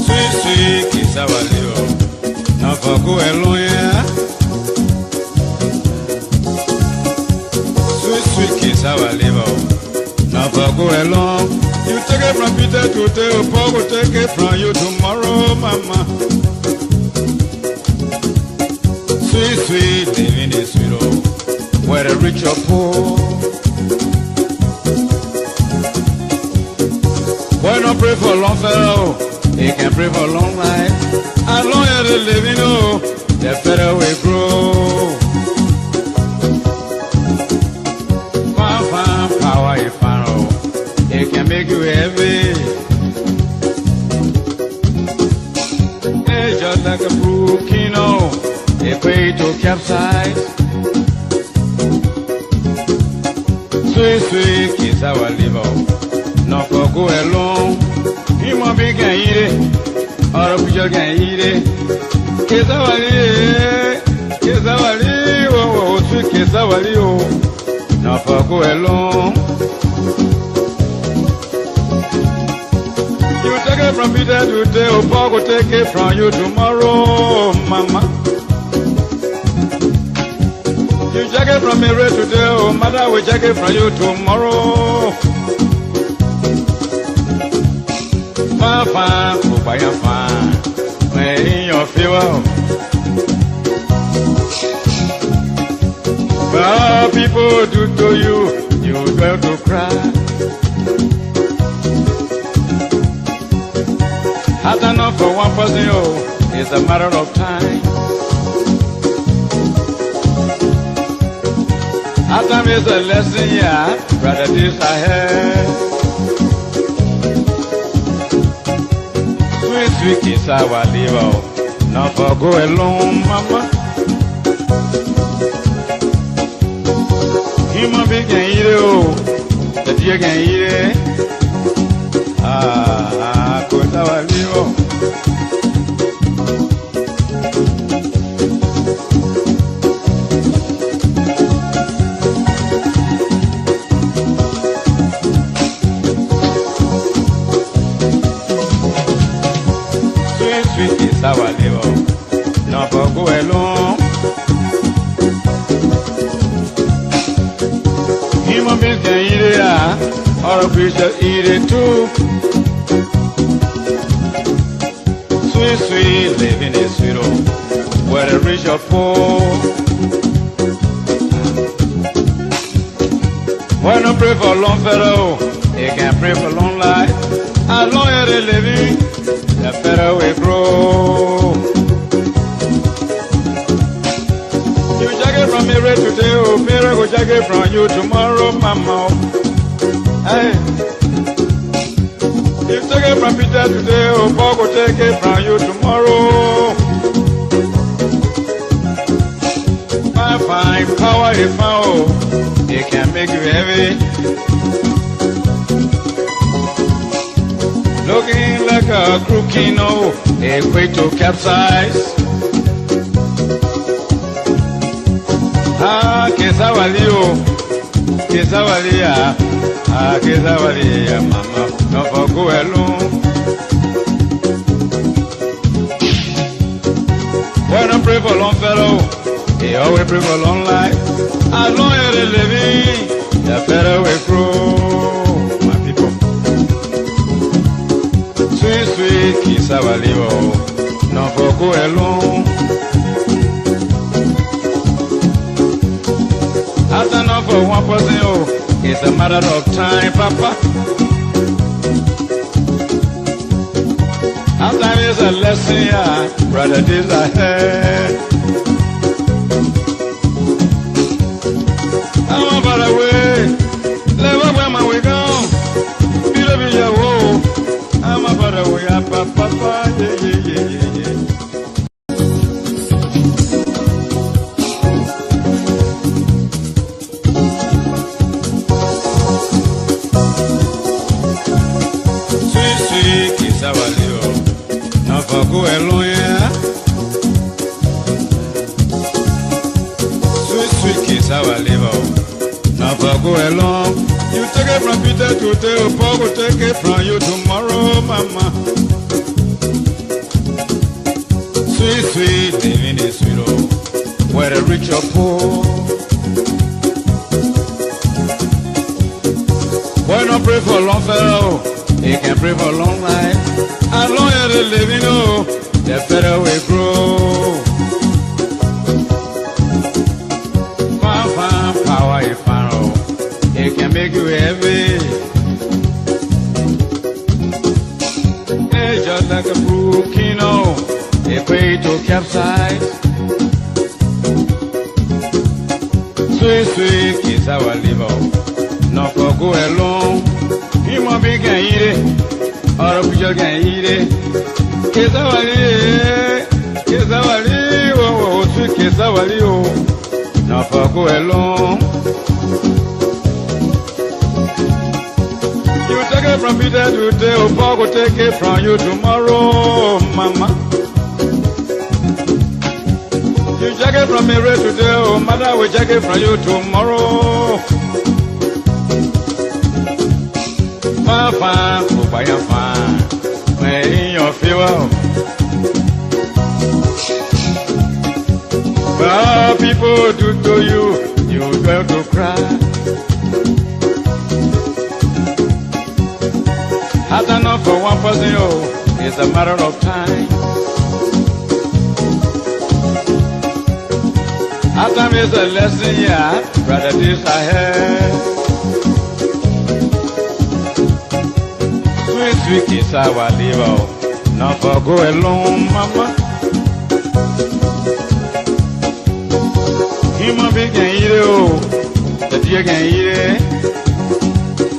Sweet, sweet, kiss our little. Now for go alone, yeah. Sweet, sweet, kiss our little. Now for go along. You take it from Peter today, Paul will take it from you tomorrow, mama. Sweet, sweet, living is sweet, oh, whether rich or poor. Why not pray for long fellow? He can pray for long life. As long as they live, you know, the better we grow. Fine, power you find, oh, it can make you heavy. It's just like a brook, you know, a way to capsize. Sweet, sweet, kiss our liver. Not for go alone. He might be can eat it, or a picture can eat it. Kiss our liver, kiss our liver, oh, sweet kiss our liver. Not for go alone. You take it from Peter today, or Paul will take it from you tomorrow, mama. You take it from Mary today, or mother will take it from you tomorrow. Fine, oh, by your fine, may in your favor. Well, people do to you, you dare to cry. Hard enough for one person, oh, it's a matter of time. Hard time is a lesson, yeah, brother, this I had. Sweet, sweet kiss our liver, not for go alone, mama. Human being can eat it, oh, the deer can eat it. Kiss our liver. Sweet kiss our liver, not for go alone. Human beings can eat it, or a creature eat it too. Sweet, sweet, living is sweet, oh, whether rich or poor. Why not pray for long fellow? He can pray for long life. As long as they living, the better we grow. You take it from me right today, oh, Mary will take it from you tomorrow, mama. Hey, you take it from Peter today, oh, Paul will take it from you tomorrow. Fine, power is found, oh, it can make you heavy. Looking like a crook, you know, a way to capsize. Kesawalia, Kesawalia, mama, no for go alone. Why don't pray for long fellow? He always pray for long life. As long as they living, the better we grow, my people. Sweet, sweet, kiss our liver, no for go alone. That's enough for one person, oh, it's a matter of time, papa. Our time is a lesson, yeah, brother, this I had. I'm about the way, never where my way gone. Be your woe, I'm about the way, papa, yeah. Go alone, yeah. Sweet, sweet kiss our liver. Never go along. You take it from Peter today, Paul will take it from you tomorrow, mama. Sweet, sweet, living is sweet, oh. Whether rich or poor. Why not pray for long fellow? He can pray for long life. As long as they live, you know, the better we grow. Fine, fine, power is fine, oh. It can make you heavy. It's just like a brook, you know. They pray to capsize. Sweet, sweet kiss our liver. Not for go alone. He might be can eat it. Or a picture can eat it. Kiss our liver. Kiss our liver. Oh, sweet kiss our liver. Not for go alone. You take it from Peter today. Oh, Paul will take it from you tomorrow, mama. You check it from me right today, oh mother will check it from you tomorrow. Fine, fine, oh by your fine, when in your favor. Well, people do to you, you going to cry. Has enough for one person, oh, it's a matter of time. After is a lesson, yeah, brother, this I had. Sweet, sweet kiss, I will leave out. Not for go alone, mama. Human being can eat it, oh, the deer can eat it.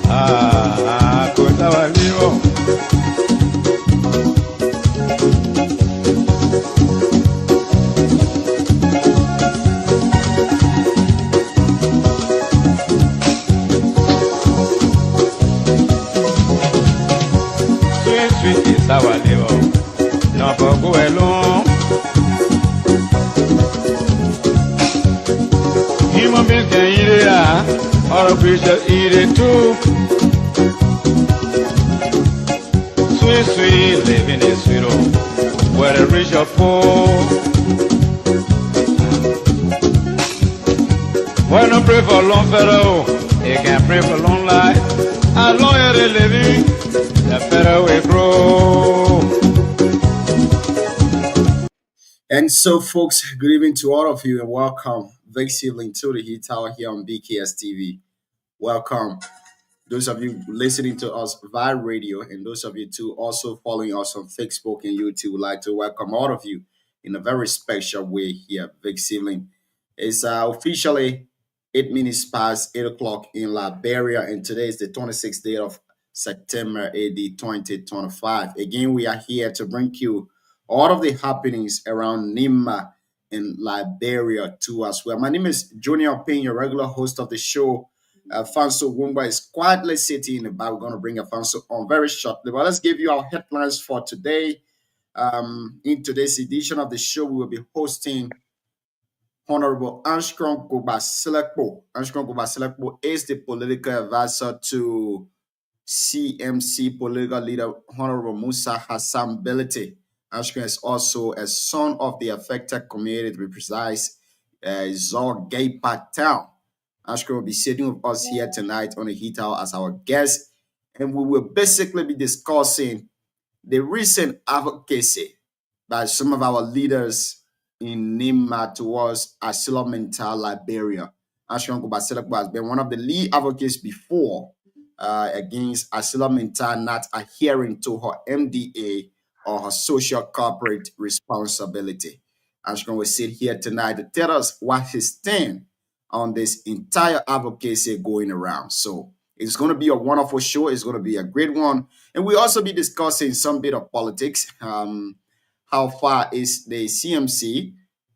Ah, cause I will leave out. Our liver, not for go alone. Human beings can eat it, or a creature eat it too. Sweet, sweet, living is sweet, oh, whether rich or poor. Why not pray for long fellow? He can pray for long life. As long as they living, the better we grow. And so, folks, good evening to all of you and welcome. Vex Healing to the Heat Tower here on BKS TV. Welcome. Those of you listening to us via radio and those of you too also following us on Facebook and YouTube, would like to welcome all of you in a very special way here. Vex Healing is officially 8 minutes past 8 o'clock in Liberia, and today is the 26th day of September AD 2025. Again, we are here to bring you all of the happenings around Nima in Liberia too as well. My name is Junior Payne, your regular host of the show. Fanso Wumba is quietly sitting in the back. We're going to bring Afanso on very shortly. But let's give you our headlines for today. In today's edition of the show, we will be hosting Honorable Armstrong Gobasilekpo. Armstrong Gobasilekpo is the political advisor to CMC political leader Honorable Musa Hassan Belite. Armstrong is also a son of the affected community, to be precise, Zor Gay Patel. Armstrong will be sitting with us here tonight on the Heat Hour as our guest, and we will basically be discussing the recent advocacy by some of our leaders in Nima towards ArcelorMittal Liberia. Armstrong Gobasilekpo has been one of the lead advocates before against ArcelorMittal not adhering to her MDA or her social corporate responsibility. Armstrong will sit here tonight to tell us what his stand on this entire advocacy going around. So it's going to be a wonderful show. It's going to be a great one. And we'll also be discussing some bit of politics. How far is the CMC?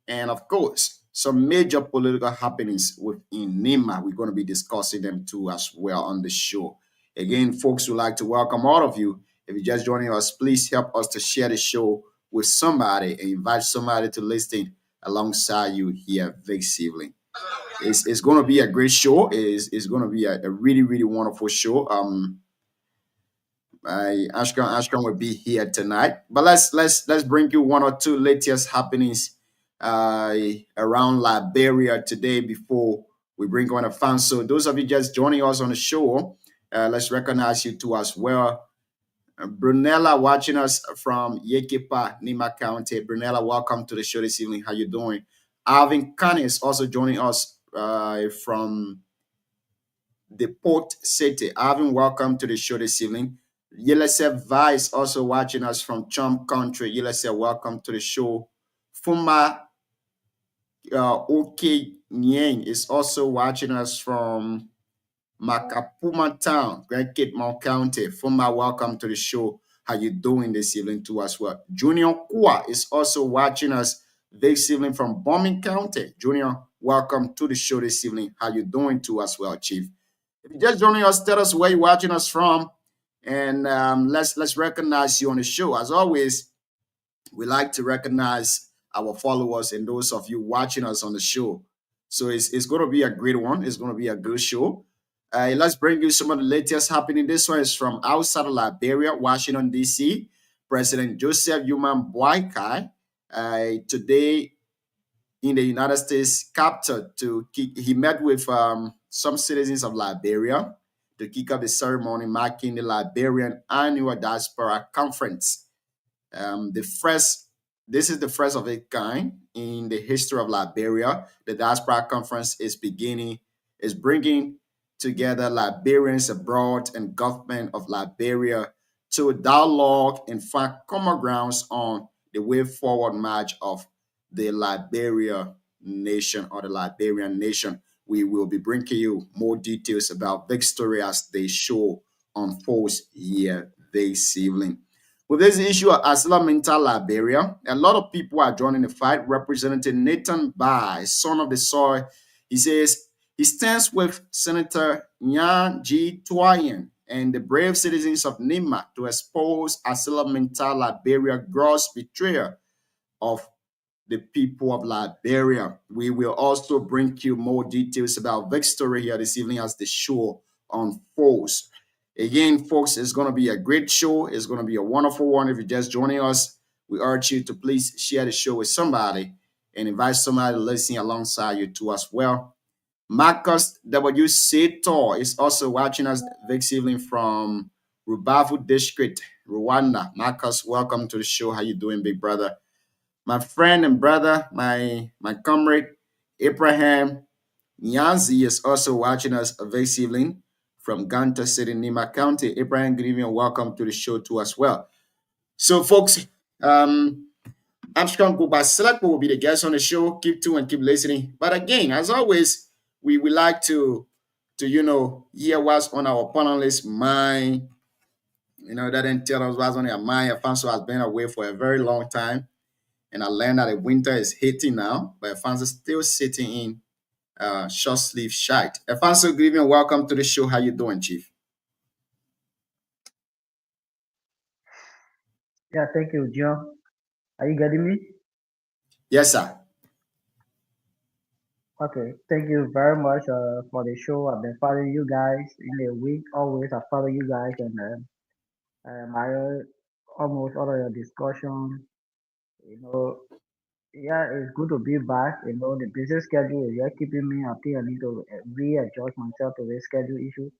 And of course, some major political happenings within Nima. We're going to be discussing them too as well on the show. Again, folks, would like to welcome all of you. If you're just joining us, please help us to share the show with somebody and invite somebody to listen alongside you here this evening. It's going to be a great show. It's going to be a really, really wonderful show. Ashkan will be here tonight. But let's bring you one or two latest happenings around Liberia today before we bring on a fan. So those of you just joining us on the show, let's recognize you too as well. Brunella watching us from Yekipa, Nima County. Brunella, welcome to the show this evening. How you doing? Alvin Kane is also joining us from the Port City. Alvin, welcome to the show this evening. Yelese Vice also watching us from Chum Country. Yelese, welcome to the show. Fuma Oke Nyeng is also watching us from Makapuma Town, Grand Cape Mount County. Fuma, welcome to the show. How you doing this evening too as well? Junior Kua is also watching us this evening from Bombing County. Junior, welcome to the show this evening. How you doing too as well, Chief? If you're just joining us, tell us where you're watching us from, and let's recognize you on the show. As always, we like to recognize our followers and those of you watching us on the show. So it's going to be a great one. It's going to be a good show. Let's bring you some of the latest happening. This one is from outside of Liberia, Washington, D.C. President Joseph Human Boakai today in the United States capital he met with some citizens of Liberia to kick off the ceremony marking the Liberian Annual Diaspora Conference. The first, this is the first of its kind in the history of Liberia. The Diaspora Conference is bringing together Liberians abroad and government of Liberia to dialogue and find common grounds on the way forward march of the Liberia nation or the Liberian nation. We will be bringing you more details about victory as they show unfolds here this evening. With this issue of Mental Liberia, a lot of people are joining the fight. Representative Nathan Bai, son of the soil, he says he stands with Senator Nyan G. Twayen and the brave citizens of Nima to expose Mental Liberia gross betrayal of the people of Liberia. We will also bring you more details about victory here this evening as the show unfolds. Again, folks, it's going to be a great show. It's going to be a wonderful one. If you're just joining us, we urge you to please share the show with somebody and invite somebody to listen alongside you too as well. Marcus W. Setor is also watching us this evening from Rubavu District, Rwanda. Marcus, welcome to the show. How you doing, big brother? My friend and brother, my comrade, Abraham Nyanzi is also watching us this evening from Ganta City, Nima County. Abraham, good evening and welcome to the show too as well. So, folks, Armstrong Guba Select will be the guest on the show. Keep tuned and keep listening. But again, as always, we like to hear what's on our panelists' mind. That didn't tell us what's on their mind. Afonso has been away for a very long time. And I learned that the winter is hitting now, but Afonso is still sitting in short sleeve shirt. Afonso, good evening. Welcome to the show. How you doing, Chief? Yeah, thank you, John. Are you getting me? Yes, sir. Okay, thank you very much for the show. I've been following you guys in the week. Always I follow you guys and I almost all of your discussion. You know, yeah, it's good to be back. The busy schedule is just keeping me. I think I need to readjust myself to the schedule issue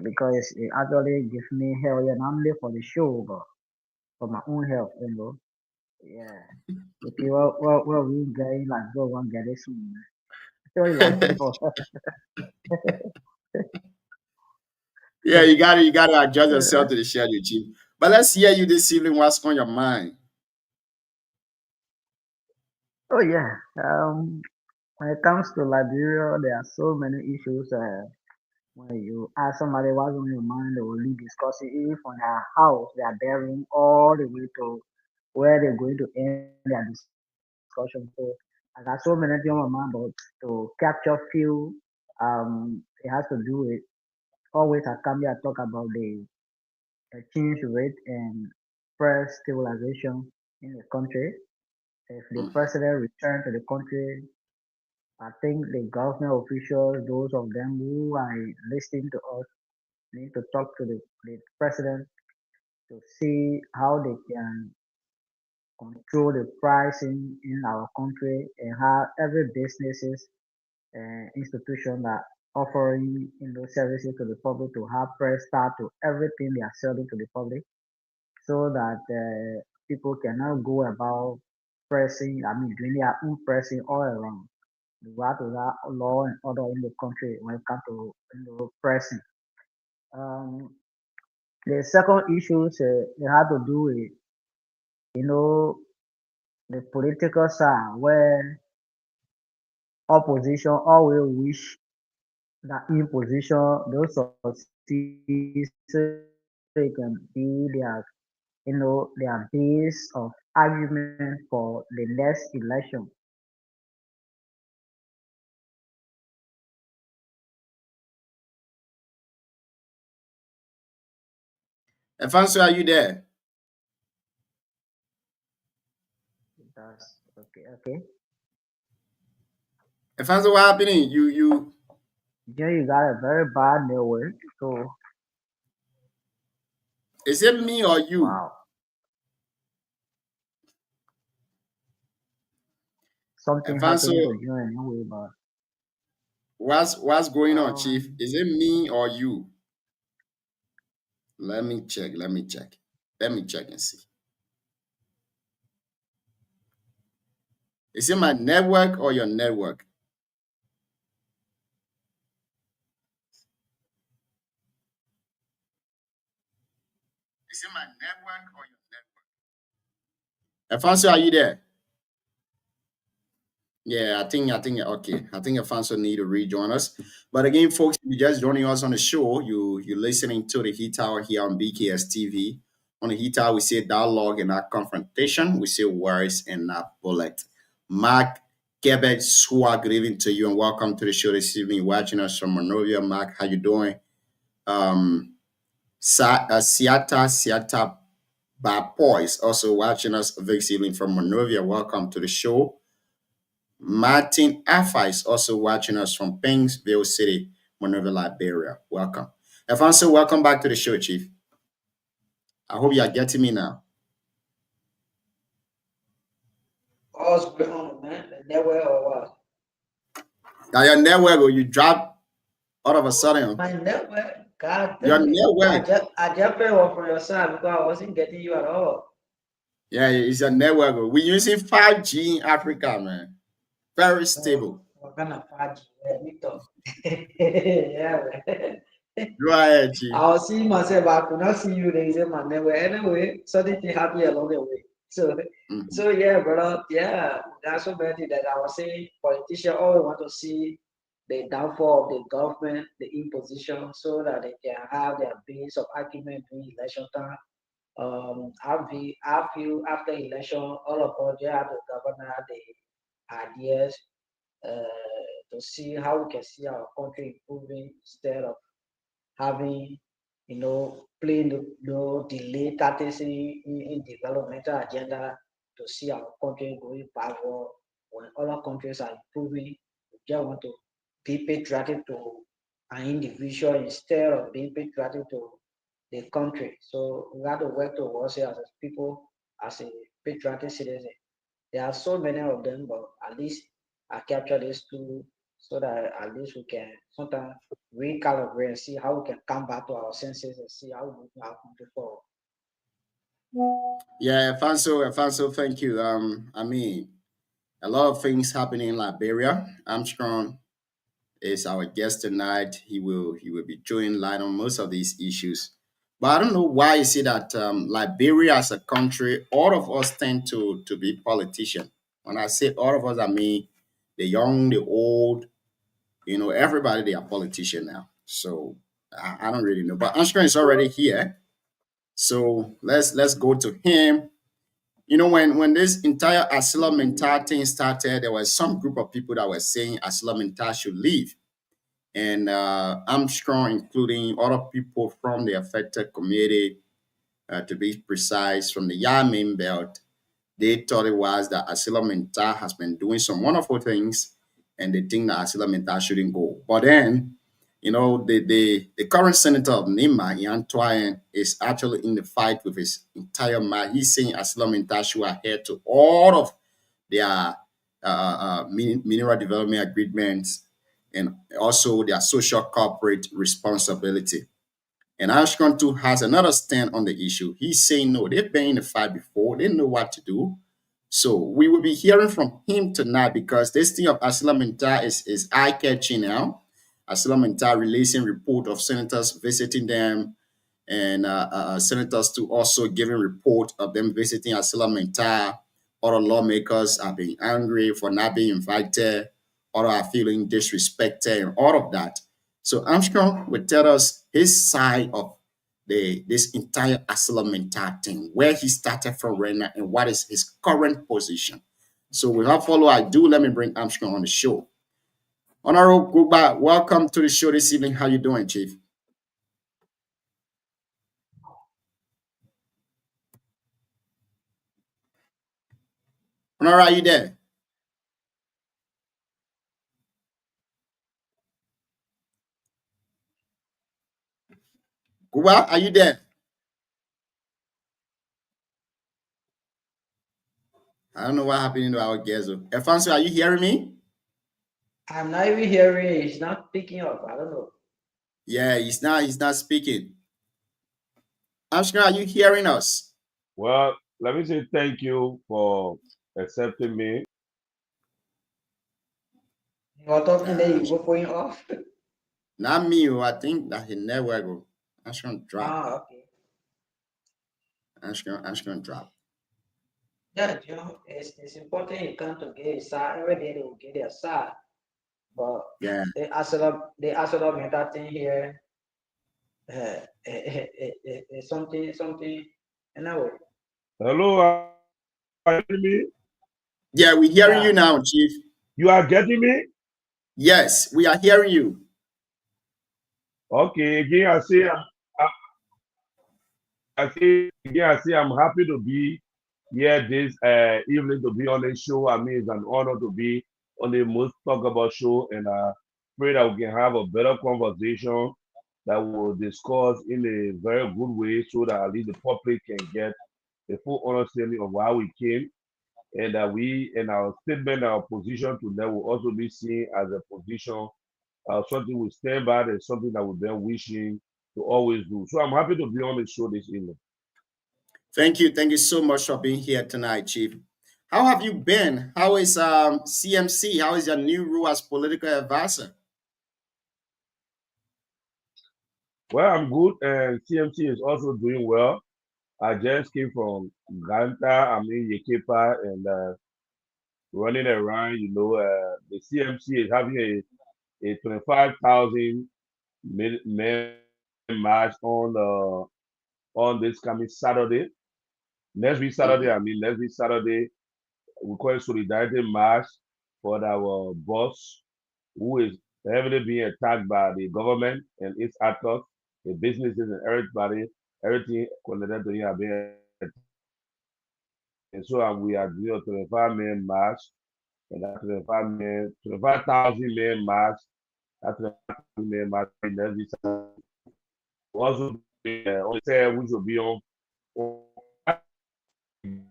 because it actually gives me hell. Yeah, not only for the show, but for my own health. Yeah. Okay, well, we getting like go one get it soon. Sorry, like Yeah, you gotta adjust yourself to the schedule, Chief. But let's hear you this evening. What's on your mind? oh yeah. When it comes to Liberia, there are so many issues. When you ask somebody what's on your mind, they will be discussing it from their house, their bedroom, all the way to where they're going to end their discussion. So I got so many things on my mind, but to capture few, it has to do with always I come here talk about the exchange rate and price stabilization in the country. If the Mm, president return to the country, I think the government officials, those of them who are listening to us, need to talk to the president to see how they can control the pricing in our country and how every businesses and institution that offering services to the public to have press start to everything they are selling to the public so that people cannot go about pressing, I mean, doing their own pressing all around. We have to have law and order in the country when it comes to pressing. Um, the second issues they have to do with, you know, the political side where opposition always wish that imposition those succeed so it can be their base of argument for the next election. Alfonso, are you there? That's okay. Okay. Alfonso, what happening? You Then you got a very bad network. So is it me or you? wow, something Alfonso, happening to you anyway. But what's going on, Chief? um, Is it me or you? Let me check. Let me check and see. Is it my network or your network? Is it my network or your network? Alfonso, are you there? Yeah, I think okay. I think Alfonso need to rejoin us. But again, folks, if you're just joining us on the show, you're listening to the Heat Tower here on BKS TV. On the Heat Tower, we say dialogue and not confrontation. We say words and not bullet. Mark Quebec Swag, good evening to you and welcome to the show this evening. Watching us from Monrovia. Mark, how you doing? Um Siata Bapoy is also watching us this evening from Monrovia. Welcome to the show. Martin Alpha is also watching us from Paintsville City, Monrovia, Liberia. Welcome. Alfonso, welcome back to the show, Chief. I hope you are getting me now. What's going on, man? The network or what? Now your network, you dropped all of a sudden. My network? God Your damn it. network, I just pay one from your side because I wasn't getting you at all. yeah, it's your network. We're using 5G in Africa, man. Very stable. What kind of party? Me talk. Yeah, man. Go ahead, Chief. I was seeing myself, I could not see you. They say my network. Anyway, something happened along the way. So, Mhm. so yeah, brother. Yeah, that's so many things that I was saying. Politicians always want to see the downfall of the government, the imposition, so that they can have their base of argument during election time. I feel after election, all of us, they have the governor, the ideas to see how we can see our country improving instead of having, playing delay tactics in developmental agenda to see our country going backward when other countries are improving. We just want to be patriotic to an individual instead of being patriotic to the country. So we have to work towards it as a people, as a patriotic citizen. There are so many of them, but at least I capture these two so that at least we can sometimes recalibrate and see how we can come back to our senses and see how we move our country forward. Yeah, Alfonso, thank you. I mean, a lot of things happening in Liberia. Armstrong is our guest tonight. He will be throwing light on most of these issues. But I don't know why you see that Liberia as a country, all of us tend to be politicians. When I say all of us, I mean the young, the old, everybody they are politician now. So I don't really know. But Armstrong is already here. So let's go to him. When this entire Asila Mentar thing started, there was some group of people that were saying Asila Mentar should leave and Armstrong, including other people from the affected community, to be precise, from the Yamin belt, they thought it was that Asila Minta has been doing some wonderful things, and they think that Asila Minta shouldn't go. But then You know, the current senator of Nima, Antoine, is actually in the fight with his entire mind. He's saying Aslam and Tashu adhere to all of their mineral development agreements and also their social corporate responsibility. And Ashkan too has another stand on the issue. He's saying no, they've been in the fight before, they know what to do. So we will be hearing from him tonight because this thing of Asila Minta is eye-catching now. Asila Minta releasing report of senators visiting them and senators to also giving report of them visiting Asila Minta. Other lawmakers are being angry for not being invited. Other are feeling disrespected and all of that. So Armstrong will tell us his side of this entire Asila Minta thing, where he started from right now and what is his current position. So without follow ado, let me bring Armstrong on the show. Honorable Guba, welcome to the show this evening. How you doing, Chief? Honorable, are you there? Guba, are you there? I don't know what happened to our guest. Alfonso, are you hearing me? I'm not even hearing it. It's not picking up. I don't know. Yeah, he's not speaking. Armstrong, are you hearing us? Well, let me say thank you for accepting me. You're talking there, Uh, you go going off. Not me. I think that he never go. Armstrong drop. Okay. Armstrong drop. Yeah, it's important you come to get a side. Every day they will get their side. But Yeah. the Asada mental thing here, something, anyway. Hello, are you hearing me? Yeah, we're hearing you Yeah, now, Chief. You are getting me? Yes, we are hearing you. Okay, again, I say I'm happy to be here this evening to be on the show. I mean, it's an honor to be on the most talk about show, and I pray that we can have a better conversation that will discuss in a very good way so that at least the public can get a full understanding of why we came and that we and our statement, our position to them will also be seen as a position, something we stand by and something that we've been wishing to always do. So I'm happy to be on the show this evening. Thank you. Thank you so much for being here tonight, Chief. How have you been? How is CMC? How is your new role as political advisor? Well, I'm good, and CMC is also doing well. I just came from Ganta, I'm in Yekepa, and running around. The CMC is having a 25,000 men march on this coming Saturday. Next week Saturday, we call it Solidarity March for our boss, who is heavily being attacked by the government and its actors, the businesses and everybody, everything connected to him are being attacked. And so we are doing a 25-man march, and that 25,000 men march, that 25,000 men march next week Saturday. Also, we should be on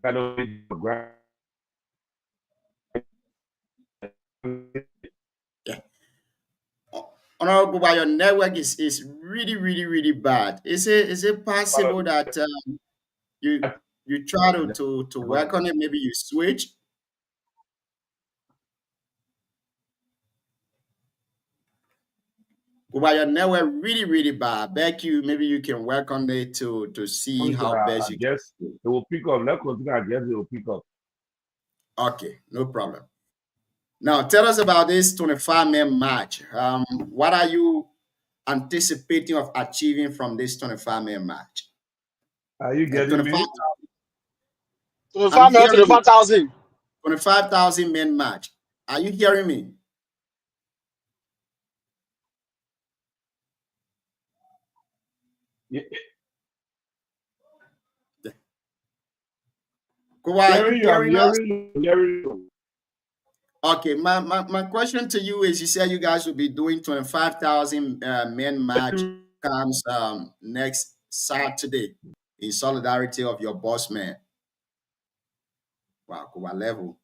kind of ground. Yeah. Honorable, your network is really, really, really bad. Is it possible that you you try to work on it? Maybe you switch. But your network really, really bad. Beg you, maybe you can work on it to see how best I you can guess do. it will pick up. Let's continue. I guess it will pick up. Okay, no problem. Now tell us about this 25-man match. What are you anticipating of achieving from this 25-man match? Are you getting 25, me? I'm 25 men, hearing you. 25,000. 25,000 men match. Are you hearing me? Yeah, Kuwa, are you hearing you. I'm hearing us? hearing you. I'm hearing you. Okay, my question to you is: you said you guys will be doing 25,000 men march comes next Saturday in solidarity of your boss man. Wow, Kuba level.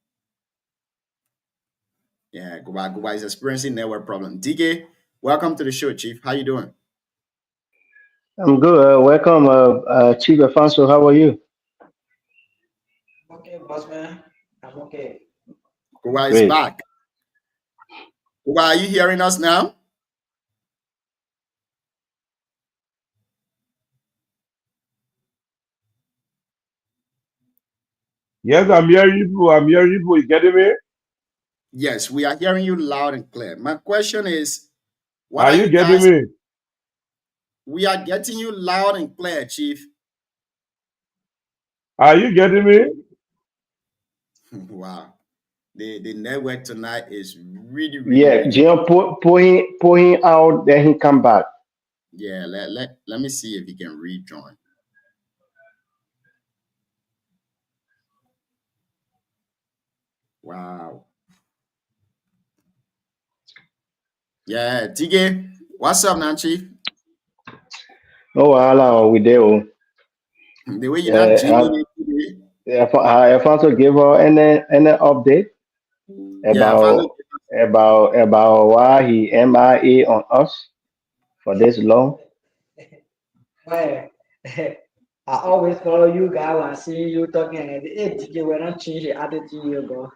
Yeah, Kuba is experiencing network problem. DK, welcome to the show, Chief. How you doing? I'm good. Welcome, Chief Alfonso. How are you? Okay, boss man. I'm okay. Kuba is Great. back. Kuba, are you hearing us now? Yes, I'm hearing you. I'm hearing you. You getting me? Yes, we are hearing you loud and clear. My question is, what Are are you you getting guys? me? We are getting you loud and clear, Chief. Are you getting me? Wow. The network tonight is really, really, Yeah, really. Jim, pull him out, then he come back. Yeah, let me see if he can rejoin. Wow. Yeah, TK, what's up now, Chief? No wahala, we there. Oh. The way you're not Uh, jamming it today. Alfonso give her any update Yeah, I found it. about why he MIA on us for this long. Well, I always follow you guys and see you talking and hey, TK, we're not changing attitude here, bro.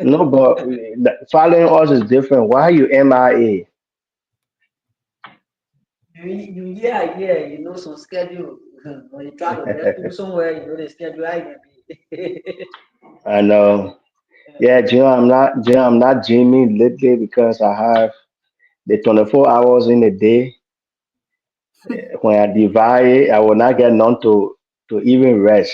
No, but following us is different. Why you MIA? Yeah, you know some schedule. When you try to get through somewhere, you know the schedule I can be. I know. Yeah, Jim, I'm not gymming lately because I have the 24 hours in a day. When I divide it, I will not get none to even rest.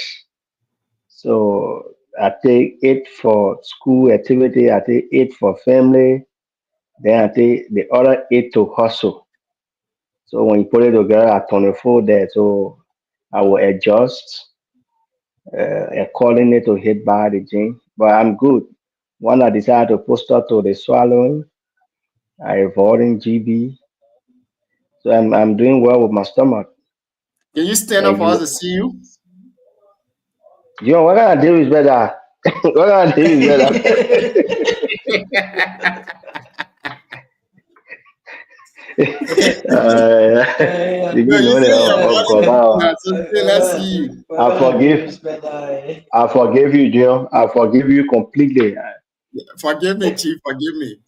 So I take it for school activity, I take it for family, then I take the other 8 to hustle. So when you put it together at 24 there, so I will adjust accordingly to hit by the gym. But I'm good. When I decide to post up to the swallowing, I avoiding GB. So I'm doing well with my stomach. Can you stand up And for us to see you? what kind of deal is better? What kind of deal is better? Yeah, You No, give me you one say your of body course. is now, so say let's see you. I well, forgive. James better. I forgive you, John. I forgive you completely. Forgive me, Chief. Forgive me.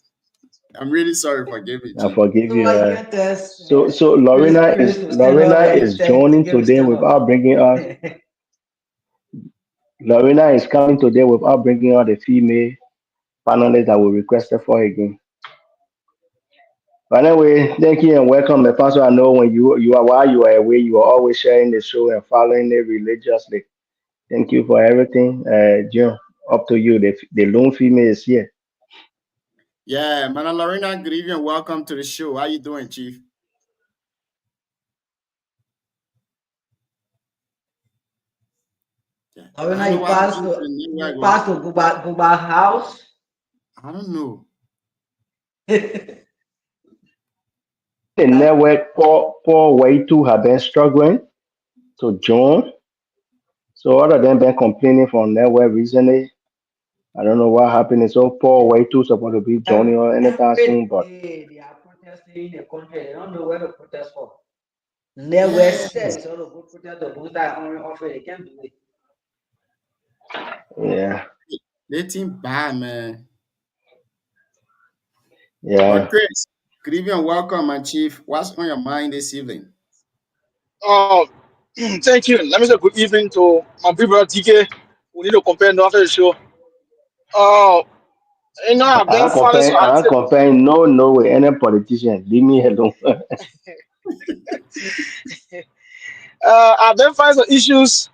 I'm really sorry. Forgive me, I Chief. forgive So you. why you can't test So Chris to stand up Lorena and you is tell joining TK to today stand up? without bringing us. Lorena is coming today without bringing out the female panelist that we requested for again. But anyway, thank you and welcome. The pastor, I know when you are while you are away, you are always sharing the show and following it religiously. Thank you for everything, Jim. Up to you. The lone female is here. Yeah, Mana Lorena, good evening. Welcome to the show. How you doing, Chief? Yeah. Or I when don't know you what pass happened to to the you network. pass to Guba house. I don't know. The network, Paul Waitu have been struggling to join. So other than been complaining from network recently, I don't know what happened. So Paul Waitu supposed to be joining us anytime Every soon, but day they are protesting in the country. They don't know where to protest for. Never Yeah, said it's all about protest the boost that only offer. They can't do it. yeah, they team bad, man. But yeah. Chris, good evening. Welcome, my Chief. What's on your mind this evening? Oh, thank you. Let me say good evening to my big brother TK. We need to compare now after the show. Uh, I've been following some I ain't active. comparing no with any politician. Leave me alone. I've been finding some issues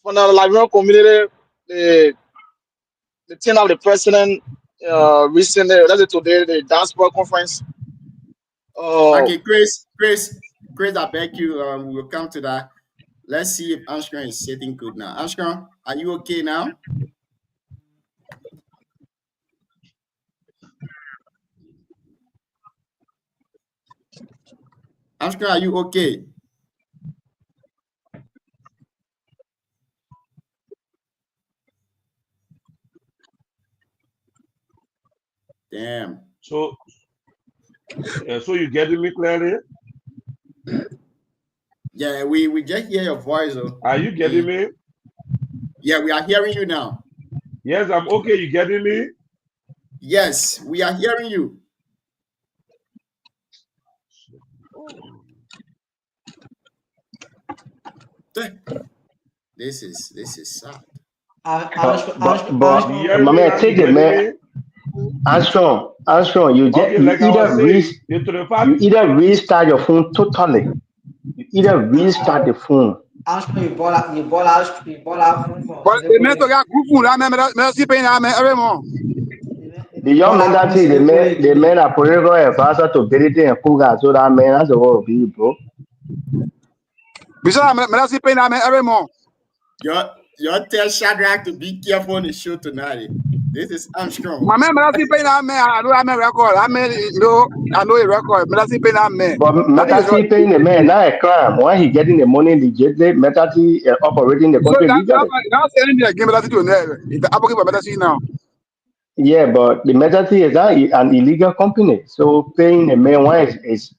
from the Liberian community. The the thing of the president recently, that's it today, the diaspora conference. Uh, Okay, Chris, I beg you, we'll come to that. Let's see if Ashkan is sitting good now. Ashkan, are you okay now? Armstrong, are you okay? Damn. So you getting me clearly? Yeah, we just hear your voice. Are you getting me? Yeah, we are hearing you now. Yes, I'm okay. You getting me? Yes, we are hearing you. This is sad. But You hearing my me man, now? take You it, getting man. me? Armstrong, you Okay, like I was saying, you either restart your phone totally. You either restart the phone. Armstrong, you ball out phone from But the men to get group food, I remember see paying I every month. The young men that say the men are political advisor to Benedict and Kuga, so that man that's the whole be, bro. Besides, I see paying I every month. Your tell Shadrach to be careful on the show tonight. This is Armstrong. My man, I see paying I know I'm a record. I know a record. I see paying I But Metati paying the man not a crime. Why he getting the money legally? Metati operating the So country legally. that's telling me again, but I do there. If I'm talking about see now. Yeah, but the Metati is an illegal company. So paying the man why is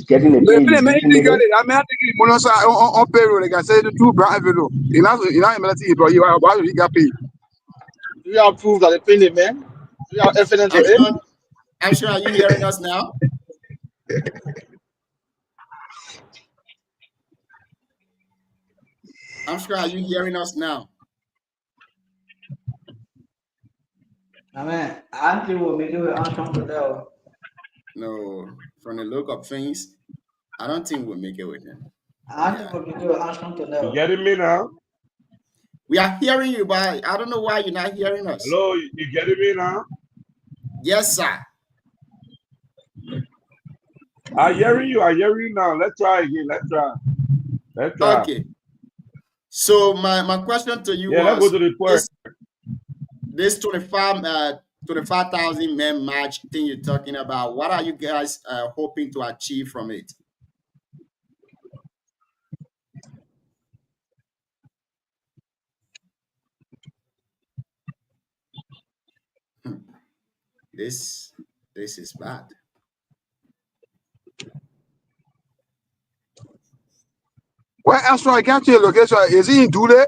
getting the They pay pay me legitimately. illegally. I mean, I think bonus on payroll. Like I said, the two brand envelope. You know, MLT, but you are about to get paid. Do you have proof that they pay the man? Do you have evidence of it? Armstrong, are you hearing us now? Armstrong, are you hearing us now? I mean, Auntie will make it with Armstrong today. No, from the look of things, I don't think we'll make it with him. Auntie will make it with Armstrong You today. getting me now? We are hearing you, but I don't know why you're not hearing us. Hello, you getting me now? Yes, sir. I hearing you now. Let's try again. Let's try. Okay. So my question to you Let's was go to the point. this 25,000 men march thing you're talking about. What are you guys hoping to achieve from it? This is bad. Well, Armstrong, I can't tell your location. Is he in Dule?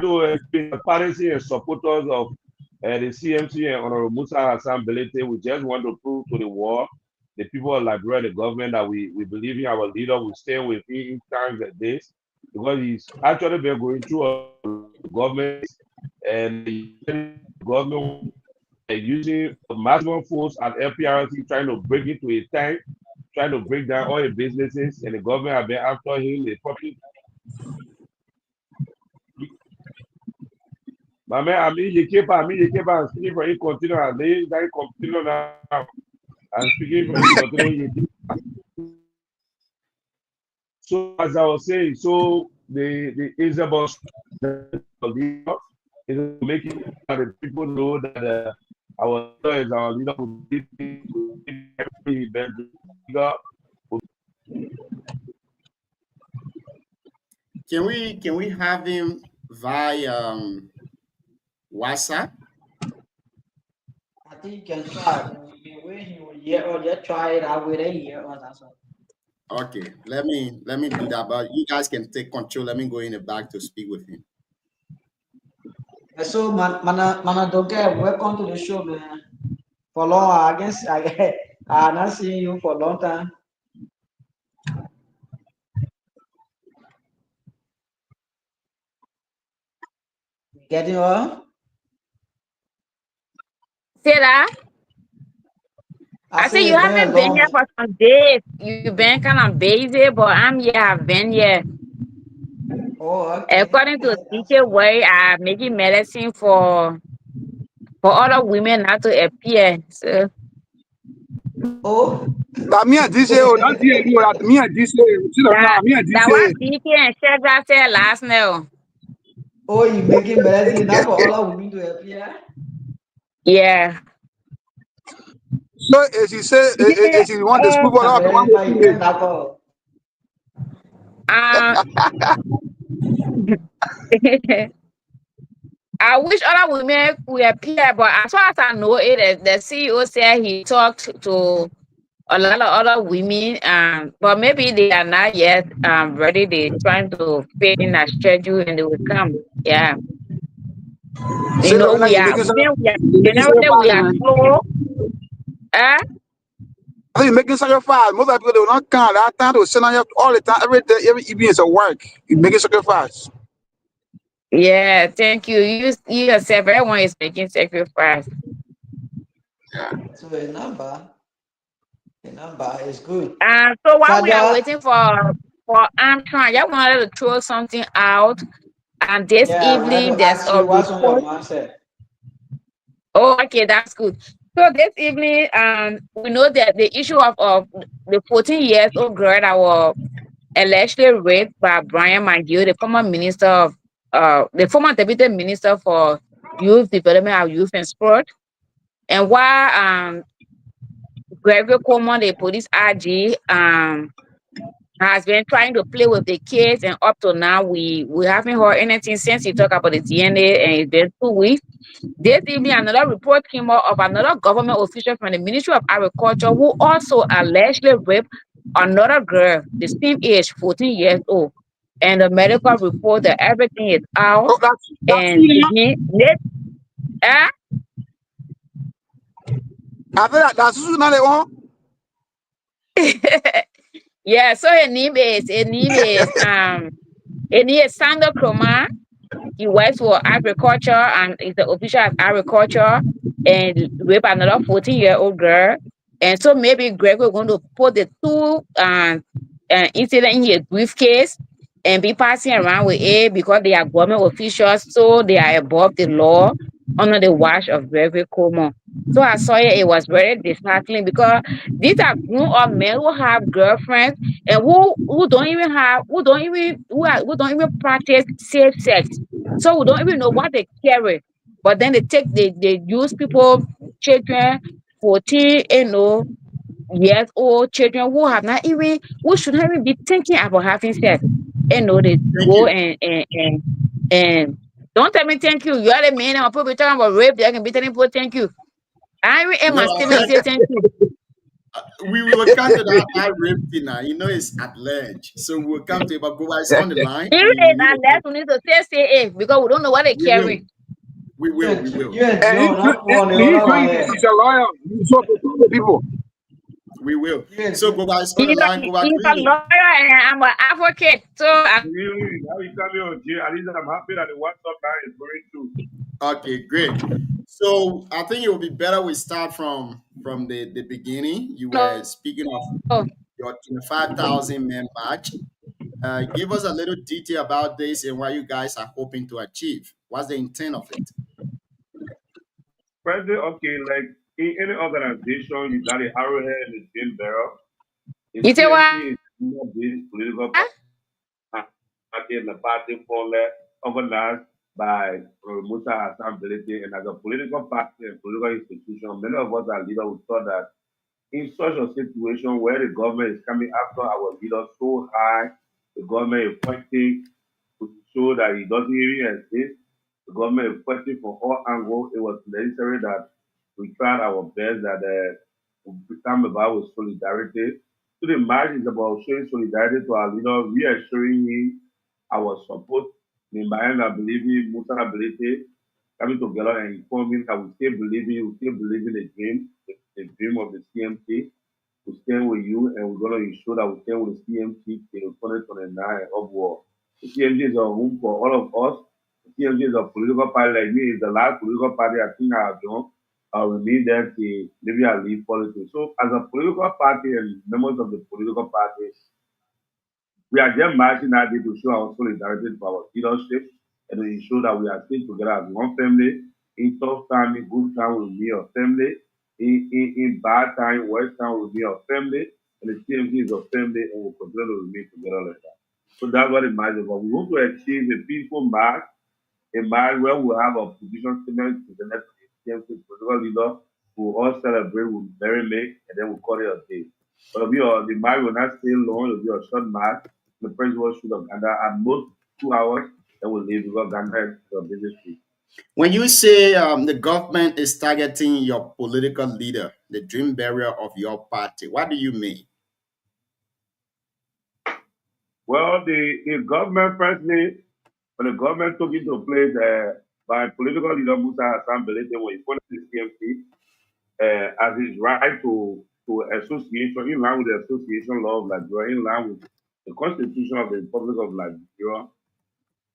To the parents and supporters of the CMC and Honorable Musa Hassan Belete, we just want to prove to the world, the people of Liberia, the government, that we believe in our leader, we stay with him in times like this, because he's actually been going through a government, and the government using maximum force at FPRC, trying to break into a tank, trying to break down all the businesses, and the government have been after him. The public. My man, I'm speaking for you, continue, and they continue now. I'm speaking for you, continue. So, as I was saying, so the is about leader is making the people know that our leader is our leader who did every event. Can we have him via WhatsApp? I think you can try. The way he will hear or just try it out with a year or that's all. Okay, let me do that. But you guys can take control. Let me go in the back to speak with him. So, mana doge, welcome to the show, man. For long, I guess I not seeing you for a long time. Getting on? Say that? I say you haven't been here for some days. You've been kind of busy, but I'm here. I've been here. Oh, okay. According to teacher way, I'm making medicine for other women not to appear. So. Oh. That me and DJ, not DNU, that me and DJ. That was DK and Shadrach said last night. Oh, you making medicine now for other women to appear? Yeah. No, if she say if she want the school board, I'll come on America, you with can it. knock off. Uh, I wish other women were here, but as far as I know, the CEO said he talked to a lot of other women, but maybe they are not yet ready. They're trying to fit in a schedule and they will come. Yeah. You Say know, right now you're making generally we sacrifice, are man. slow. Uh, I think you're making sacrifice. Most of the people they will not come. That time they will send on you all the time, every day, every evening is a work. You're making sacrifice. yeah, thank you. You yourself, everyone is making sacrifice. So a number is good. So while we are Saja, waiting for Armstrong, I wanted to throw something out. And this yeah, I wanted evening, to there's ask a you what's on your report. mindset. Oh, okay, that's good. So this evening, we know that the issue of the 14 years old girl that was allegedly raped by Brian McGill, the former minister of the former deputy minister for youth development and youth and sport. And while Gregory Coleman, the police RG, has been trying to play with the kids, and up to now we haven't heard anything since he talked about the DNA, and it's been 2 weeks. This evening, another report came out of another government official from the Ministry of Agriculture who also allegedly raped another girl, the same age, 14 years old. And the medical report that everything is out, Oh, that's and you now. again, uh, I think that's you now. They want. yeah. So his name is Sandra Croma. He works for agriculture and is the official at agriculture and rape another 14-year-old girl. And so maybe Greg is going to put the two incident in his briefcase and be passing around with it because they are government officials, so they are above the law under the watch of Gregory Coleman. So I saw it was very disheartening because these are grown up men who have girlfriends and who don't even have who don't even practice safe sex. So we don't even know what they carry. But then they use people, children, 14, years old children who should not even be thinking about having sex. They Thank go you. and don't tell me thank you. You are the man and people be talking about rape, they can be telling people thank you. I even end No, my statement say thank you. we will come to that rape thing now. You know, it's at large. So we'll come to it, but go is on the line. Even We if need I to left, we need to say it because we don't know what they we will. carry. We will. We will. You and And Joe, not one, the he's other doing one this. here. He's a lawyer. He's talking to the people. We will. You and So Joe. go is on the line. Go He's Great a evening. lawyer and I'm an advocate. So Really? Now you tell me, oh, Jay, at least I'm happy that the WhatsApp line is going through. Okay, great. So I think it would be better we start from the beginning. You were speaking of your 25,000 man match. Give us a little detail about this and what you guys are hoping to achieve. What's the intent of it? President, okay, like in any organization, you got a arrowhead and a game barrel. In you say what? CMC, it's not this political party and the party organized by Musa Hassan Belete. And as a political party and political institution, many of us are leaders who thought that in such a situation where the government is coming after our leaders so high, the government is pointing to show that it doesn't even exist. The government is fighting from all angles. It was necessary that we tried our best that we become about with solidarity. So the march is about showing solidarity to our leader, reassuring him our support. Nimbayanga believing, Musa ability, coming together and informing that we still believe in the dream of the CMT. We stand with you and we're going to ensure that we stand with the CMT till 2029 of war. The CMT is a home for all of us. The CMT is a political party like me. It's the last political party I think I have done. I will need them to maybe I leave politics. So as a political party and members of the political party, we are just marching that day to show our solidarity to our leadership and to ensure that we are still together as one family. In tough time, in good time, we'll be a family. In bad time, worst time, we'll be a family. And the CMC is a family and we'll continue to remain together like that. So that's what it matters about. We want to achieve a peaceful march, a march where we'll have a position statement to the next CMC political leader we'll all celebrate, we'll merry-make, and then we'll call it a day. But the marriage will not stay long, it'll be a short march. The president will shoot up Ghana at most 2 hours, then we'll leave because Ghana is a busy street. When you say the government is targeting your political leader, the dream barrier of your party, what do you mean? Well, the government, firstly, when the government took into place by political leader Musa Hassan Belete when he funded the CMC as his right to association, in line with the association law of Nigeria, in line with the constitution of the Republic of Nigeria.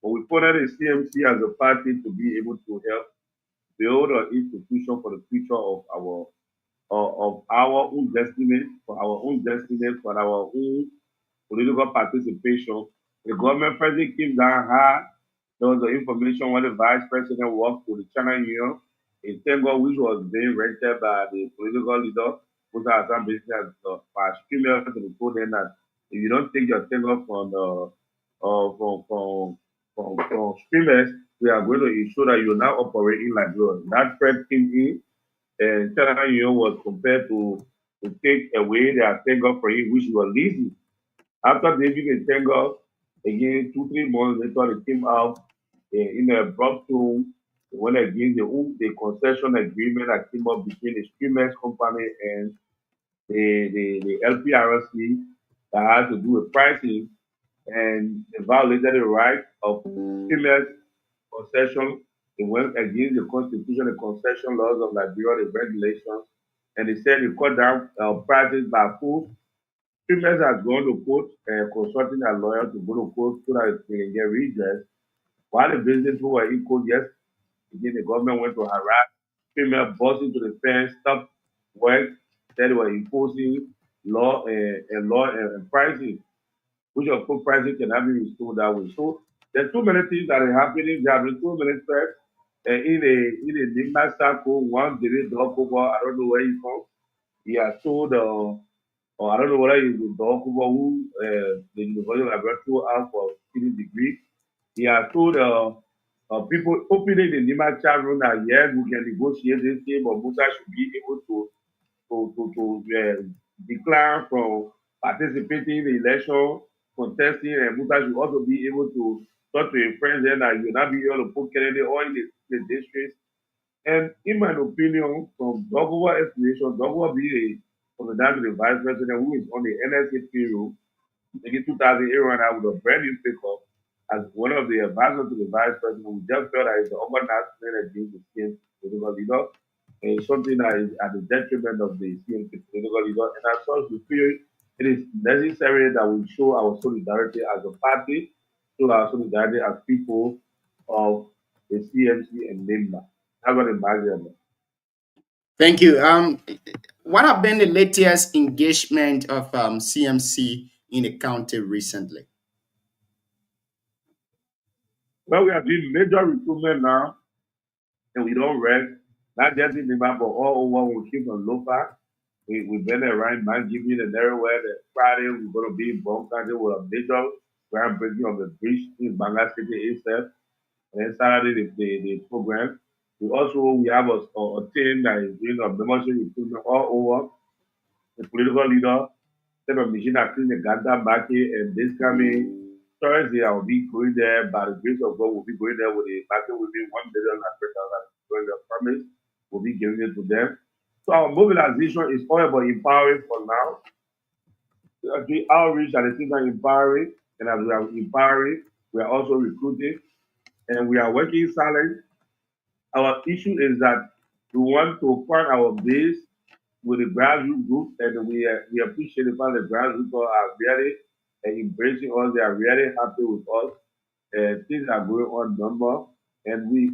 When we funded the CMC as a party to be able to help build an institution for the future of our own destiny, for our own destiny, for our own political participation. The government president came down hard. There was the information when the vice president walked to the China Union in Tengo, which was being rented by the political leader, Musa Hassan Belete, as by streamers, and told them that if you don't take your Tengo from streamers, we are going to ensure that you're now operating like yours. That threat came in, and China Union was compared to take away their Tengo from him, which was leasing. After leaving the Tengo, again, 2-3 months later, they came out in a abrupt tone. They went against the concession agreement that came up between the streamers company and the LPRC that had to do with pricing, and they violated the right of streamers concession. They went against the constitution, the concession laws of Nigeria, the regulations, and they said they cut down prices by full. Streamers has gone to court, consulting a lawyer to go to court so that they can get redress. While the business who were in court, yes, again, the government went to harass streamers, bust into the fence, stop work, said they were imposing law and pricing, which of course pricing cannot be restored that way. So there's too many things that are happening. There have been too many threats. In a Nigma circle, one did it, I don't know where he's from. He has told or I don't know whether he's the Dokubo who the University of Alberta out for student degree. He has told people opening the Nima chat room that yes, we can negotiate this thing, but Musa should be able to decline from participating in the election, contesting, and Musa should also be able to talk to a friend then that you'll not be able to put Kennedy or in the district. And in my opinion, from Dokubo explanation, Dokubo being from the vice president who is on the NSA payroll, making 2008 run out with a brand new pickup as one of the advisors to the vice president. We just felt that it's the organized against the CMC political leader, and it's something that is at the detriment of the CMC political leader. And as such, we feel it is necessary that we show our solidarity as a party, show our solidarity as people of the CMC and NIMBA. That's what it matters. Thank you. What have been the latest engagement of CMC in the county recently? Well, we are doing major recruitment now, and we don't rest. Not just in Nima, but all over. We keep on Lofa. We've been around Manjibi and everywhere. That Friday, we're going to be in Bon County with a major groundbreaking of the bridge in Bangla City itself. And then Saturday, the program. We have a team that is doing a membership recruitment all over. The political leader, Stephen Mijina, the Ganda Baki, and this coming Thursday, I will be going there. By the grace of God, we'll be going there with a market will be 1 billion going to promise. We'll be giving it to them. So our mobilization is all about empowering for now. The outreach at the same time empowering, and as we are empowering, we are also recruiting, and we are working silent. Our issue is that we want to find our base with the grassroots group, and we appreciate the fact that grassroots are really embracing us. They are really happy with us. Things are going on number, and we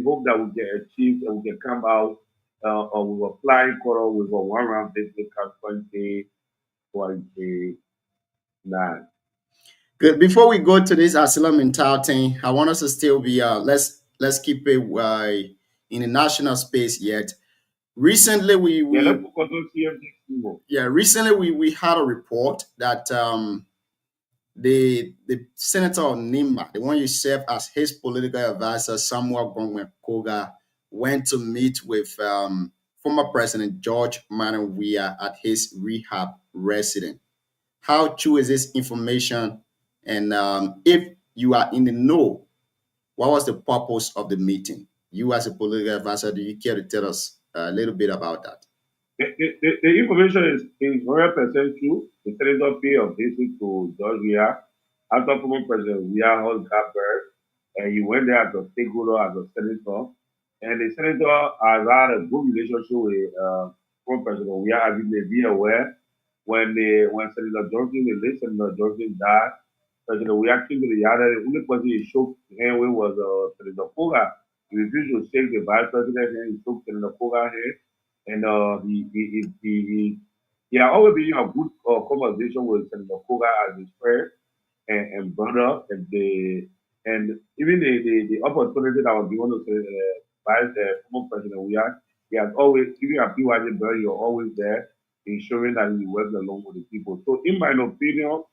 hope that we can achieve and we can come out with a flying color with a one-round victory come 2029. Good. Before we go to this ArcelorMittal thing, I want us to still be let's keep it in the national space yet. Recently, recently we had a report that the senator of Nimba, the one you serve as his political advisor, Samuel Gongwe Koga, went to meet with former President George Manuel Weah at his rehab residence. How true is this information? And if you are in the know, what was the purpose of the meeting? You, as a political advisor, do you care to tell us a little bit about that? The information is 100% true. The senator paid a visit to George Weah after former President Weah got birth, and he went there as a stakeholder, as a senator. And the senator has had a good relationship with former President Weah, as you may be aware. When Senator Johnson, the late Senator Johnson died, President Weah came to the yard, and the only person he shook hand with was Senator Koga. He refused to shake the vice president hand, he shook Senator Koga's hand. And he had always been in a good conversation with Senator Koga as his friend and brother, and even the opportunity that was given to by the former president, he has always, even at PYJ Berry, you're always there, ensuring that he works along with the people. So, in my opinion,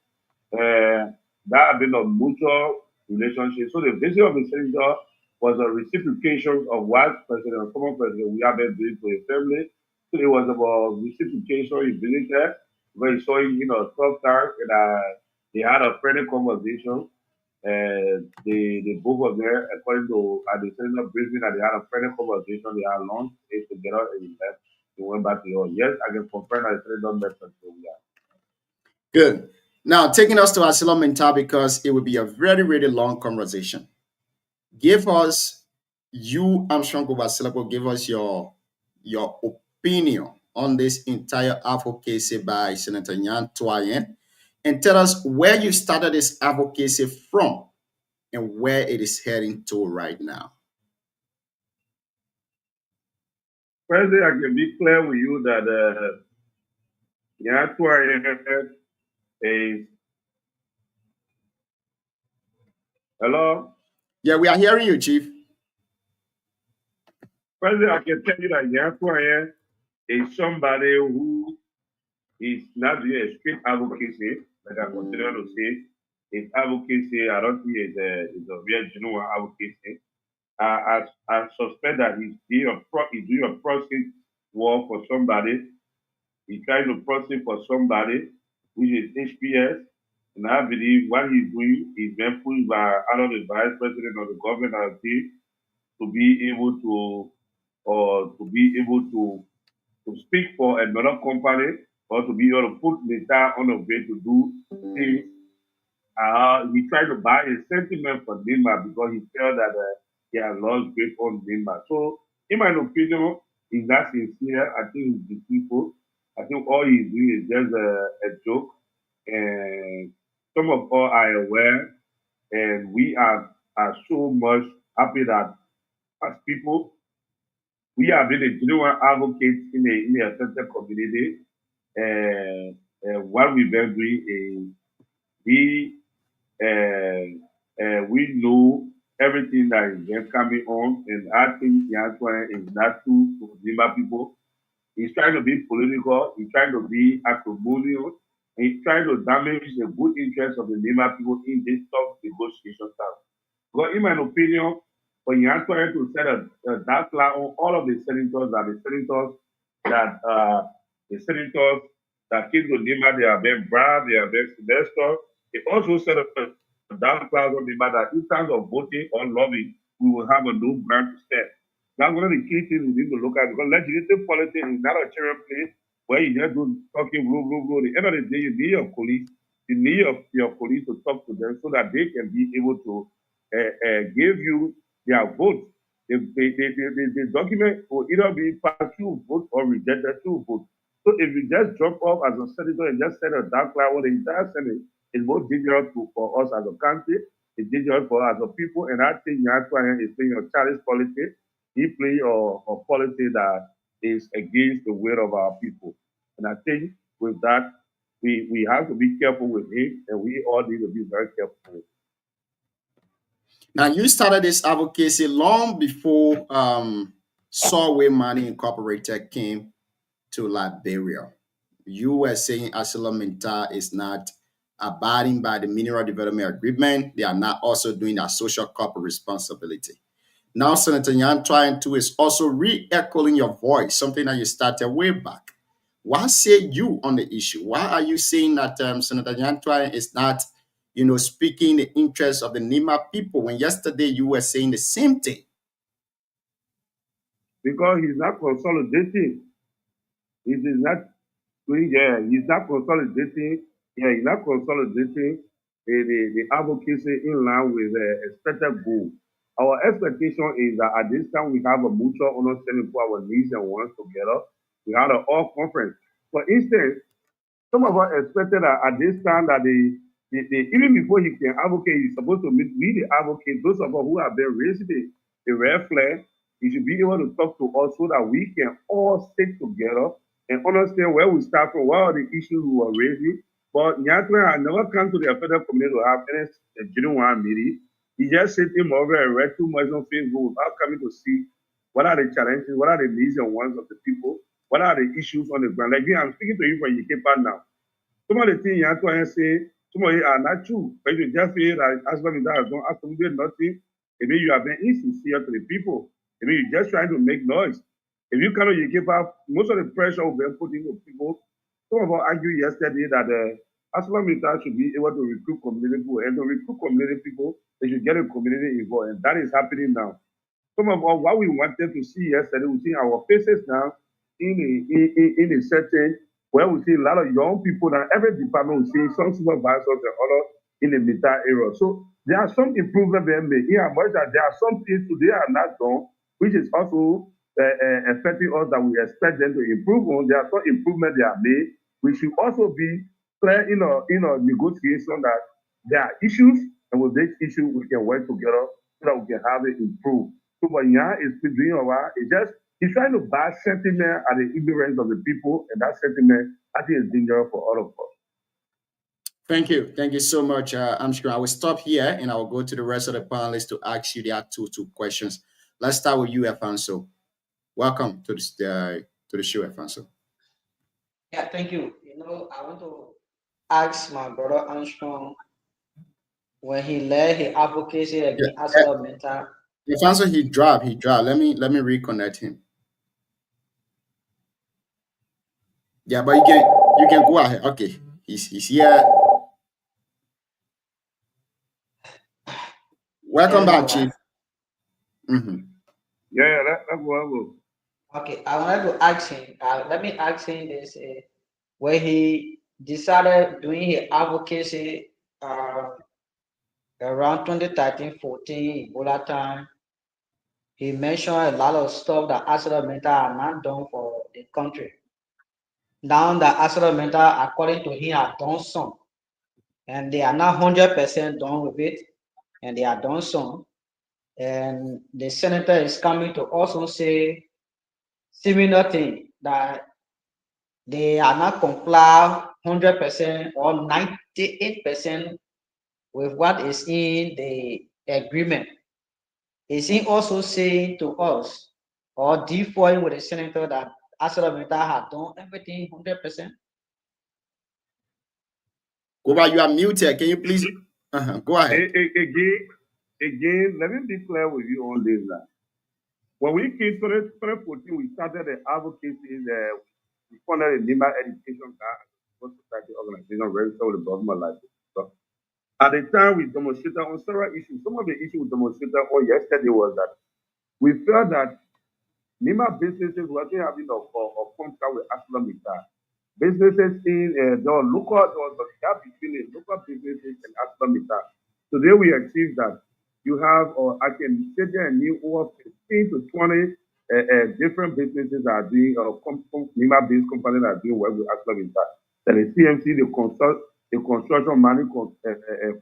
that has been a mutual relationship. So, the visit of the senator was a reciprocation of what former President we have been doing to his family. So, it was about reciprocation. He visited, where he saw him, tough times, and they had a friendly conversation. And the both of them, according to the senator briefing, that they had a friendly conversation, they had lunch, ate together, and left. They went back to your. Yes, I can confirm that the senator met President. Good. Now, taking us to Asila Mental, because it will be a very, very long conversation. Give us, you, Armstrong Kubasilapo, give us your opinion on this entire advocacy by Senator Nyan Twayen, and tell us where you started this advocacy from and where it is heading to right now. President, I can be clear with you that Nyan Twayen is. Hello? Yeah, we are hearing you, Chief. President, I can tell you that Nyan Twayen is somebody who is not doing a straight advocacy, like I continue to say. His advocacy, I don't think is a real genuine advocacy. I suspect that he's doing a process work for somebody. He's trying to process for somebody, which is HPS. And I believe what he's doing is being pushed by either the vice president or the governor to be able to speak for another company, or to be able to put the entire on the way to do things. He tried to buy a sentiment for Nima because he felt that he had lost grip on Nima. So, in my opinion, he's not sincere. I think he's deceitful. I think all he's doing is just a joke. And some of us are aware, and we are so much happy that as people, we have been a genuine advocate in the affected community. And what we've been doing is we know everything that is been coming on, and I think Nyan Twayen is not true to Zimba people. He's trying to be political, he's trying to be acrimonious, and he's trying to damage the good interest of the Nima people in this tough negotiation time. Because in my opinion, for Nyan Twayen to set a dark cloud on all of the senators that came to Nima, they have been brave, they have been Sylvester. It also set a dark cloud on Nima that in terms of voting or lobbying, we will have a no ground to stand. That's one of the key things we need to look at, because legislative politics is not a cherry place where you just do talking rule. At the end of the day, you need your police. You need your police to talk to them so that they can be able to give you their vote. The document will either be passed through vote or rejected through vote. So if you just drop off as a senator and just set a dark cloud on the entire Senate, it's more dangerous for us as a country. It's dangerous for us as a people. And I think Nyan Twayen is playing a childish politics. He plays a policy that is against the will of our people. And I think with that, we have to be careful with him, and we all need to be very careful with him. Now, you started this advocacy long before Solway Mining Incorporated came to Liberia. You were saying ArcelorMittal is not abiding by the Mineral Development Agreement. They are not also doing their social corporate responsibility. Now, Senator Yan trying to is also re-echoing your voice, something that you started way back. Why say you on the issue? Why are you saying that Senator Yan Twain is not, speaking the interests of the Nima people when yesterday you were saying the same thing? Because he's not consolidating. He is not doing, he's not consolidating. Yeah, he's not consolidating the advocacy in line with the expected goal. Our expectation is that at this time we have a mutual understanding for our needs and wants together. We had an all conference. For instance, some of us expected that at this time that even before he can advocate, he's supposed to meet we the advocate, those of us who have been raising the red flag, he should be able to talk to us so that we can all stick together and understand where we start from, what are the issues we were raising. But Nyatran had never come to the federal community to have any genuine meeting. He just sitting over and read too much on Facebook without coming to see what are the challenges, what are the needs and wants of the people, what are the issues on the ground. Like me, I'm speaking to you from Yikepa now. Some of the things you have to say, some of it are not true. But you just feel that as long as that has done absolutely nothing, maybe you have been insincere to the people. Maybe you're just trying to make noise. If you cannot, you give up, most of the pressure will be put into people. Some of us argued yesterday that Aslam Military should be able to recruit community people. And to recruit community people, they should get a community involved. And that is happening now. Some of us, what we wanted to see yesterday, we see our faces now in a setting where we see a lot of young people that every department we see some supervisors and others in the military area. So there are some improvements being made. Yeah, but there are some things today are not done, which is also affecting us that we expect them to improve on. There are some improvements they are made. We should also be clear in our negotiation that there are issues, and with this issue we can work together so that we can have it improved. So what Yan is doing a while, he's trying to buy sentiment at the ignorance of the people, and that sentiment I think is dangerous for all of us. Thank you. Thank you so much, Armstrong. I will stop here and I will go to the rest of the panelists to ask you their two questions. Let's start with you, Afonso. Welcome to the show, Afonso. Yeah, thank you. I want to ask my brother Armstrong when he led his advocacy against ArcelorMittal. Afonso, he dropped. Let me reconnect him. Yeah, but you can go ahead. Okay, he's here. Welcome back, Chief. Mm-hmm. Yeah, that's what I will. Okay, I wanted to ask him. Let me ask him this: when he decided doing his advocacy around 2013-14 Ebola time, he mentioned a lot of stuff that ArcelorMittal are not done for the country. Now that ArcelorMittal, according to him, have done some, and they are not 100% done with it, and they are done some. And the senator is coming to also say similar thing, that they are not comply 100% or 98% with what is in the agreement. Is he also saying to us or defaulting with the senator that ArcelorMittal have done everything 100%? Kuba, you are muted. Can you please go ahead? Again, let me be clear with you on this. When we came to 2014, we started the advocacy. We funded the Nima Education Society organization registered with the government license. So at the time, we demonstrated on several issues. Some of the issues we demonstrated on yesterday was that we felt that Nima businesses were actually having a contract with ArcelorMittal. Businesses in there was a gap between the local businesses and ArcelorMittal. Today we achieved that. You have, I can say there are new over 15 to 20 different businesses that are doing, Nima-based companies that are doing work with ArcelorMittal. Then the CMC, the construction mining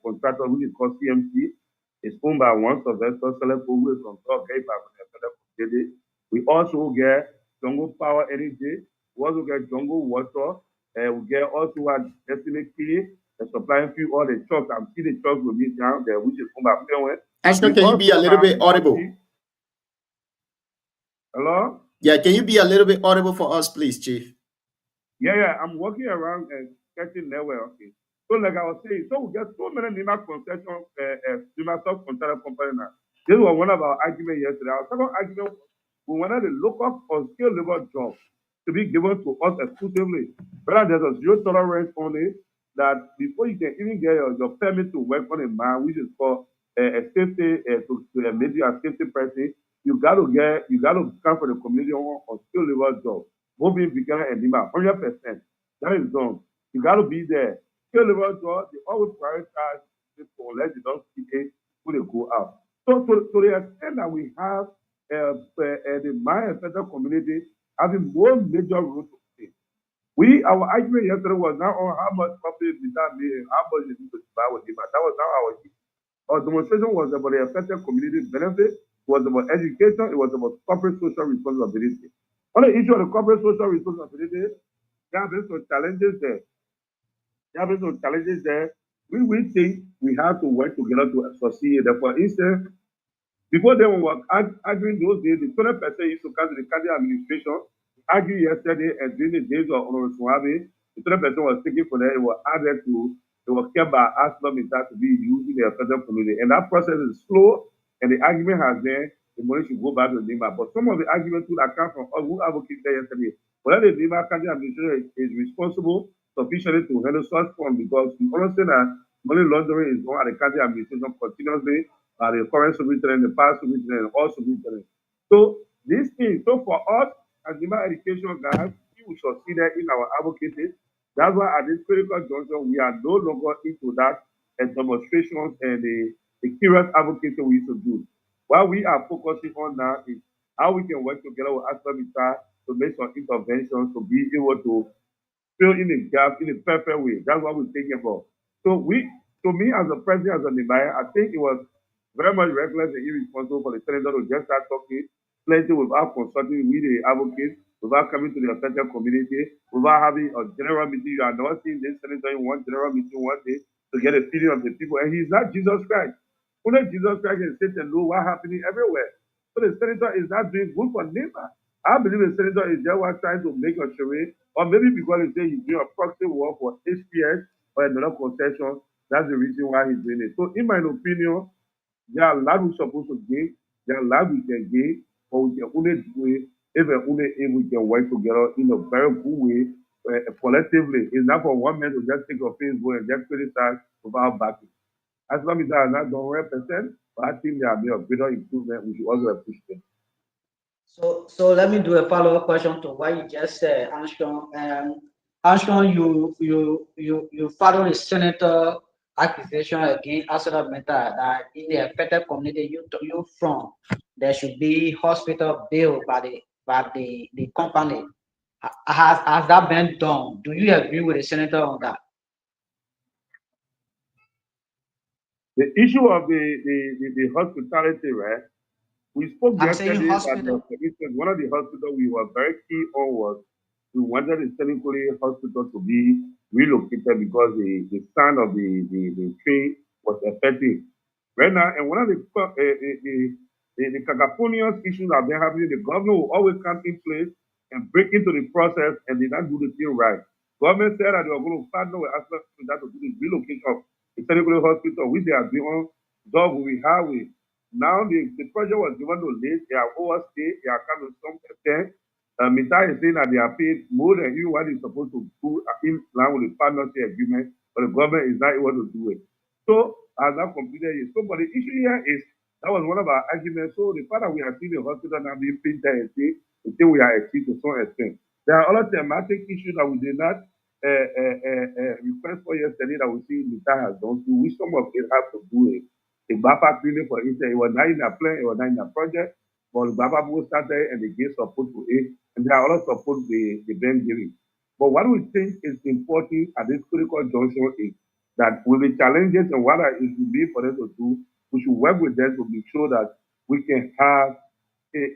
contractor, which is called CMC, is owned by one Sylvester Select, who is on top of We also get Jungle Power Energy. We also get Jungle Water. We get also Destiny Key and supplying fuel all the trucks. I'm seeing the trucks will be down there, which is from my parent. Ashton, can you be a little bit audible? Hello? Yeah, can you be a little bit audible for us, please, Chief? Yeah. I'm walking around and sketching network. Okay. So like I was saying, so we get so many Nima concession, Nima subcontractor company now. This was one of our arguments yesterday. Our second argument, we wanted the local unskilled labor job to be given to us exclusively. Whether there's a zero tolerance on it, that before you can even get your permit to work on a mine, which is called a safety, maybe a safety person, you got to come from the community on skilled labor job. Moving beginner and demand, 100%. That is done. You got to be there. Skilled labor job, they always prioritize people unless they don't see it when they go out. So to the extent that we have the mine and federal community having more major role to play. Our argument yesterday was not on how much profit did that make and how much is it to buy with him. That was not our demonstration was about the affected community benefit, it was about education, it was about corporate social responsibility. On the issue of the corporate social responsibility, there have been some challenges there. We think we have to work together to succeed. For instance, before they were arguing those days, the 20% used to come to the county administration, argue yesterday and during the days of Honorable Suave, the 20% was taken for them, it was added to, it was kept by ArcelorMittal to be used in the federal community. And that process is slow, and the argument has been the money should go back to the NEMA. But some of the arguments that come from us who advocated yesterday, whether the NEMA county administration is responsible sufficiently to handle such funds, because we understand that money laundering is going at the county administration continuously, the current superintendent, the past superintendent, and all superintendents. So these things, so for us as NEMA education guys, we succeeded in our advocacy. That's why at this critical juncture, we are no longer into that demonstrations and the curious advocacy we used to do. What we are focusing on now is how we can work together with ArcelorMittal to make some interventions to be able to fill in the gap in a perfect way. That's what we're thinking about. So to me as a president, as a Nehemiah, I think it was very much reckless and irresponsible for the senator to just start talking plenty without consulting with the advocates, without coming to the affected community, without having a general meeting. You are not seeing this senator in one general meeting one day to get a feeling of the people. And he's not Jesus Christ. Only Jesus Christ can sit and know what's happening everywhere. So the senator is not doing good for neighbor. I believe the senator is just trying to make a charade, or maybe because he says he's doing a proxy war for HPS or another concession. That's the reason why he's doing it. So in my opinion, there are a lot we're supposed to gain, there are a lot we can gain, but we can only do it if we're only able to work together in a very good way, collectively. It's not for one man to just take a Facebook and just criticize without backing. As long as that is not done 100%, but I think there will be a greater improvement. We should also appreciate. So let me do a follow-up question to what you just said, Armstrong. Armstrong, you follow the senator accusation against ArcelorMittal that in the affected community you from, there should be hospital built by the company. Has that been done? Do you agree with the senator on that? The issue of the hospitality, right? We spoke yesterday that one of the hospitals we were very key on was we wanted the Senegalese hospital to be relocated because the sound of the train was effective. Right now, and one of the cacophonious issues that have been happening, the governor will always come in place and break into the process and they not do the thing right. Government said that they were going to partner with us to do the relocation of the Senegalese hospital, which they are doing, job with highway. Now the project was given to late, they are overstayed, they are coming some extent. Mittal is saying that they are paid more than even what is supposed to do in line with the partnership agreement, but the government is not able to do it. So has not completed it. So but the issue here is that was one of our arguments. So the fact that we are seeing the hospital now being painted and say we are exceeding to some extent. There are other thematic issues that we did not request for yesterday that we see Mittal has done to, which some of it have to do it. The BAPA clinic, for instance, it was not in a plan, it was not in a project, but the BAPA people started and they gave support to it, and there are other support they been giving. But what we think is important at this critical junction is that with the challenges and what it should be for them to do, we should work with them to make sure that we can have the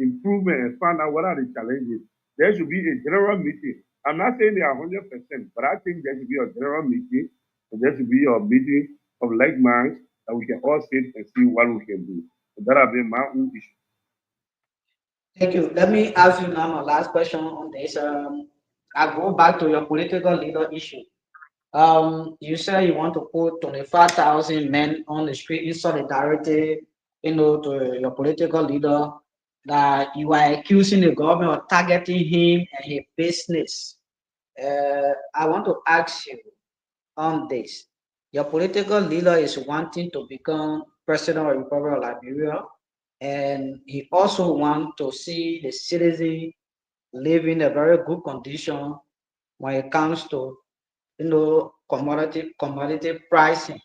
improvement and find out what are the challenges. There should be a general meeting. I'm not saying they are 100%, but I think there should be a general meeting, and there should be a meeting of like minds that we can all sit and see what we can do. So that has been my own issue. Thank you. Let me ask you now my last question on this. I go back to your political leader issue. You said you want to put 25,000 men on the street in solidarity to your political leader that you are accusing the government of targeting him and his business. I want to ask you on this. Your political leader is wanting to become president of the Republic of Liberia, and he also wants to see the citizen live in a very good condition when it comes to commodity pricing.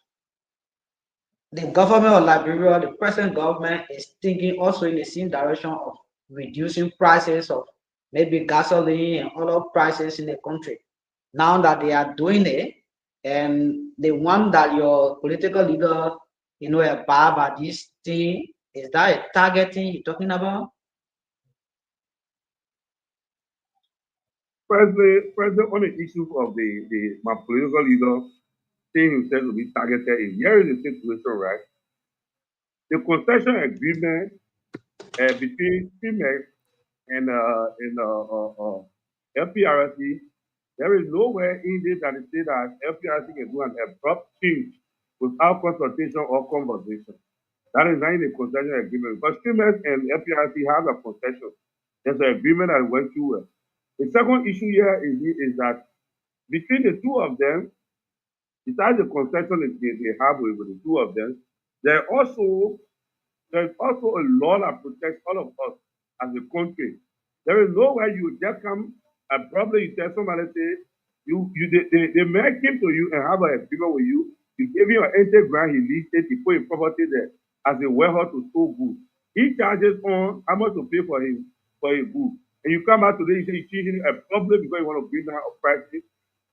The government of Liberia, the present government, is thinking also in the same direction of reducing prices of maybe gasoline and other prices in the country. Now that they are doing it, and the one that your political leader, abide by this thing, is that a targeting you're talking about? Firstly, on the issue of my political leader seeing himself to be targeted, here is the situation, right? The concession agreement between CMEX and FPRC, there is nowhere in it that it says that FPRC can do an abrupt change without consultation or conversation. That is not in the concession agreement because CMEX and FPRC have a concession. There's an agreement that went through it. The second issue here is that between the two of them, besides the concession that they have with the two of them, there's also a law that protects all of us as a country. There is no way you just come and probably you tell somebody say they may came to you and have an agreement with you. You give him an empty ground, he leased it, he put his property there as a warehouse to store goods. He charges on how much to pay for his goods. And you come out today, you say you cheating a problem because you want to bring down a price.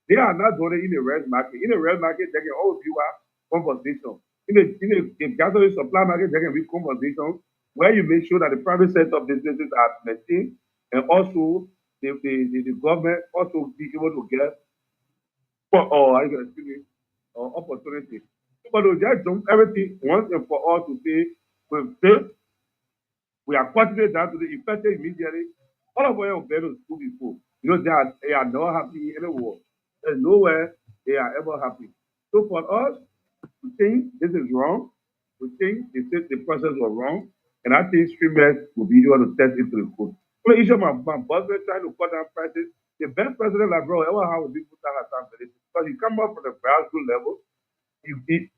They are not doing it in the red market. In the red market, they can always do a conversation. In the gasoline supply market, there can be conversation where you make sure that the private sector businesses are maintained and also the government also be able to get opportunity. But to just jump everything once and for all to say we are cutting it down to the effective immediately. All of us have been to school before. They are not happy anymore. There's nowhere they are ever happy. So for us, we think this is wrong. We think the process was wrong. And I think streamers will be able to test into the code. So the issue of my boss trying to cut down prices. The best president like bro ever had would be Musa Hassan because he come up from the grassroots level.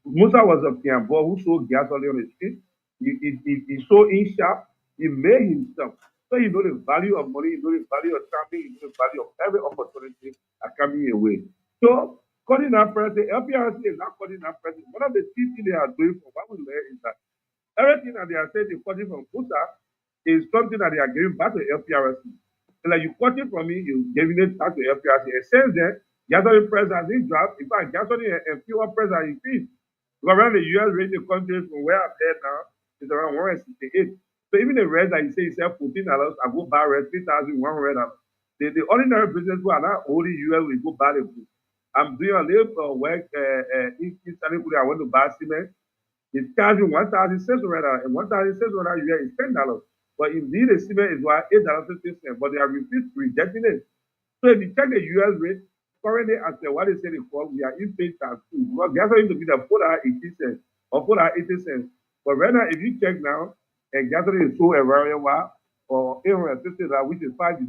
Musa was a boy who sold gasoline on the street. He sold in shop. He made himself. So you know the value of money, you know the value of traveling, you know the value of every opportunity are coming your way. So cutting down prices, LPRC is not cutting down prices. One of the key things they are doing for what we learn is that everything that they are saying they're cutting from Musa is something that they are giving back to LPRC. So like you cut it from me, you're giving it back to LPRC. And since then, gasoline price has been dropped. In fact, gasoline and fuel price has increased. Because around the US range the country from where I'm at now is around 168. So even the rest that you say you sell $14, I go buy rest $3,100. The ordinary business who are not holding US will go buy the food. I'm doing a little work in Sanikuda. I want to buy cement. It's charging $1,600 and $1,600 US is $10. But indeed the cement is $8.50, but they are rejecting it. So if you check the US rate, currently as what they say they call, we are in paying tax too. Because gasoline to be the $4.80 or $4.80. But right now, if you check now, and gasoline is so around or $850, which is $5.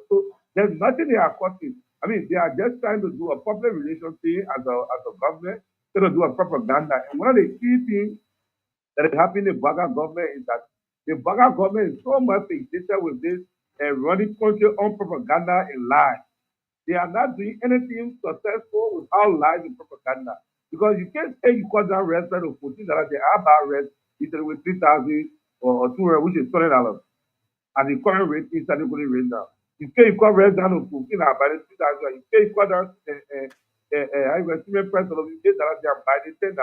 So there's nothing they are cutting. I mean, they are just trying to do a public relations thing as a government, trying to do a propaganda. And one of the key things that is happening in the Baga government is that the Baga government is so much fixated with this and running country on propaganda and lies. They are not doing anything successful without lies and propaganda. Because you can't say you cut down restaurant of $14, they are bad rest, with 3,000 or 200, which is $20. And the current rate is starting to rate down. You pay you cut rest down of 14 by the 3,000, you pay you cut down cement price of $8, they are buying $10.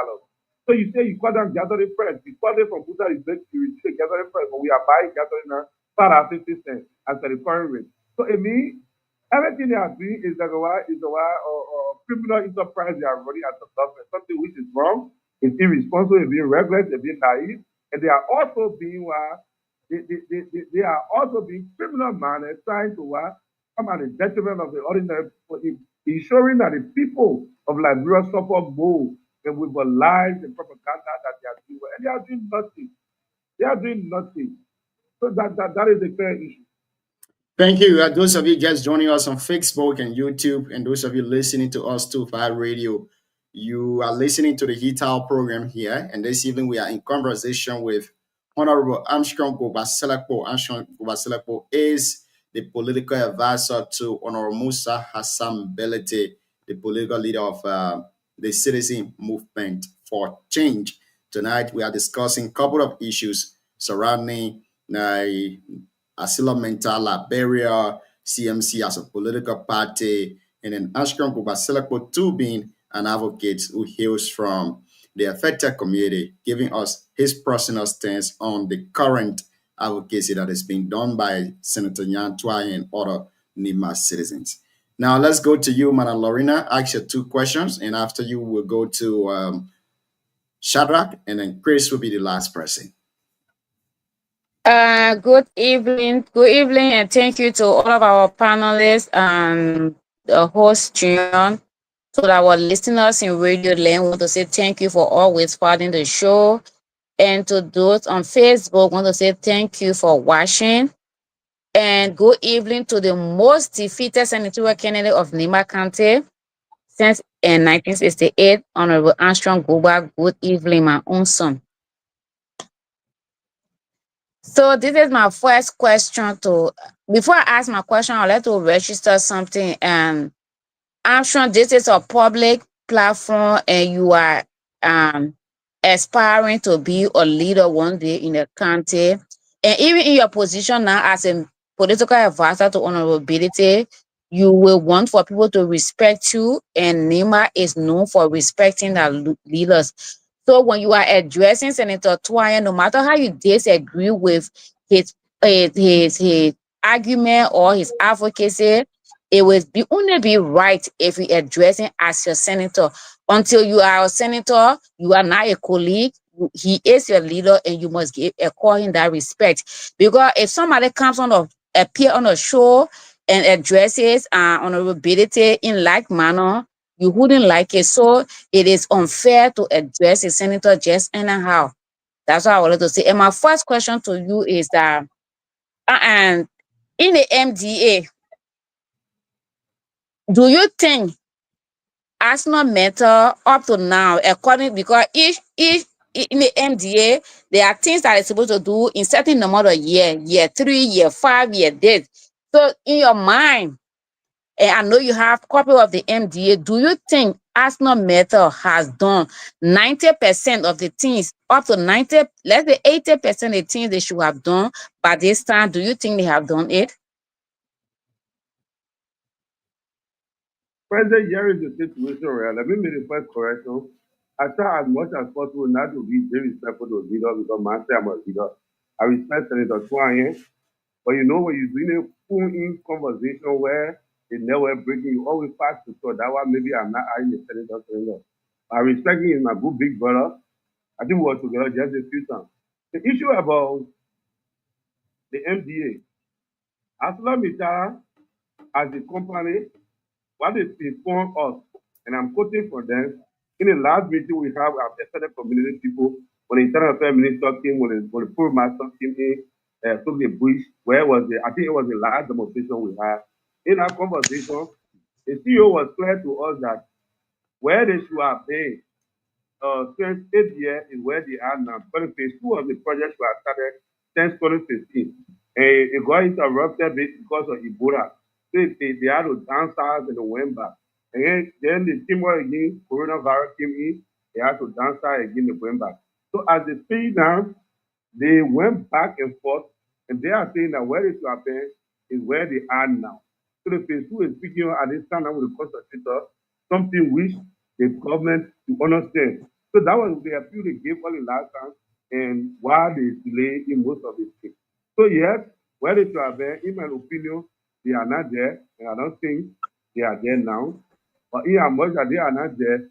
So you say you cut down gasoline price, you cut it from Buddha, you reduce the gasoline price, but we are buying gasoline now at 50 cents as the current rate. So it means everything they are doing is a criminal enterprise they are running at the government, something which is wrong, it's irresponsible, it's being reckless, it's being naive, and they are also being they are also being criminal minded, trying to come at the detriment of the ordinary people, ensuring that the people of Liberia suffer more than with the lies and propaganda that they are doing. And they are doing nothing. They are doing nothing. So that is a fair issue. Thank you. Those of you just joining us on Facebook and YouTube, and those of you listening to us too via radio, you are listening to the HITAL program here. And this evening, we are in conversation with Honorable Armstrong Gobaselepo. Armstrong Gobaselepo is the political advisor to Honorable Musa Hassan Belete, the political leader of the Citizen Movement for Change. Tonight, we are discussing a couple of issues surrounding Asila Mental Liberia, CMC as a political party, and then Ashkan Kubaseleko too being an advocate who hails from the affected community, giving us his personal stance on the current advocacy that is being done by Senator Nyan Twai and other NIMA citizens. Now let's go to you, Mana Lorena. Ask you two questions, and after you, we'll go to Shadrach, and then Chris will be the last person. Good evening, and thank you to all of our panelists and the host, John. To our listeners in Radio Land, want to say thank you for always following the show. And to those on Facebook, want to say thank you for watching. And good evening to the most defeated senatorial candidate of Nima County since in 1968, Honorable Armstrong Goba. Good evening, my own son. So this is my first question to, before I ask my question, I'd like to register something. And Armstrong, this is a public platform and you are aspiring to be a leader one day in the county. And even in your position now as a political advisor to honorability, you will want for people to respect you, and NIMA is known for respecting the leaders. So when you are addressing Senator Twine, no matter how you disagree with his argument or his advocacy, it will only be right if you address him as your senator. Until you are a senator, you are not a colleague. He is your leader, and you must call him that respect. Because if somebody comes appear on a show and addresses honorability in like manner, you wouldn't like it. So it is unfair to address a senator just anyhow. That's what I wanted to say. And my first question to you is that, and in the MDA, do you think Arsenal matter up to now, according, because each in the MDA, there are things that are supposed to do in certain number of year 3, year 5, year this. So in your mind, and I know you have copy of the MDA, do you think Arsenal matter has done 90% of the things, up to 90, let's say 80% of the things they should have done by this time? Do you think they have done it? President, here is the situation, right? Let me make the first correction. I try as much as possible not to be very respectful to leaders because myself I'm a leader. I respect Senator Twine, but you know when you're doing a full-in conversation where the network breaking, you always pass to talk. That one maybe I'm not eyeing the Senator. I respect him, he's my good big brother. I think we were together just a few times. The issue about the MDA, ArcelorMittal as a company, what they informed us, and I'm quoting from them, in the last meeting we have with the federal community people, when the Internal Affairs Minister came, when the Poor Master came in, took the bush, where was it? I think it was the last demonstration we had. In our conversation, the CEO was clear to us that where they should have been since 8 years is where they are now. But phase 2 of the project was started since 2015. And it got interrupted because of Ebola. So they had to downsize and they went back. And then the team again, coronavirus came in, they had to downsize again, they went back. So as they speak now, they went back and forth, and they are saying that where it will happen is where they are now. So the phase 2 is speaking at this time with the cost of something which the government to understand. So that was the appeal they gave all the last time, and why they delay in most of the things. So yes, where they should have been, in my opinion, they are not there, and I don't think they are there now. But in as much as they are not there,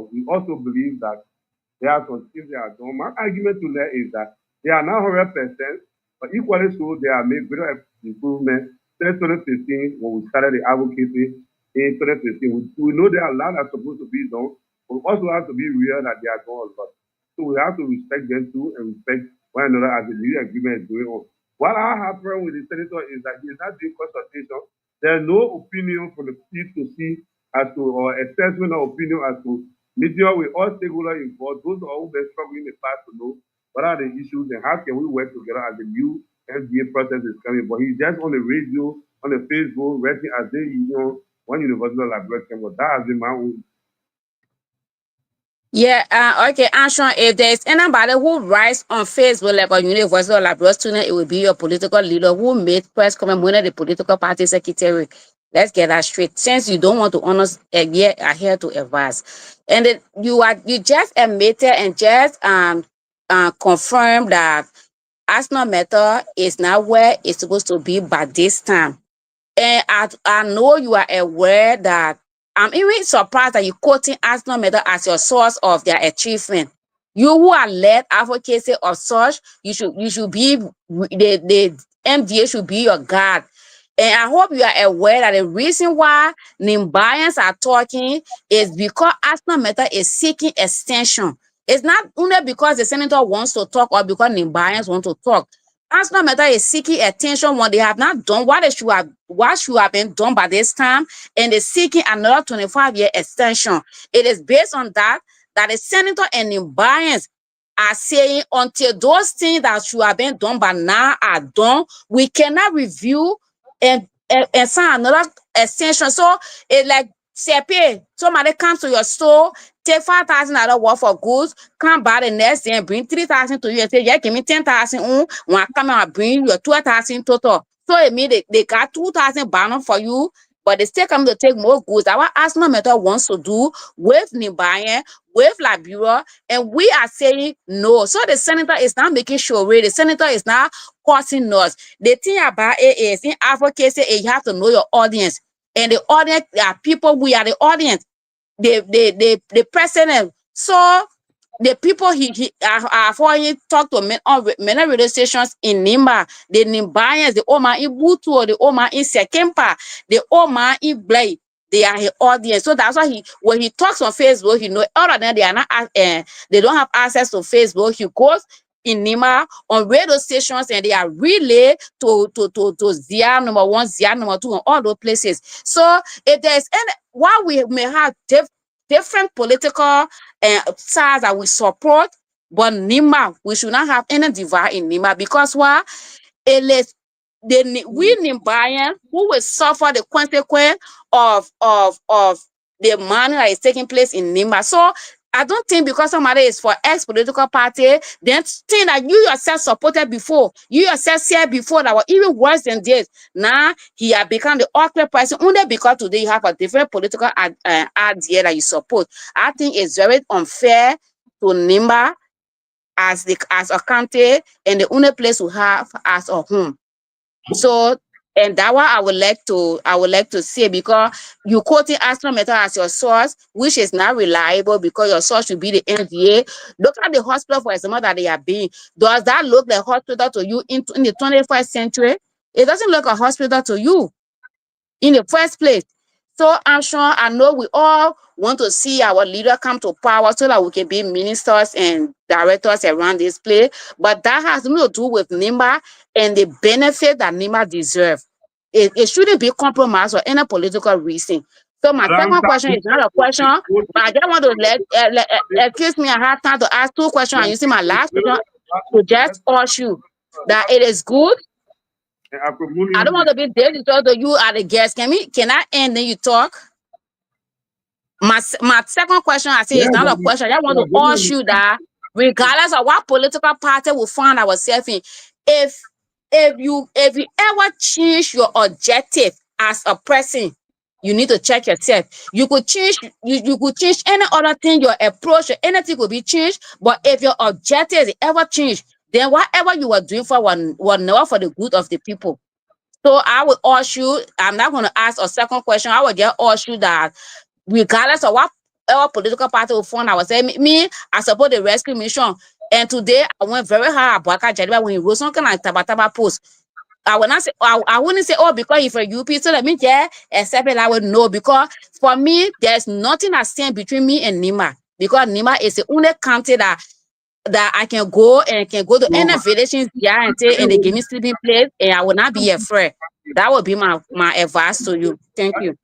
we also believe that there are some things they are done. My argument to that is that they are not 100%, but equally so, they are made greater improvement since 2015 when we started the advocacy in 2015. We know there are a lot that's supposed to be done, but we also have to be real that they are done a lot. So we have to respect them too and respect when another as the new agreement is going on. What I have problem with the senator is that he is not doing consultation. There's no opinion for the C as to or assessment of opinion as to media with all stakeholders involved. Those are who been struggling in the past to know what are the issues and how can we work together as the new FDA process is coming. But he's just on the radio, on the Facebook, writing as they one university library came. But that has been my own. Yeah, okay, Anshan, if there's anybody who writes on Facebook like a university or library student, it will be your political leader who made press comment when the political party secretary. Let's get that straight. Since you don't want to honor are here to advise. And then you just admitted and just confirmed that Arsenal Matter is not where it's supposed to be by this time. And I know you are aware that I'm even surprised that you quoting Arsenal Matter as your source of their achievement. You who are led advocacy of such, you should be the MDA should be your guide. And I hope you are aware that the reason why Nimbayans are talking is because Arsenal Matter is seeking extension. It's not only because the senator wants to talk or because Nimbayans want to talk. Arsenal Matter is seeking attention when they have not done what should have been done by this time, and they're seeking another 25-year extension. It is based on that the senator and Nimbayans are saying until those things that should have been done by now are done, we cannot review and sign another extension. So it's like somebody comes to your store, take $5,000 worth of goods, come by the next day and bring 3,000 to you and say, yeah, give me 10,000. When I come out, I bring you 12,000 total. So it means they got 2,000 bound for you, but they still come to take more goods. That's what Arsenal Matter wants to do with Nimbayan, with Liberia, and we are saying no. So the senator is not making sure, the senator is not causing us. The thing about it is, in advocacy, you have to know your audience. And the audience are people, we are the audience. The president. So the people are following talk to many radio stations in Nimba, the Nimbayans, the Oma in Butu, the Oma in Sekempa, the Oma in Blay. They are his audience. So that's why when he talks on Facebook, he know all of them they are not they don't have access to Facebook. He goes in Nima on radio stations and they are relayed to Zia number 1, Zia number 2, and all those places. So if there's any, while we may have different political sides that we support, but Nima, we should not have any divide in Nima, because why? It is we Nimbayan who will suffer the consequence of the money that is taking place in Nima. So I don't think because somebody is for ex-political party, then thing that you yourself supported before, you yourself said before that was even worse than this. Now he has become the awkward person only because today you have a different political idea that you support. I think it's very unfair to Nimba as a country and the only place we have as a home. So, and that one I would like to say, because you quoting Arsenal Matter as your source, which is not reliable, because your source should be the NDA. Look at the hospital, for example, that they are being. Does that look like hospital to you in the 21st century? It doesn't look a hospital to you in the first place. So I'm sure, I know we all want to see our leader come to power so that we can be ministers and directors around this place. But that has nothing to do with Nimba and the benefit that Nimba deserves. It shouldn't be compromised for any political reason. So my second question is not a question, but I just want to excuse me, I have time to ask 2 questions. I'm using my last question to just ask you that it is good. I don't want to be there to talk to you at the guest. Can I end then you talk? My second question, I say, is not a question. I want to ask you that regardless of what political party we find ourselves in, if you ever change your objective as a person, you need to check yourself. You could change you could change any other thing, your approach, anything could be changed. But if your objective is ever changed, then whatever you were doing for was never for the good of the people. So I would ask you, I'm not going to ask a second question. I would just ask you that regardless of what our political party will find ourselves, me, I support the rescue mission. And today I went very hard at Baka Jadiba when he wrote something like Tabataba post. I will not say, I wouldn't say, oh, because if a UP, so let me accept it. I would know, because for me, there's nothing that stands between me and Nima, because Nima is the only county that that I can go to No, any man. village here and say, and they give me sleeping place, and I will not be afraid. That would be my advice to you. Thank you.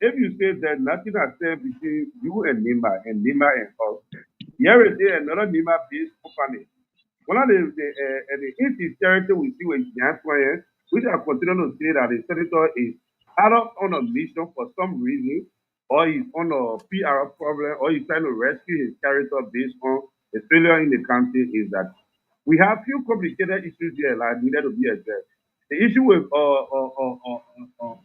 If you say there's nothing at stake between you and Nima and us, here is another Nima based company. One of the East territory we see with Nyantoye, which are continuing to say that the senator is either on a mission for some reason, or he's on a PR problem, or he's trying to rescue his character based on a failure in the country, is that we have few complicated issues here that needed to be addressed. The issue with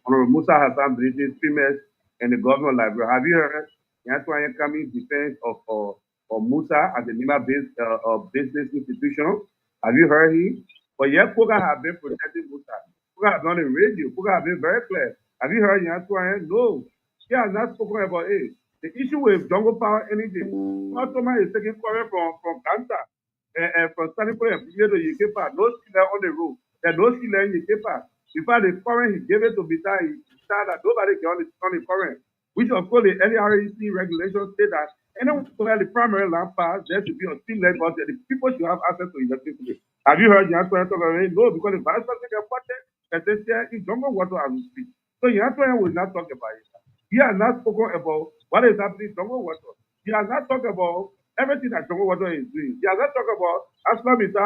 Honorable Musa Hassan British females and the government library. Have you heard Nyantoye coming in defense of Musa as a Nima-based business institution? Have you heard him? But yet, Koga have been protecting Musa. Koga have done in radio. Koga have been very clear. Have you heard Nyantoye? No. He has not spoken about it. The issue with Jungle Power Energy, Ottoman is taking cover from Ganta and from Sanipur and Pigedo Yekepa. No sealer on the road. There's no sealer in Yekepa. In fact, the current he gave it to Bita, he said that nobody can on the current. Which of course the LREC regulations say that anyone where the primary land pass, there should be a still land, but the people should have access to electricity. Have you heard Nyantoye talk about it? No, because the vice president can put it and they say in jungle water as we speak. So Nyantoye will not talk about it. He has not spoken about what is happening in jungle water. He has not talked about everything that jungle water is doing. He has not talked about Aslam is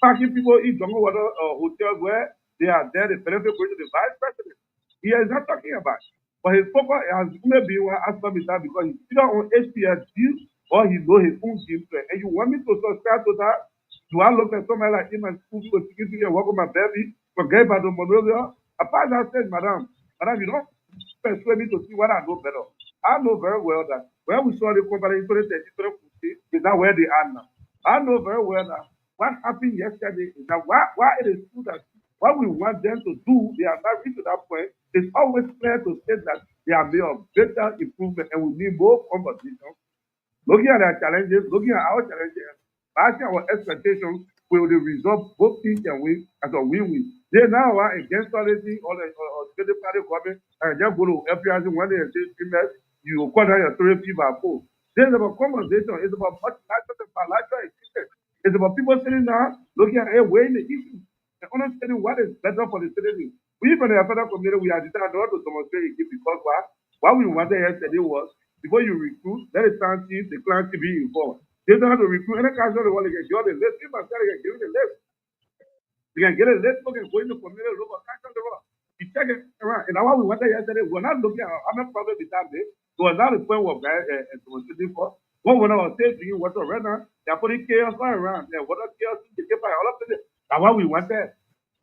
packing people in jungle water hotels where they are there, the benefit going to the vice president. He is not talking about it. But his focus has maybe Aslam is that because he's either on HPS deal or he know his own game plan. And you want me to subscribe to that? Do I look at somebody like him and school for security and work with my baby, forget about the Monrovia? Apart that said, Madam, you don't persuade me to see what I know better. I know very well that where we saw the company in 2030 is not where they are now. I know very well that what happened yesterday is that why it is true that what we want them to do, they are not reached to that point. It's always clear to say that they are made of better improvement and we need more conversation. Looking at their challenges, looking at our challenges, asking our expectations, will the result both teams can win as a win-win. They now are against policy or the party government and just go to FPRC when they say females, you will call down your 3 people at 4. This is about conversation, it's about multilateral and bilateral existence. It's about people sitting down, looking at weighing the issue and understanding what is better for the citizens. We from the federal community, we are decided not to demonstrate it because what we wanted yesterday was before you recruit, let the town chief, the clan chief be involved. They don't have to recruit any council they want to get the list. People can get the list. You can get a list, look and go in the community, look at council. You check it around. And what we wanted yesterday, we're not looking at how many problems we have there. It was not the point of demonstrating for. One when I was saying to you, what right now, they're putting chaos all around. What chaos in the all of this. That's what we wanted.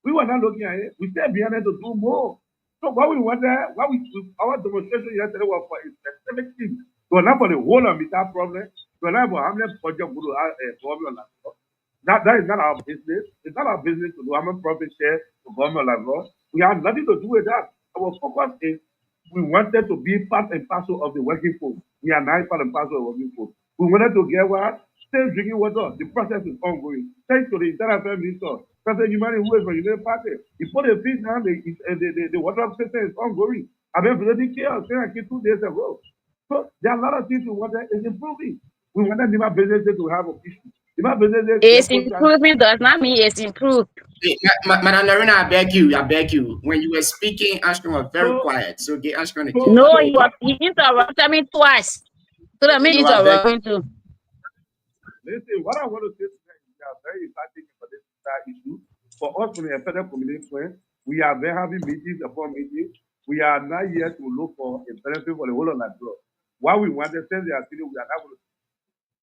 We were not looking at it. We stayed behind it to do more. So what we wanted, our demonstration yesterday was for a specific thing. It was not for the whole of that problem. It was not for how many projects we do government level. That is not our business. It's not our business to do how many profit share to government level. We have nothing to do with that. Our focus is we wanted to be part and parcel of the working force. We are not part and parcel of the working force. We wanted to get what? Still drinking water. The process is ongoing. Thanks to the Internal Affairs Minister. President Humani, who is from the United Party, he put a feed down, the water system is ongoing. I've been presenting chaos 2 days ago. So there are a lot of things we wanted is improving. We wanted the business to have an issue. It's improvement does not mean it's improved. Madam Lorena, I beg you. When you were speaking, Ashton was very quiet. So get Ashton again. No, he interrupted me twice. So that means interrupting too. Listen, what I want to say today is we are very excited for this issue. For us from the federal community, we are very having meetings upon meetings. We are not here to look for a benefit for the whole of Nigeria. What we want to say, we are not going to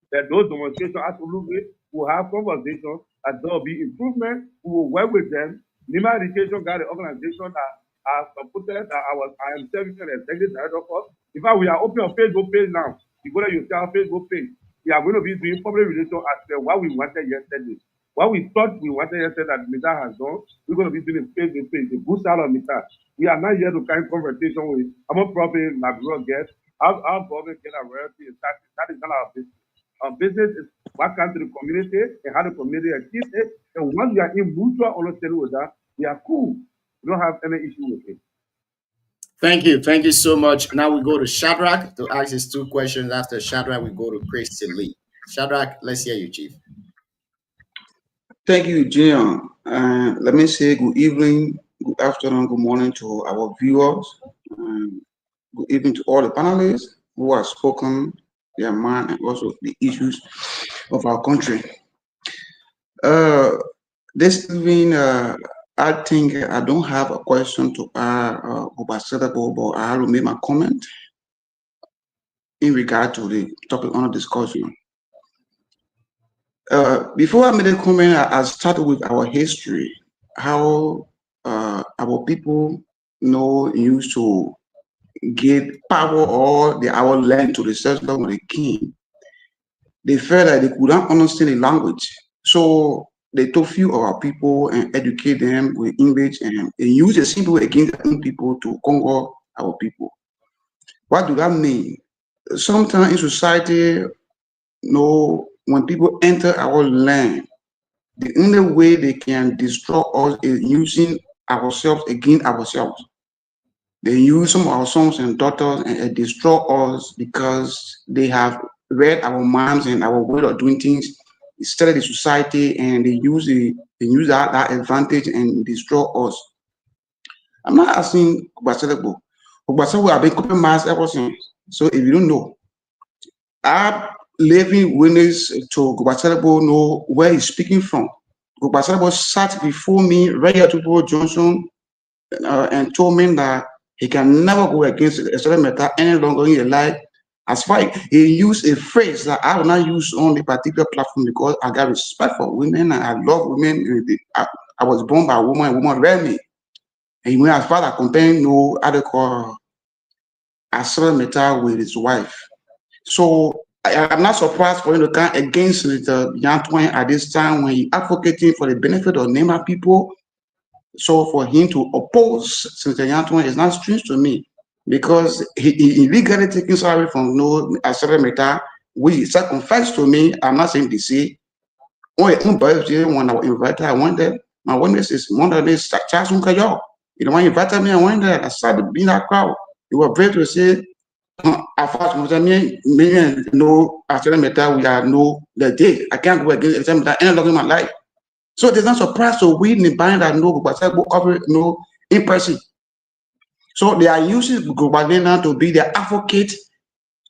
that those demonstrations absolutely will have conversations and there will be improvement. We will work with them. Nima Education got an organization that has supported that I am serving as executive director for. In fact, we are opening a Facebook page now. You go to your Facebook page. We are going to be doing public relations as what we wanted yesterday. What we thought we wanted yesterday that Mita has done, we're going to be doing Facebook page, the boost out of Mita. We are not here to kind of conversation with our profit, Nabiro guests. Our government get a royalty. That is not our business. Our business is what comes to the community and how the community achieves it. And once we are in mutual understanding with that, we are cool. We don't have any issue with it. Thank you. Thank you so much. Now we go to Shadrach to ask his two questions. After Shadrach, we go to Christian Lee. Shadrach, let's hear you, Chief. Thank you, Jim. Let me say good evening, good afternoon, good morning to our viewers. Good evening to all the panelists who have spoken their mind and also the issues of our country. This evening, I think I don't have a question to ask but I will make my comment in regard to the topic under discussion. Before I made a comment, I started with our history, how our people used to give power or our land to the settlers when they came. They felt that they could not understand the language. So they took few of our people and educate them with English and use the simple against their own people to conquer our people. What do that mean? Sometimes in society, when people enter our land, the only way they can destroy us is using ourselves against ourselves. They use some of our sons and daughters and destroy us because they have read our minds and our way of doing things, study the society, and they use that advantage and destroy us. I'm not asking Obaselebo. Obaselebo have been copying mass ever since. So if you don't know, I'm living witness to Obaselebo know where he's speaking from. Obaselebo sat before me, right here to Johnson, and told me that he can never go against a certain matter any longer in his life. As far as he used a phrase that I will not use on the particular platform because I got respect for women and I love women. I was born by a woman reared me. And he went as far as comparing no other call a certain matter with his wife. So I'm not surprised for him to come against the Yan Twain at this time when he advocating for the benefit of Nema people. So for him to oppose Senator Yan Twain is not strange to me because he illegally taking salary from a certain matter, which he confessed to me. I'm not saying to say. When I invited, I went there. My witness is one of these Charles Unkayo. You know, when you invited me, I went there. I started being that crowd. You were brave to say, I first me, no, a certain matter, we are no the day. I can't go against a certain matter any longer in my life. So there's not surprise to win the band that no cover no in person. So they are using Gobadena to be the advocate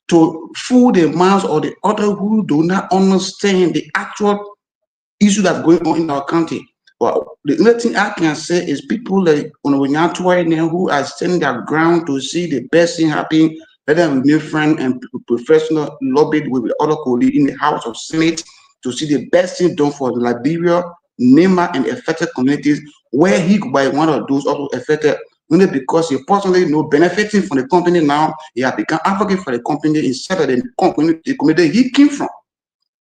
to fool the minds of the other who do not understand the actual issue that's going on in our country. Well, the only thing I can say is people like who are standing their ground to see the best thing happen, whether with new friend and professional lobbied with other colleagues in the House of Senate to see the best thing done for Liberia, Nema, and affected communities, where he could buy one of those also affected only because he personally benefiting from the company now. He has become advocate for the company instead of the community he came from.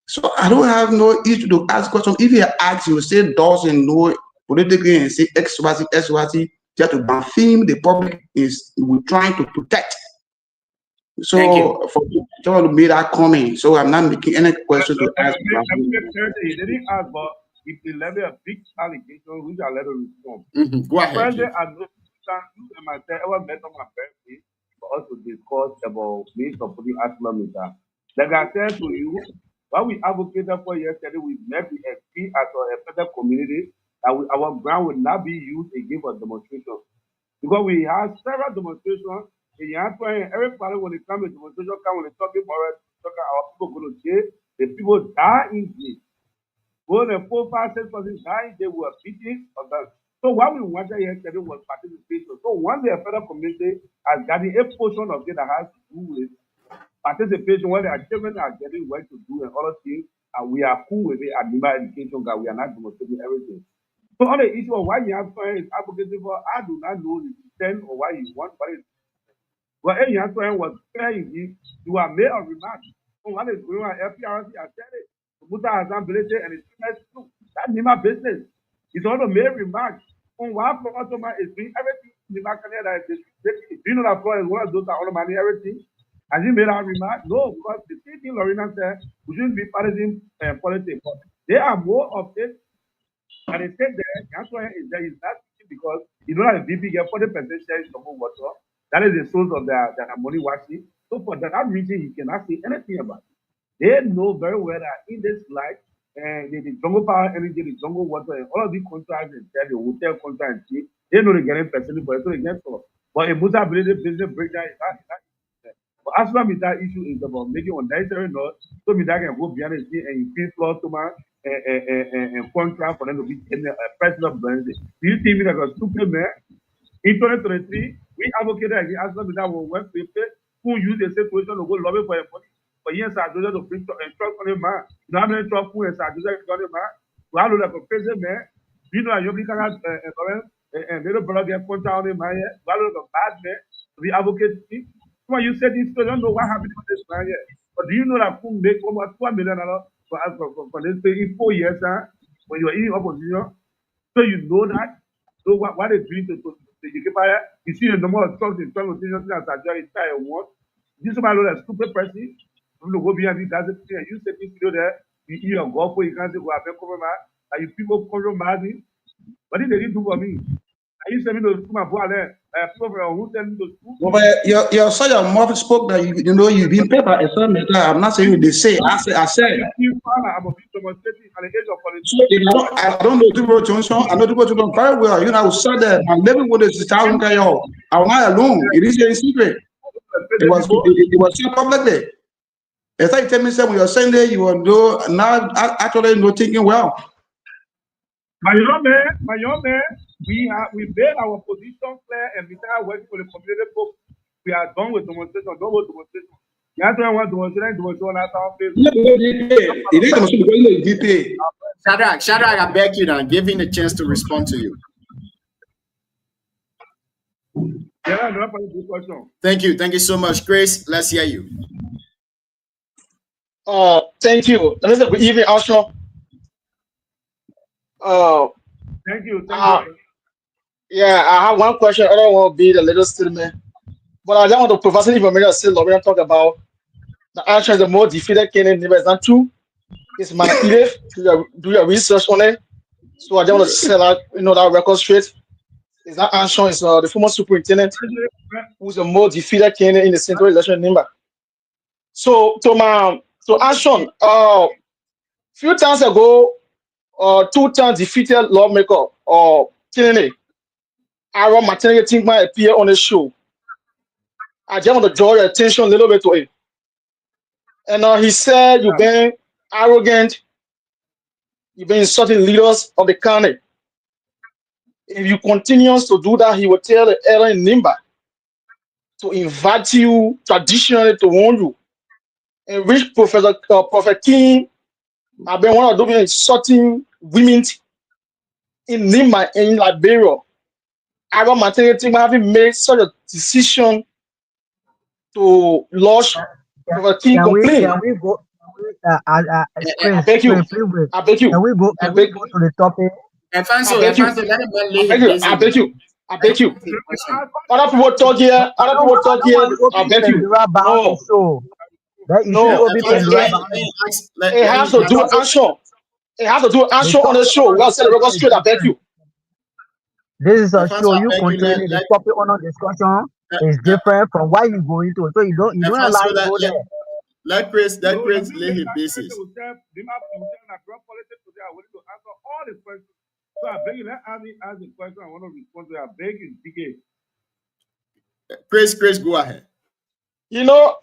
So I don't have no issue to ask questions. If he asks, you say does and no politically and say XYZ, just to blaspheme the public is we're trying to protect. Thank you. So for someone to make that comment, so I'm not making any question to ask. He didn't ask, but if he level a big allegation, which I let him respond. Go ahead. Friday, I and myself ever met on my birthday for us to discuss about me supporting Aslamita. Like I said to you, what we advocated for yesterday, we met the FP as a federal community that our ground would not be used again for demonstration. Because we had several demonstrations in Yantwine, everybody when it comes to demonstration, when they talking about it, our people go to jail, the people die in jail. More than 4, 5, 6 persons dying, they were beating of that. So what we wanted yesterday was participation. So once the federal community has gotten a portion of it that has to do with participation, when their children are getting what to do and other things, and we are cool with it at Nima Education, that we are not demonstrating everything. So on the issue of why you have is advocating for, I do not know the extent or why you want, but it's well, any answer was saying you are made of remarks. One is going on FPRC, I said it. Muta has ability and it's too. That's Nima business. It's all the main remarks. On one for Ottoman is doing everything Nima can that is you know that floor is one of those that all the money, everything. Has he made a remark? No, because the same thing Lorena said, we shouldn't be partisan politics. But they are more of it. And they said that the answer is that is not because you know that the VP get 40% share in some water. That is the source of their money washing. So for that reason, he cannot say anything about it. They know very well that in this life, the jungle power energy, the jungle water, and all of these contracts and the hotel contracts, they know they're getting facility for it, so they get stuff. But a multi-ability business breakdown is not. But as long as that issue is about making unnecessary noise, so me that can go behind the scene and increase floor to my and contract for them to be in a personal benefit. Do you think me like a stupid man? In 2023, we advocated against as long as that one went paper who use the situation to go lobby for a money. But yes, I do that to bring truck on the man. You know how many truck who is I do that on the man? We have like a president man. You know, you can have and little brother get contract on the man. We have like a bad man. We advocate. When you said this, you don't know what happened to this man yet. But do you know that who make almost $1 million for this thing in 4 years, when you're in opposition? So you know that. So what they're doing to you see the number of trucks in front of the as I just try one. This is my a stupid person. You go behind me, that's it. You say this video there, you eat your golf, you can't say go have a cover man, and you people compromise me. What did they do for me? I used to me to my boy there. People from who send me to school. Well, but your son, your mother spoke that you know you've been paid by a certain matter. I'm not saying they say. I said. I'm a bit demonstrating at the age of 42. So, I don't know Dubro Johnson. I know Dubro Johnson very well. You know, I was said that I'm living with this child. I'm not alone. It is a secret. It was said publicly. As I tell me, when you're saying that you will do now, actually not thinking well. My young man, we made our position clear and we started working for the community folks. We are done with demonstration, done with demonstration. You have to want demonstration on our Facebook. Shadrach, I beg you now, give him a chance to respond to you. Yeah, no question. Thank you so much, Grace. Let's hear you. Thank you. Good evening, Arsenal. Thank you. Yeah, I have one question. I don't want to be the little statement, but I don't want to provide some information. Still, Lorena talk about the answer is the more defeated Kenyan neighbor is not true. It's manipulative. Do your research on it. So I don't want to sell out, that record straight. It's not answer. It's the former superintendent who's the more defeated Kenyan in the central election number. So Ashon, few times ago, 2 times defeated lawmaker or Kennedy, Aaron Martin Tinkman appear on the show. I just want to draw your attention a little bit to it. And he said you've been arrogant, you've been insulting leaders of the county. If you continue to do that, he will tell the elder in Nimba to invite you traditionally to warn you. And which Prophet King have been one of those insulting women in Nimba and in Liberia. Aaron Martin having made such a decision to lodge Prophet King complaint. Can we go? I beg you. I beg you. Can we go to the topic? I beg you. Other people talk here. I beg you. No. It has to do with action. It has to do with action on the show. Well said, record straight. I beg you. This is a show. You controlling the topic on our discussion is different from why you go into it. So you don't allow to go there. Let Chris lay his basis. So I beg you, let Abby ask the question. I want to respond to it. I beg you, DK. Chris, go ahead.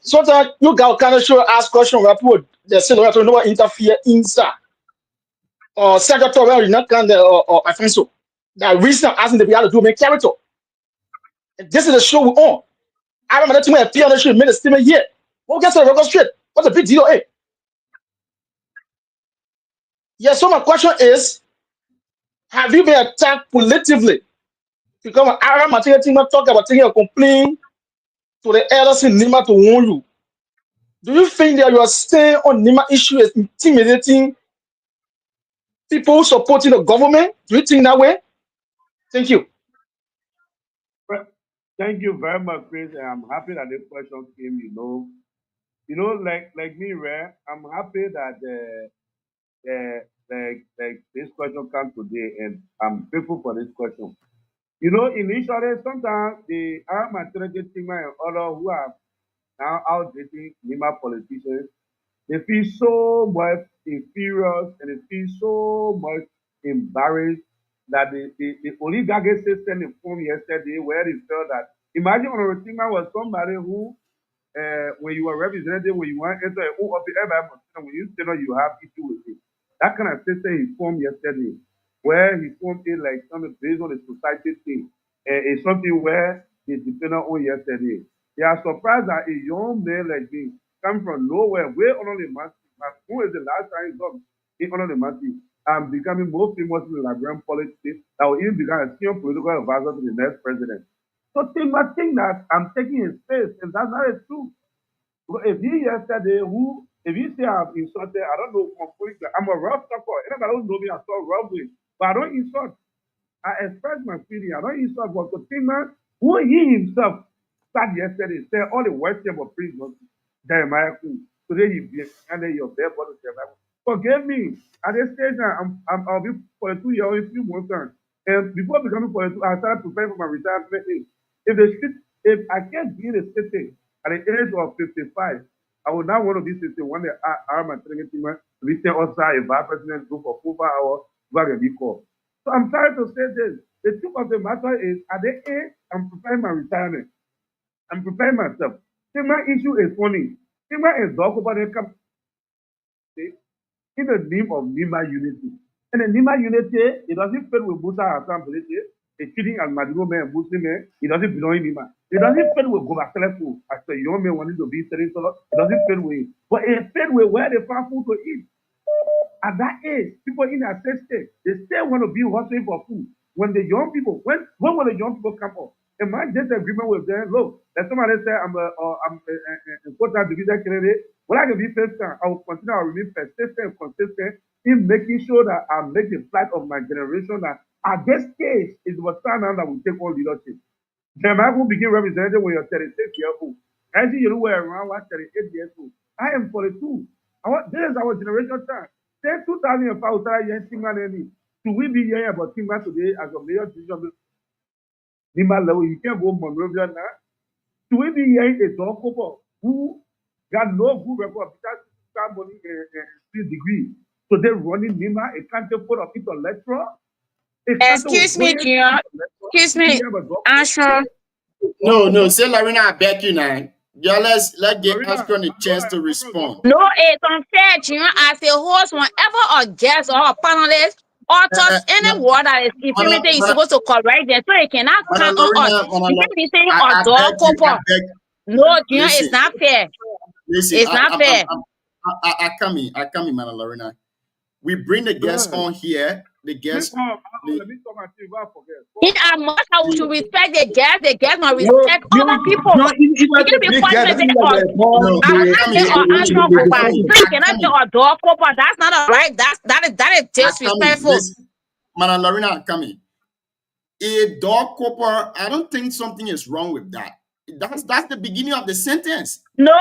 Sometimes you got kind of show ask question where people they say no know what interfere inside. Or secretary not kind or I think so. That reason I'm asking the people to do make character. And this is the show we on. I remember that to me appear on the show made a statement here. What gets the record straight? What's the big deal? Yeah, so my question is, have you been attacked politically? Because Aaron Martin talk about taking a complaint to the elders in Nima to warn you. Do you think that you are staying on Nima issue is intimidating people supporting the government? Do you think that way? Thank you. Thank you very much, Chris. And I'm happy that this question came. Like me, Ray, I'm happy that this question comes today, and I'm grateful for this question. Initially, sometimes the maturity team and other who are now outdating Nima politicians, they feel so much inferior and they feel so much embarrassed that the oligarchy system they formed yesterday where they felt that imagine Honorable was somebody who when you are representative, when you want to enter a whole office, when you say no, you have issue with it. That kind of system he formed yesterday, where he formed it like something based on the society thing. It's something where they depend on yesterday. They are surprised that a young man like me come from nowhere, way under the massive. Who is the last time he got in under the massive? I'm becoming more famous in the Liberian politics. I will even become a senior political advisor to the next president. So think that I'm taking his space, and that's not true. If he yesterday, if he say I've insulted, I don't know completely. I'm a rough talker. Anybody don't know me, I talk roughly, but I don't insult. I express my feeling. I don't insult, but the thing, man, who he himself started yesterday, said all the worst thing about Prince Jeremiah. Today he be under your bare body, Jeremiah. Forgive me. At this stage now, I'll be 42 years old in a few months time. And before becoming 42, I started preparing for my retirement age. If I can't be in a city at the age of 55, I would not want to be sitting when I'm a training team to be sitting outside a vice president group for 4 hours before I be called. So I'm trying to say this. The truth of the matter is, at the age, I'm preparing my retirement. I'm preparing myself. My issue is funny. Stigma is talk about the in the name of Nima unity. And the Nima unity, it doesn't fit with Musa Hassan Belete, a cheating and Maduro man, Muslim man, it doesn't belong in Nima. It doesn't fit with Gobaselefu as a young man wanting to be selling solo, it doesn't fit with it. But it fit with where they find food to eat. At that age, people in their state, they still want to be hustling for food. When the young people, when will the young people come up? And my disagreement with them, look, that somebody say I'm a quota division candidate. When I can be persistent, I will continue to remain persistent and consistent in making sure that I make the plight of my generation that at this stage is the time now that we take on leadership. Jeremiah will begin representing when you're 36 years old. I see you were around 38 years old. I am 42. This is our generation time. Since 2005, we started hearing Tingman any. Do we be hearing about Tingman today as a major decision? Nima level, you can't go Monrovia now. Do we be hearing a dog couple who got no good record because money and degree? So they're running Nima, a country full of intellectual. Excuse me, Junior. Excuse me, Ashra. No, say Larina, I beg you now. Yeah, let's get Ashra a chance to respond. No, it's unfair, Junior. As a host, whenever a guest or a panelist or touch any word that is inflammatory, you're supposed to correct them so it cannot come on us. You can't be saying a dog couple. No, Junior, it's not fair. Listen, it's not fair. I come in, Mana Lorena. We bring the guests on here. The guests. In our must, how we should respect the guests must respect other people. You can't be fighting you cannot be a dog couple. That's not right. That is disrespectful. Mana Lorena, come in. A dog couple, I don't think something is wrong with that. That's the beginning of the sentence. No,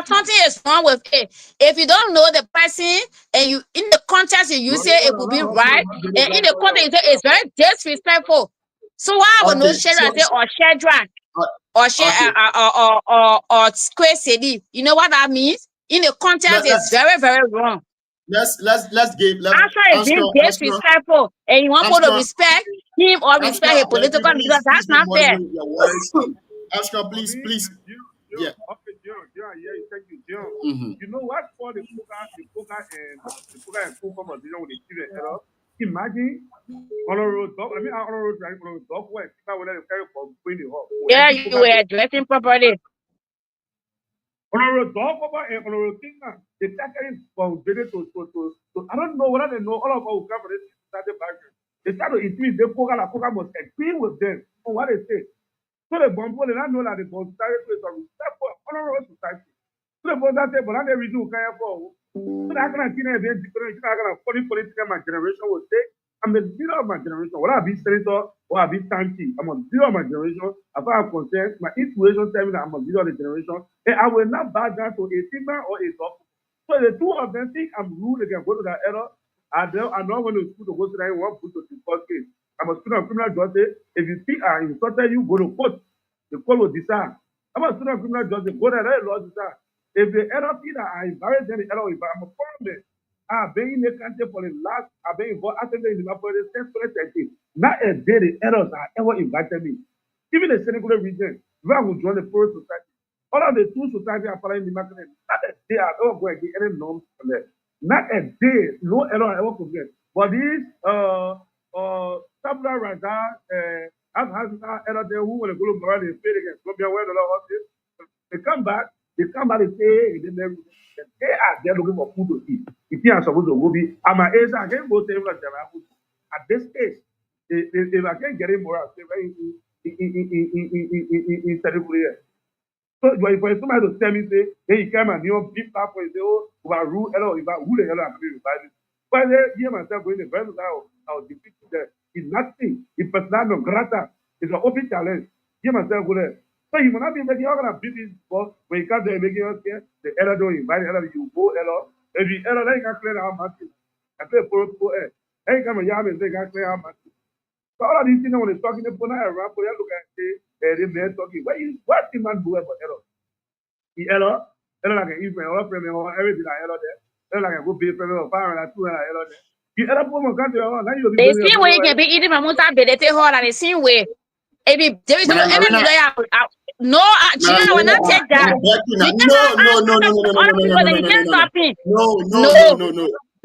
something is wrong with it. If you don't know the person and you in the context you say it will be right, and in the context you say it's very disrespectful. So why would no share or Shadrach or share or square city? You know what that means? In the context, it's very, very wrong. Let's give. Ashra is being disrespectful, and you want people to respect him or respect his political leader. That's not fair. Ashra, please. Yeah. Okay, John, thank you, John. Mm-hmm. You know what for the poker and full conversation with the children, you know? Imagine on a road dog. I mean, on a road driving on a dog where people will carry for bring the home. Yeah, you were dressing properly. On a road dog and on a road thing, they carry from video to. I don't know whether they know all of our government started background. They start to intimidate the poker must agree with them on what they say. So the Bombo did not know that the Bombo started to respect for honorable society. So the Bombo said, but I'm going to redo kind of for. So that kind of thing, I'm going to funny political my generation will say, I'm the leader of my generation. What I be senator or I be tanky, I'm a leader of my generation. As far as concerned, my inspiration tells me that I'm a leader of the generation. And I will not bow down to a Tingman or a dog. So the two of them think I'm rude, they can go to that error. I don't want to school to go to that one put to discuss case. I'm I'm a student of criminal justice. If you think I insulted you, go to court. The court will decide. I'm a student of criminal justice. Go there, let the law decide. If the error thing that I invalid, then the error is I'm a foreigner. I've been in the country for the last, I've been involved after the for the since 2013. Not a day the errors are ever invited me. Even the Senegal region, where I will join the Forest Society. All of the two societies are following the market. Not a day I ever go and get any norms from there. Not a day, no error I ever forget. But these tabula rasa, I've had error there who will go to Morale and pay against Colombia where the law is. They come back and say, they are there looking for food to eat. If you are supposed to go be, I'm an age, I can't go to at this stage. If I can't get in more, I'll say, in Senegal. So if somebody to tell me, say, hey, you come and you big up for say, oh, overrule, hello, who the hell am I revising? But then, hear myself going the verse I'll defeat there. It's nothing. It's personal no grata. It's an open challenge. Hear myself go there. So you will not be making all kind of business for when you come there making us here, the error don't invite the error, you go error. If you error, then you can clear our market. I play for air. Then you come and yam and say, can clear our market. So all of these things when they're talking, they put around for you look and say, they're talking. What the man do about error? The error like an Israel or Premier or everything like error there. Error like a good pay Premier or power like 2 error there. The error for my country, now you'll be The same way you can be eating my musa belete hall and the same way. If there is no, Gina will not take that. No.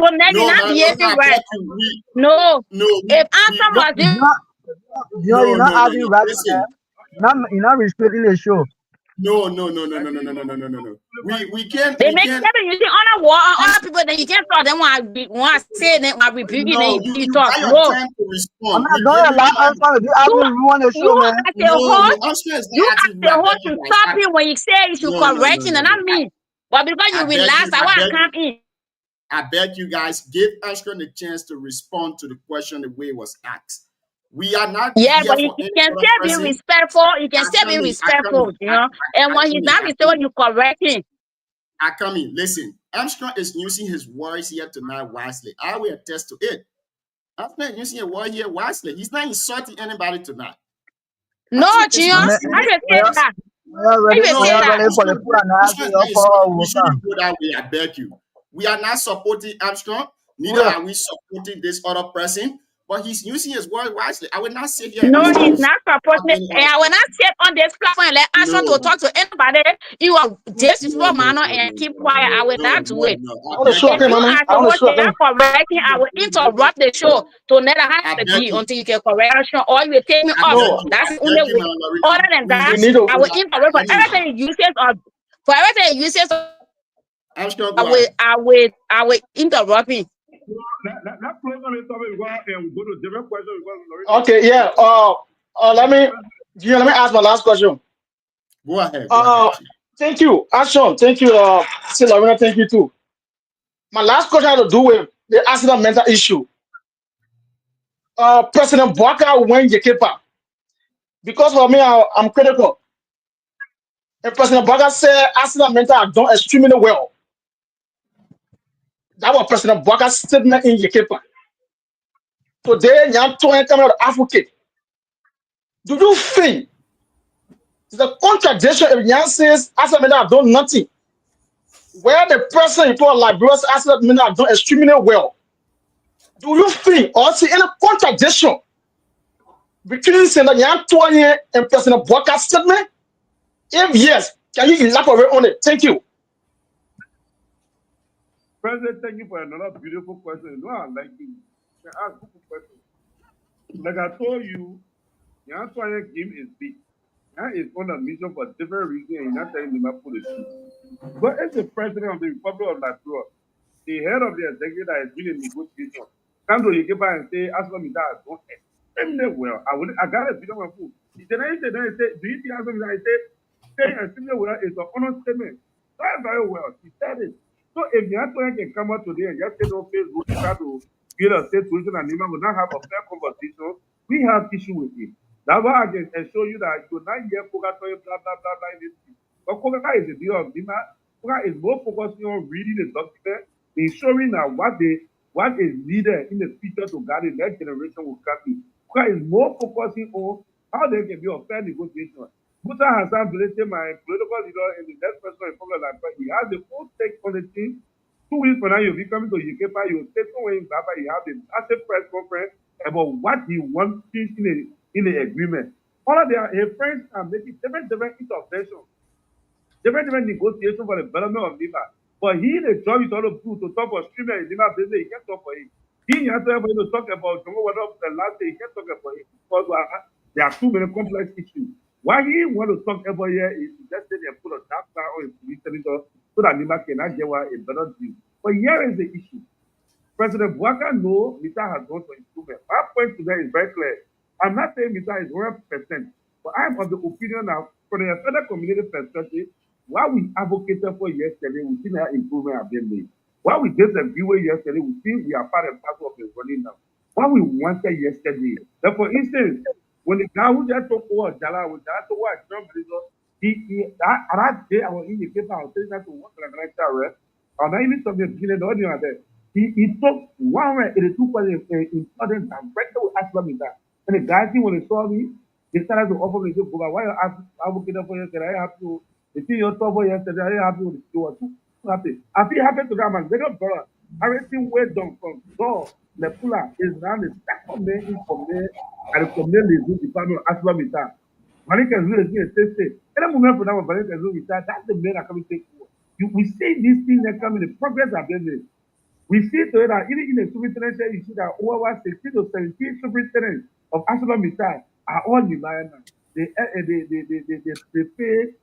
So now you're not behaving right. No. If answer was You're not having right. You're not respecting the show. No. We can't. They make seven using honor war on other people. Then you can't talk. Then want to say them want rebuking. Then you talk. No. I'm not going to allow answer. You ruin the show, man. You ask the host to stop you when you say you should correct him, and not me. But because you relax, I want to come in. I beg you guys, give Ashton a chance to respond to the question the way it was asked. We are not. Yeah, but you can still be respectful. You can still be respectful, you know. And when he's not respectful, you correct him. I come in. Listen, Armstrong is using his words here tonight wisely. I will attest to it. Armstrong using a word here wisely. He's not insulting anybody tonight. No, Gio, I just say that. I beg you. We are not supporting Armstrong. Neither are we supporting this other person. But he's using his word wisely. I will not sit here. No, he's not supporting. And I will not sit on this platform and let Armstrong to talk to anybody. You are disrespectful manner and keep quiet. I will not do it. If you are correcting, I will interrupt the show to never have to be until you can correct Armstrong or you will take me off. That's the only way. Other than that, I will interrupt for everything you say for everything you say. I will interrupt him. Okay, yeah. Let me ask my last question. Go ahead. Thank you, Ashton. Thank you, Silverina. Thank you too. My last question has to do with the accident mental issue. President Bouaka went Yekepa because for me, I'm critical. And President Bouaka said accident mental have done extremely well. That was President Bouaka's statement in Yekepa. Today, Nyantoen coming out advocate. Do you think it's a contradiction if Nyan says accident mental have done nothing? Where the person in front of Liberia's accident mental have done extremely well? Do you think or see any contradiction between Senator Nyantoen and President Bouaka's statement? If yes, can you elaborate on it? Thank you. President, thank you for another beautiful question. You know, I like you. I ask good questions. Like I told you, Nyantoen game is big. That is on a mission for different reasons, and you're not telling them about the truth. But as the president of the Republic of Liberia, the head of the executive that has been in negotiation, come to Yekepa and say, as long as that don't extremely well, I got a video of food. He said, do you think as long as I say, saying extremely well is an honest statement? Very, very well. He said it. So if Nyantoen can come out today and just say on Facebook, try to build a situation and Nima will not have a fair conversation, we have issue with it. That's why I can assure you that you will not hear Koga talking blah, blah, blah, blah in this thing. But Koga is the deal of Nima. Koga is more focusing on reading the document, ensuring that what is needed in the future to guide the next generation will come in. Because it's more focusing on how there can be a fair negotiation. Musa Hassan Bilete, my political leader and the next person in Congress, he has the full take on the thing. 2 weeks from now, you'll be coming to UKPA, you'll take away in Baba, you have the massive press conference about what he wants in the agreement. All of their friends are making different interventions, different negotiations for the development of Lima. But he, the job is all of to talk about streamer in Lima business, he can't talk for him. He has to talk about the last day, he can't talk about it because there are too many complex issues. Why he want to talk about here is just say they put a dark star or a police senator so that Lima cannot get a better deal. But here is the issue. President Bouaka knows Mita has gone for improvement. My point to that is very clear. I'm not saying Mita is 100%, but I'm of the opinion now, from the federal community perspective, what we advocated for yesterday, we see that improvement have been made. What we disagree with yesterday, we see we are part and parcel of the running now. What we wanted yesterday, that for instance, when the guy who just took over Jala, when Jala took over Trump, that day I was in the paper, I was saying that to work like an extra rest. I was not even something beginning the audience there. He took 182% important directly with Aslam in that. And the guy, when they saw me, they started to offer me, why you advocating for yesterday? I have to. The thing you talked about yesterday, I have to do it. Happy. I feel happy to that man. They don't brother. Everything we're done from Door, Lepula is now the second main from there and the community department of Aslam in that. Malika is really a state. Any moment for now, Malika is really that's the main I can take for. We see these things that come in the progress of business. We see that even in the superintendent, you see that over 16 to 17 superintendents of Aslam Mitai are all the lion. They pay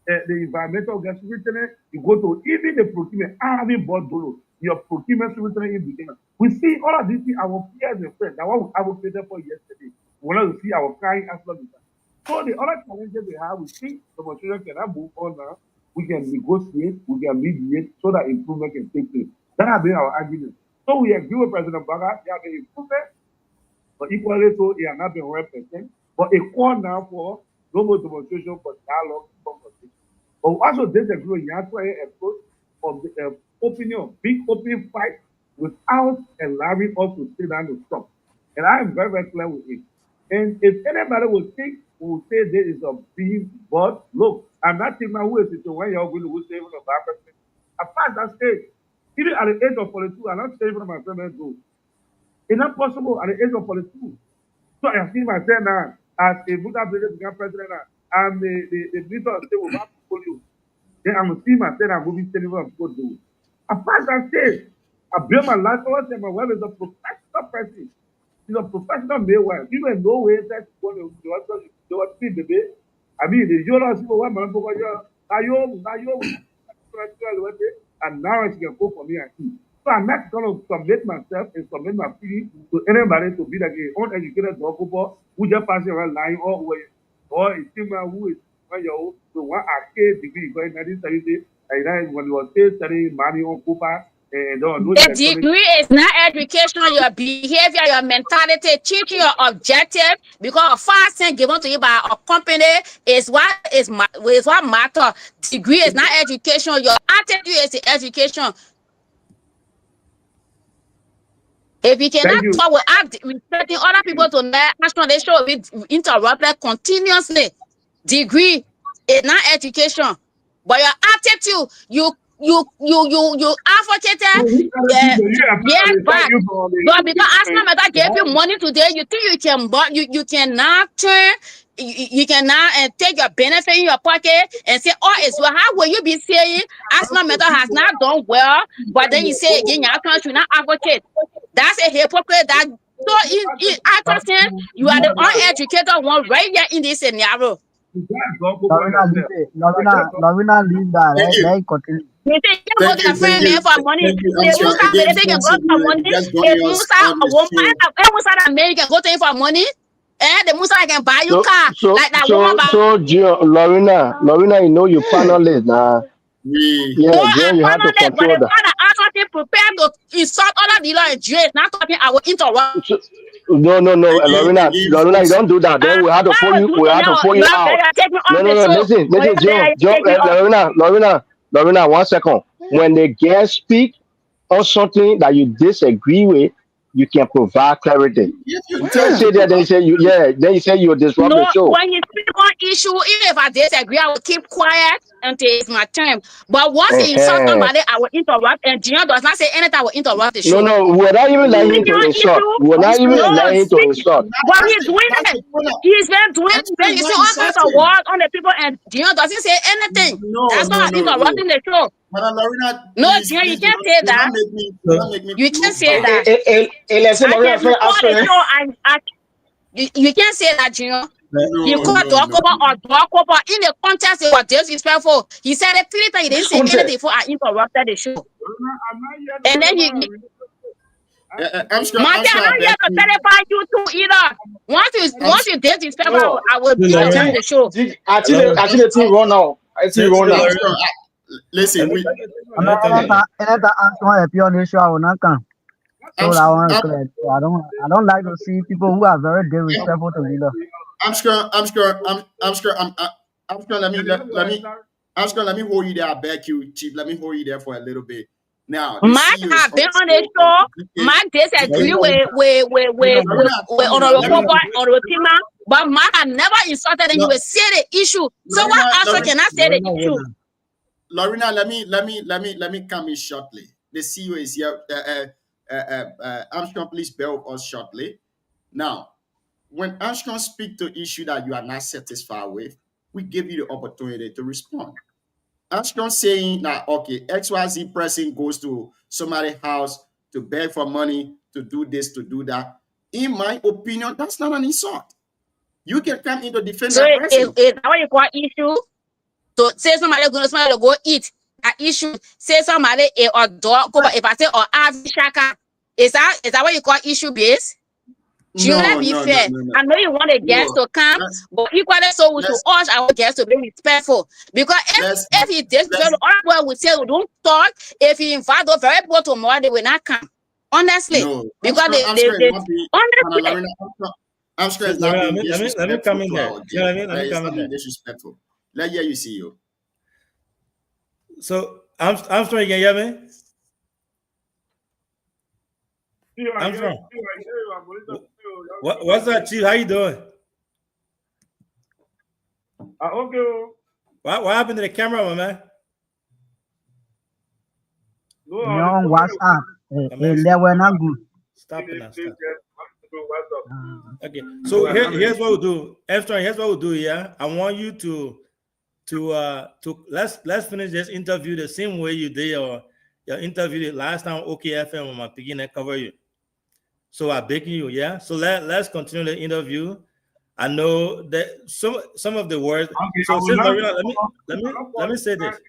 the environmental gas superintendent, you go to even the procurement, I haven't bought Dolo, your procurement superintendent in beginning. We see all of these things, our peers and friends, that what we advocated for yesterday. We want to see our kind Aslam Mitai. So the other challenges we have, we think the material cannot move on now. We can negotiate, we can mediate so that improvement can take place. That has been our argument. So we agree with President Bouaka, there have been improvement, but equally so, it has not been 100%. But a call now for global demonstration for dialogue and conversation. But we also disagree with Yantua's approach of the opinion, big open fight without allowing us to sit down and stop. And I am very, very clear with it. And if anybody will think, will say there is a big, but look, I'm not taking my way to when you're going to say even a bad person. I passed that stage. Even at the age of 42, I'm not saying from my family group. It's not possible at the age of 42. So I see myself now as a Buddha become president now. I'm the minister of state will have portfolio. Then I'm going to see myself I'm moving state level of people do. I passed that stage. I built my life over there. My wife is a professional person. She's a professional midwife. Even no way that they want to see the baby. I mean, the Yola people want my book. And now she can go for me and eat. So I'm not going to submit myself and submit my fee to anybody to be like an uneducated doctor who just passing around lying or a female who is 1 year old to one arcade degree because in 1970 and when we were still studying money on Cuba. The degree is not education, your behavior, your mentality, teaching your objective, because a fasting given to you by a company is what matters. Degree is not education, your attitude is the education. If you cannot talk without respecting other people to let action, they should be interrupted continuously. Degree is not education, but your attitude, you advocated years back. But because Aslam Meta gave you money today, you think you can, but you cannot turn, you cannot take your benefit in your pocket and say, oh, it's well. How will you be saying Aslam Meta has not done well, but then you say again, your country should not advocate? That's a hypocrite. That so in Atherton, you are the uneducated one right here in this scenario. Lovina, leave that. Let continue. You think you go to your friend man for money? They can go for money. If Musa American go to him for money, the Musa can buy you car like that woman. So Lorena, you know you panelist now. Yeah, you have to control that. But prepared to insult other dealer and James, not talking I will interrupt. No, Lorena, you don't do that. Then we have to pull you out. No, listen, Lorena, 1 second. When the guest speak on something that you disagree with, you can provide clarity. If you You tell can't say people, that. Then you say then you say you disrupt the No, show. when you speak on issue, even if I disagree, I will keep quiet until it's my turn. But once you insult Uh-huh. somebody, I will interrupt. And Dion does not say anything, I will interrupt the No, show. no, we're not even letting him Speaking to on insult. issue, We're not Amsterdam, even no, letting him to speak. insult. But he's doing that's it. the point. He's been doing it. Amsterdam Then is you see not all kinds of insulting. words on the people, and Dion doesn't say anything. No, That's no, not no, no. interrupting the show. Madam Lorena, No, please, Dion, you please can't say do not that. make me, do So, not make me You can't look say bad. that. Let's say I Lorena can friend before the Astro. show. You can't say that, Dion. He No, called no, no. Dwakoba or Dwakoba in the context. It was disrespectful. He said it 3 times. He didn't Which say anything context? before I interrupted the show. I'm not here to And then clarify. he Amsterdam, Marty, I'm not I here beg to you. clarify you too either. Once you disrespect, No. I will No, adjourn the show. I think hello, the team run now. I think run now. Amsterdam, listen, let me we, And let me come in. anytime Armstrong appear on the show, I will not come. So that one is Amsterdam, clear. So I don't like to see people who are very disrespectful to leader. Amsterdam, let me hold you there. I beg you, Chief. Let me hold you there for a little bit. Now, the Mark CEO is have been on also the show. DK. Mark disagree Lorena, with Honorable Lorena, Kopa, Honorable Tima, but Mark had never insulted and he will say the issue. So why also cannot say the issue? Lorena, let me come in shortly. The CEO is here. Armstrong, please bear with us shortly. Now, when Armstrong speak to issue that you are not satisfied with, we give you the opportunity to respond. Armstrong saying that okay, XYZ person goes to somebody's house to beg for money, to do this, to do that. In my opinion, that's not an insult. You can come in to defend So that person. is that what you call issue? So say somebody to go eat. That issue. Say somebody or dog. If I say or Avi Shaka, is that what you call issue base? Should that be fair? I know you want the guests to come, but equally so we should urge our guests to be respectful. Because if he disrespectful, all well we say we don't talk. If he invite those very people tomorrow, they will not come. Honestly, because they honestly. Amsterdam is not being disrespectful. Let me come in there. Yeah, let me come in there. Disrespectful. Let hear you, CEO. So Armstrong, you can hear me? Armstrong. What's up, Chief? How you doing? Okay. What happened to the camera, my man? You on WhatsApp. They were not good. Stop it now. Stop. Okay. So here's what we'll do. Armstrong, here's what we'll do. Yeah, I want you to let's finish this interview the same way you did your interview the last time. OKFM on my beginning cover you. So I'm begging you, yeah. So let's continue the interview. I know that some of the words. Okay, so since Marina, let me say this.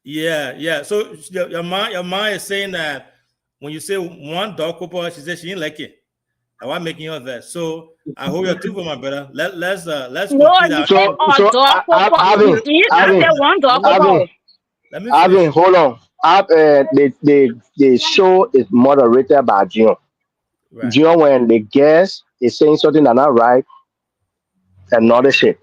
Yeah. So your mom is saying that when you say one dog couple, she said she didn't like it. I want making your that. So I hold your two for my brother. Let's no, you say a dog couple. You can't say one dog couple. Alvin, hold on. The show is moderated by Jion. Right. Jion, when the guest is saying something that's not right, another shit.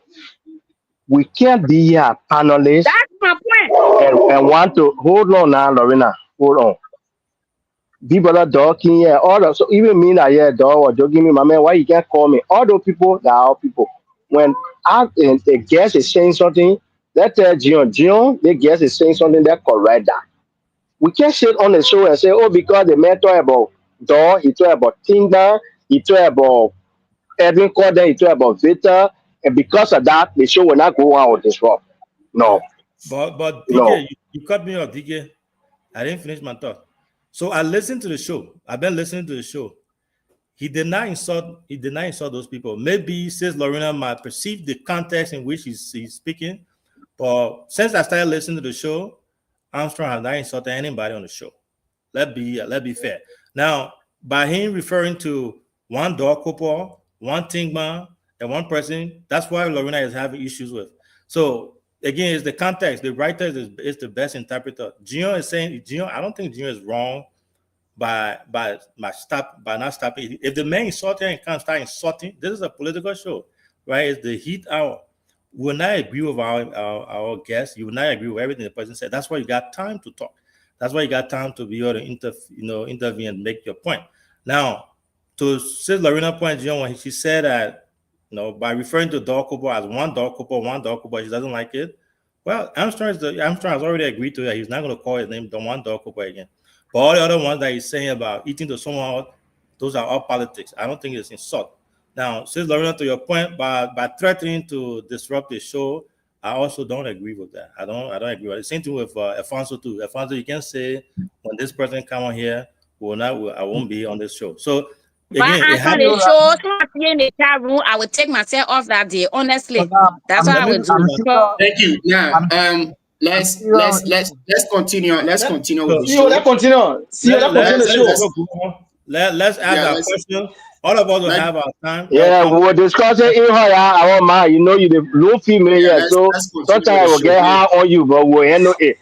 We can't be a panelist. That's my point. And want to hold on now, Lorena. Hold on. People are talking here. So even me that yeah, dog or joking me, my man, why you can't call me? All those people that are people. When the guest is saying something, that tell Jion, the guest is saying something that correct that. We can't sit on the show and say, oh, because the man talk about dog, he talk about Tinga, he talk about Edwin Corden, he talk about Vita, and because of that, the show will not go out this rock. No. But DK, you cut me off, DK. I didn't finish my thought. So I listened to the show. I've been listening to the show. He did not insult those people. Maybe he says Lorena might perceive the context in which he's speaking. But since I started listening to the show, Armstrong has not insulted anybody on the show. Let's be fair. Now, by him referring to one dog couple, one Tingman, and one person, that's why Lorena is having issues with. So again, it's the context. The writer is the best interpreter. Jion is saying I don't think Jion is wrong by not stopping. If the man insulting and can't start insulting, this is a political show, right? It's the heat hour. will not agree with our guest. You will not agree with everything the person said. That's why you got time to talk. That's why you got time to be able to intervene and make your point. Now, to Sis Lorena point, when she said that, by referring to Dorkobo as one Dorkobo, she doesn't like it. Well, Armstrong has already agreed to that. He's not going to call his name the one Dorkobo again. But all the other ones that he's saying about eating to someone else, those are all politics. I don't think it's insult. Now, Sis Lorena, to your point, by threatening to disrupt the show, I also don't agree with that. I don't agree with it. Same thing with Alfonso too. Alfonso, you can say when this person come on here, I won't be on this show. So again, after the show, in the chat room, I would take myself off that day. Honestly, that's what I would do. Thank you. Now, let's continue. Let's continue with the See show. let's continue. See let's continue the show. Let's ask our question. All of us will have our time. Yeah, we were discussing in her. I want my, you the low female here, so sometimes I will get high on you, but we'll handle it.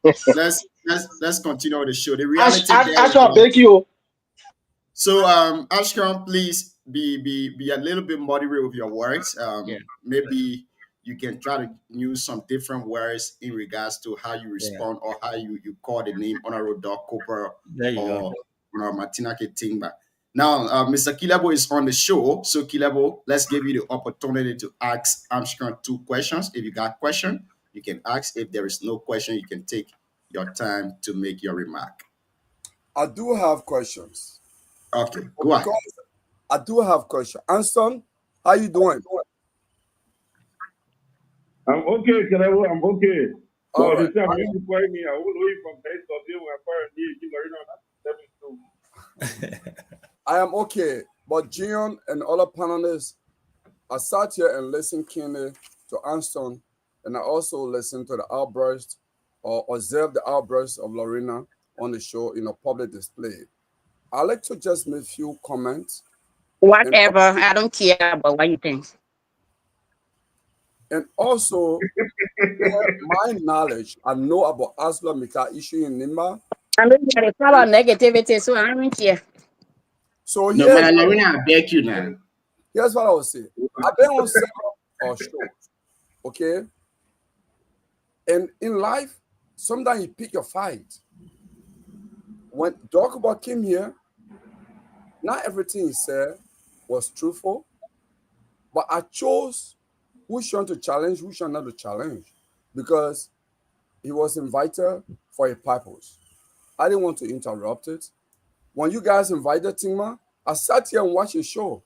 let's continue with the show. The reality. Ashkan, thank you. So, Ashkan, please be a little bit moderate with your words. Maybe you can try to use some different words in regards to how you respond or how you call the name Honorable Doc Cooper or Martina Ketingba. Now, Mr. Kilabo is on the show. So, Kilabo, let's give you the opportunity to ask Armstrong 2 questions. If you got a question, you can ask. If there is no question, you can take your time to make your remark. I do have questions. Okay, go ahead. I do have questions. Armstrong, how you doing? I'm okay, Kilabo. I'm okay. All So, right. the time you find me, I will know you from base of you I am okay, but Gian and other panelists, I sat here and listened keenly to Armstrong, and I also listened to the outburst or observed the outburst of Lorena on the show in a public display. I'd like to just make a few comments. Whatever, I don't care about what you think. And also, my knowledge, I know about ArcelorMittal issue in Nimba. I know you got a lot of negativity, so I don't care. So No, here's, man, Lorena, I beg you now. here's what I will say. I've been on several shows, okay? And in life, sometimes you pick your fight. When Dorkobo came here, not everything he said was truthful, but I chose which one to challenge, which one not to challenge, because he was invited for a purpose. I didn't want to interrupt it. When you guys invited Tingma, I sat here and watched a show.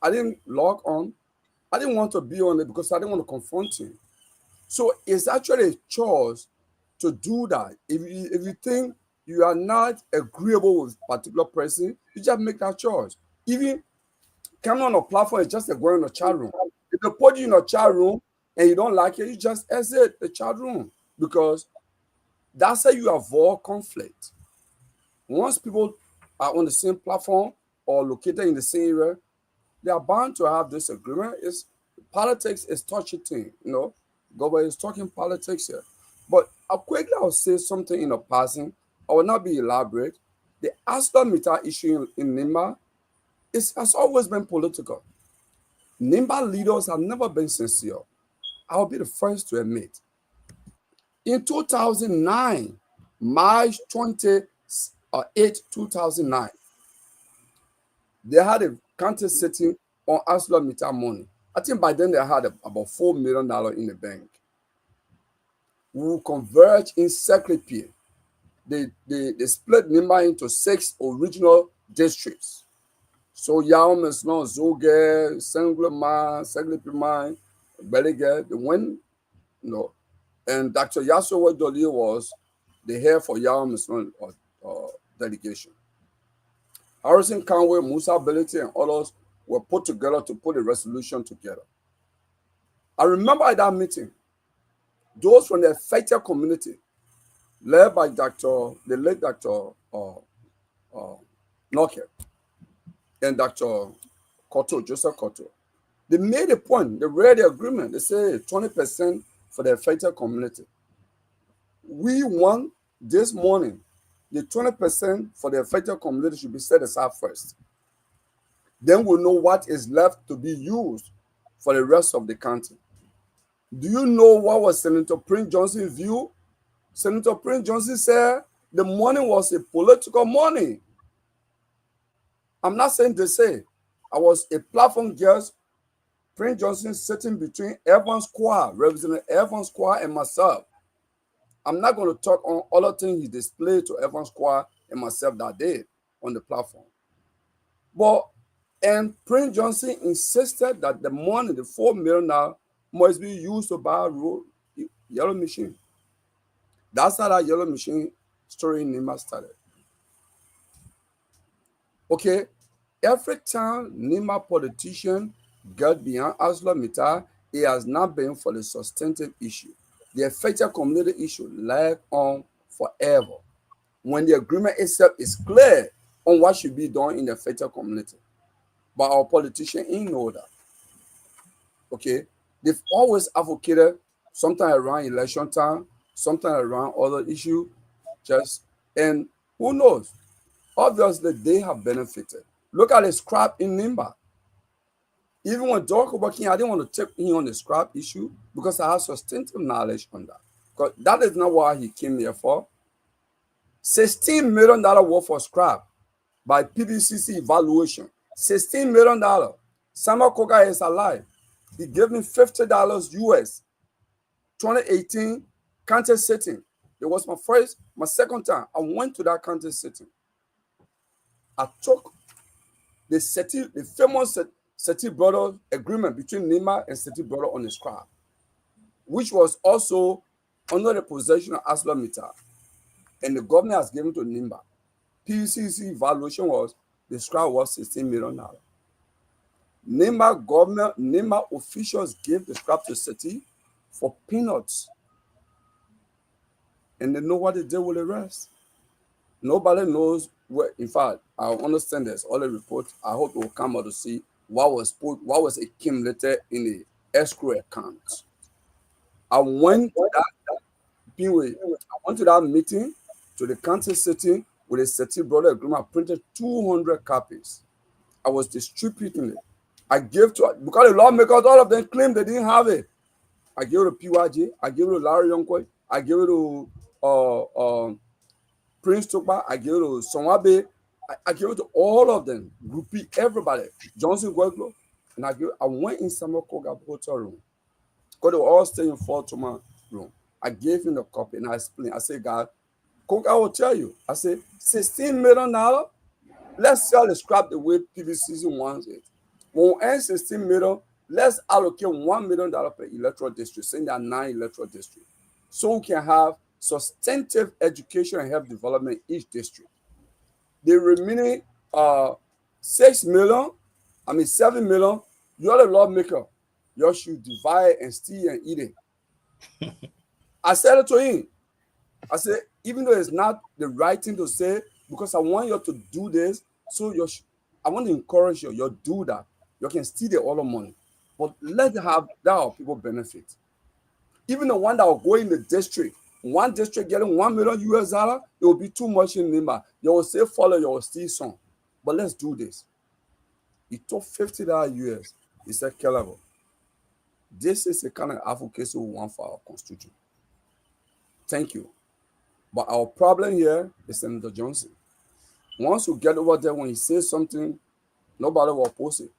I didn't log on. I didn't want to be on it because I didn't want to confront him. So it's actually a choice to do that. If you think you are not agreeable with a particular person, you just make that choice. Even coming on a platform is just like going in a chat room. If they put you in a chat room and you don't like it, you just exit the chat room, because that's how you avoid conflict. Once people are on the same platform or located in the same area, they are bound to have disagreement. Politics is touchy thing, Government is talking politics here. But I'll say something in a passing. I will not be elaborate. The ArcelorMittal issue in Nimba has always been political. Nimba leaders have never been sincere. I will be the first to admit. In 2009, March 28, 2009, they had a counter sitting on ArcelorMittal money. I think by then they had about $4 million in the bank. We will converge in Secretary. They split Nimba into 6 original districts. So Yao Mesnon, Zoge, Sengleman, Seglepiman, Belige, they went, and Dr. Yasowa Doli was the head for Yao Mesnon delegation. Harrison Conway, Musa Beliti, and others were put together to put a resolution together. I remember at that meeting, those from the affected community, led by the late Dr. Nokia and Dr. Joseph Koto, they made a point, they read the agreement, they say 20% for the affected community. We want this morning, the 20% for the affected community should be set aside first. Then we'll know what is left to be used for the rest of the country. Do you know what was Senator Prince Johnson's view? Senator Prince Johnson said the money was a political money. I'm not saying they say. I was a platform guest. Prince Johnson sitting between Evans Square, Representative Evans Square, and myself. I'm not going to talk on other things he displayed to Evans Square and myself that day on the platform. And Prince Johnson insisted that the money, the $4 million, must be used to buy a road, yellow machine. That's how that yellow machine story in Nima started. Okay, every time Nima politician got behind ArcelorMittal, it has not been for the substantive issue. The affected community issue lag on forever. When the agreement itself is clear on what should be done in the affected community. But our politicians ain't know that. Okay, they've always advocated sometimes around election time, sometimes around other issues, and who knows? Obviously, they have benefited. Look at the scrap in Nimba. Even when Doc Obakin, I didn't want to take him on the scrap issue because I have substantive knowledge on that. Because that is not what he came here for. $16 million worth of scrap by PBCC evaluation. $16 million. Samuel Koga is alive. He gave me $50 US. 2018 county sitting. It was my second time. I went to that county sitting. I took the famous Seti Brother agreement between Nima and Seti Brother on the scrap, which was also under the possession of ArcelorMittal, and the government has given to Nima. PCC evaluation was the scrap was $16 million. Nima officials gave the scrap to Seti for peanuts, and they know what they did with the rest. Nobody knows where. In fact, I understand there's all the reports. I hope it will come out to see what was accumulated in the escrow account. I went to that meeting, to the county sitting with a Seti Brother agreement. I printed 200 copies. I was distributing it. I gave to, because the lawmakers, all of them claimed they didn't have it. I gave it to PYJ, I gave it to Larry Yonkwe, I gave it to Prince Tukpa, I gave it to Sonwabe, I gave it to all of them, groupie, everybody, Johnson Gweglo, and I went in Samuel Koga hotel room, because they were all staying in Fort Thomas room. I gave him the copy and I explained. I said, God, Koga will tell you. I said, $16 million, let's sell the scrap the way PVCC wants it. When we earn $16 million, let's allocate $1 million per electoral district, saying there are 9 electoral districts, so we can have substantive education and health development in each district. The remaining $7 million, you're the lawmaker. You should divide and steal and eat it. I said it to him. I said, even though it's not the right thing to say, because I want you to do this, so I want to encourage you, you do that. You can steal the other money, but let have that people benefit. Even the one that will go in the district, one district getting $1 million US, it will be too much in Nimba. You will say follow, you will steal some. But let's do this. He took $50 US. He said, Kellevo, this is the kind of advocacy we want for our constitution. Thank you. But our problem here is Senator Johnson. Once we get over there, when he says something, nobody will oppose it.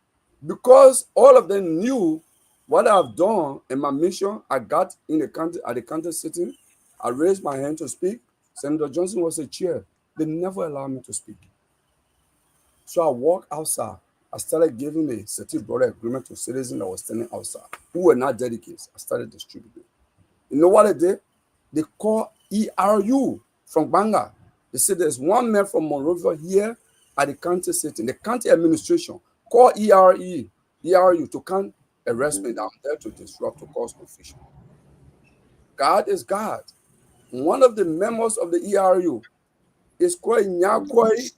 Because all of them knew what I've done in my mission. I got in the country at the county sitting. I raised my hand to speak. Senator Johnson was a chair. They never allowed me to speak. So I walked outside. I started giving a Seti Brother agreement to citizens that were standing outside who were not dedicated. I started distributing. You know what they did? They called ERU from Banga. They said there's one man from Monrovia here at the county sitting. The county administration called ERU to come arrest me down there to disrupt, to cause confusion. God is God. One of the members of the ERU is called Nyakwe.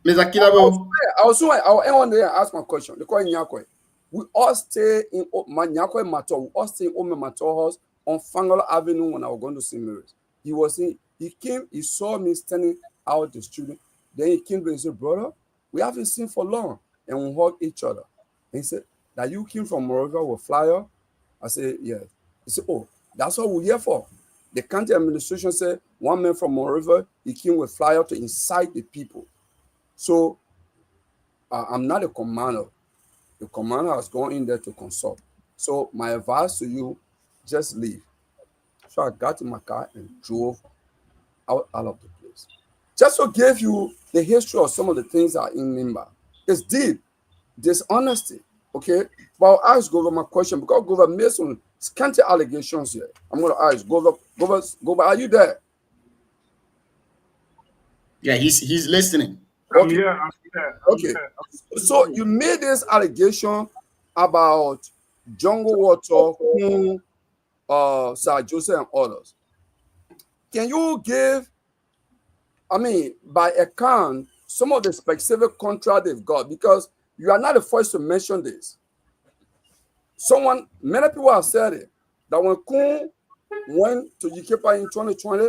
Mr. Kilabo. I'll end one day and ask my question. They call Nyakwe. We all stay in Nyakwe Mato. We all stay in Ome Mato house on Fangola Avenue when I was going to St. Mary's. He came, he saw me standing out distributing. Then he came to me and said, brother, we haven't seen for long. And we hugged each other. And he said, that you came from Monrovia with flyer? I said, yeah. He said, oh, that's what we're here for. The county administration said one man from Monrovia, he came with flyer to incite the people. So I'm not a commander. The commander has gone in there to consult. So my advice to you, just leave. So I got in my car and drove out of the place. Just to give you the history of some of the things that are in Nimba. It's deep, dishonesty. Okay, but I'll ask Governor my question because Governor made some scanty allegations here. I'm going to ask Governor, are you there? Yeah, he's listening. I'm here. Okay. So you made this allegation about Jungle Water, Sir Joseph and others. Can you give, by account, some of the specific contract they've got? Because you are not the first to mention this. Many people have said it, that when Kun went to Yikipa in 2020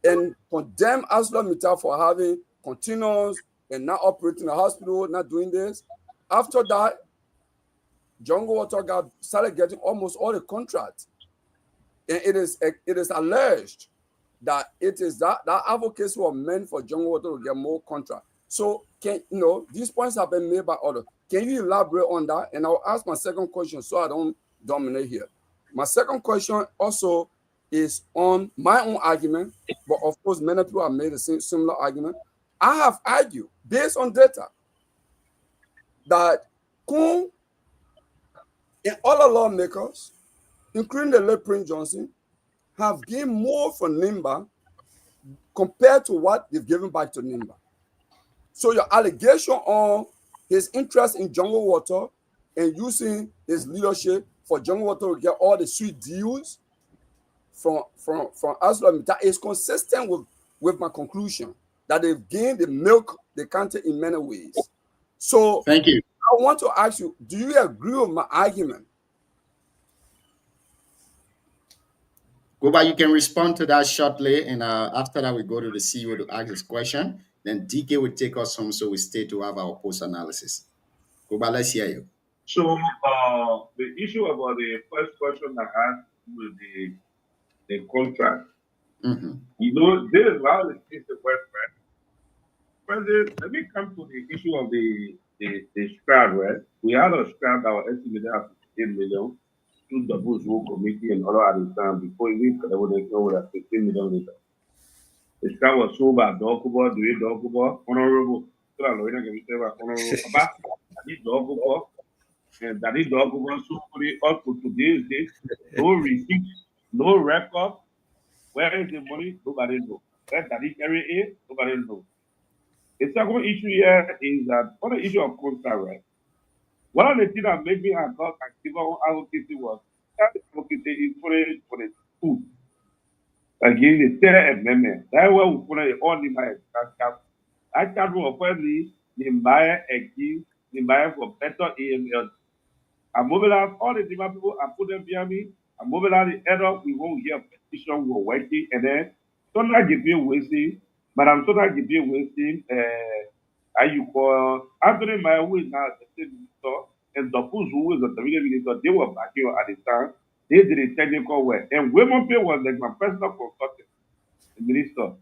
and condemned ArcelorMittal for having continuous and not operating a hospital, not doing this, after that, Jungle Water started getting almost all the contracts. And it is alleged that it is that advocacy were meant for Jungle Water to get more contract. So these points have been made by others. Can you elaborate on that? And I'll ask my second question so I don't dominate here. My second question also is on my own argument, but of course many people have made a similar argument. I have argued based on data that Kun and other lawmakers, including the late Prince Johnson, have gained more from Nimba compared to what they've given back to Nimba. So your allegation on his interest in Jungle Water and using his leadership for Jungle Water to get all the sweet deals from ArcelorMittal is consistent with my conclusion that they've gained the milk they can't in many ways. So thank you. I want to ask you, do you agree with my argument? Goba, you can respond to that shortly, and after that, we go to the CEO to ask his question. Then DK will take us home, so we stay to have our post analysis. Goba, let's hear you. So the issue about the first question I asked with the contract, this is how it is the West, right? President, let me come to the issue of the scrap, right? We had a scrap that was estimated at 15 million. To the Bush committee and other at the time before we could have over 15 million later. The scrap was sold by Dokubo, Honorable, and that is Dokubo, so up to today's date, no receipt, no record. Where is the money? Nobody knows. Where that is carry it? Nobody knows. The second issue here is that on the issue of contract, right? One of the things that made me adopt active advocacy was that advocacy is for the food. Again, the third amendment. That's why we put it on the mind. I can't do firstly, the buyer again, the buyer for better AML. I mobilize all the different people, I put them behind me, I mobilize the head up, we won't hear petition, we're working, and then sometimes give you wasting, but I'm sometimes give you wasting, you call Anthony Maya, who is now the state minister, and the Dopuz, who is the minister, they were back here at the time. They did a technical work. And Women Pay was like my personal consultant, the minister.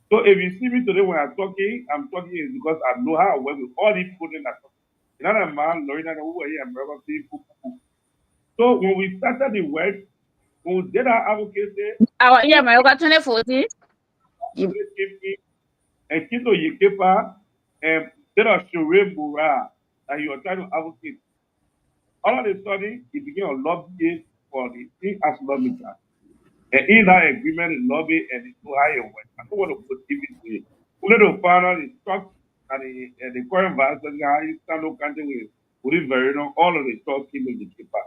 So if you see me today when I'm talking is because I know how I work with all these people in that talking. Another man, Lorena, who were here, I'm never seeing people. So when we started the work, when we did our advocacy, my 2014. And Kito Yekepa, and there are Shure Mura that you are trying to advocate. All of a sudden, he began a lobby for the thing as ArcelorMittal. And in that agreement, the lobby and the too high went. I don't want to put TV. We need to find out the stock and the current vice president, stand up country with it very long. All of the stock came to Yekepa.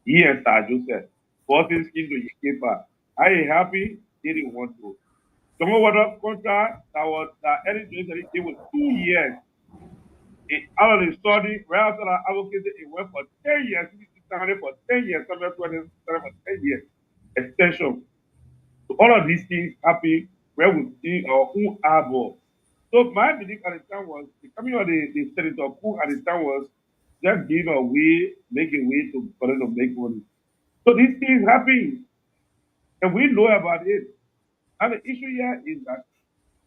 He and Sir Joseph, 14 came to Yekepa. Are you happy? They didn't want to. Some of what contract that was early 2030, it was 2 years. Out of the study, right after I advocated, it went for 10 years. For 10 years, somewhere 20 for 10 years extension. So all of these things happen where we see our own arbor. So my belief at the time was the coming of the Senator Cook at the time was just give a way, make a way for them to make money. So these things happen, and we know about it. And the issue here is that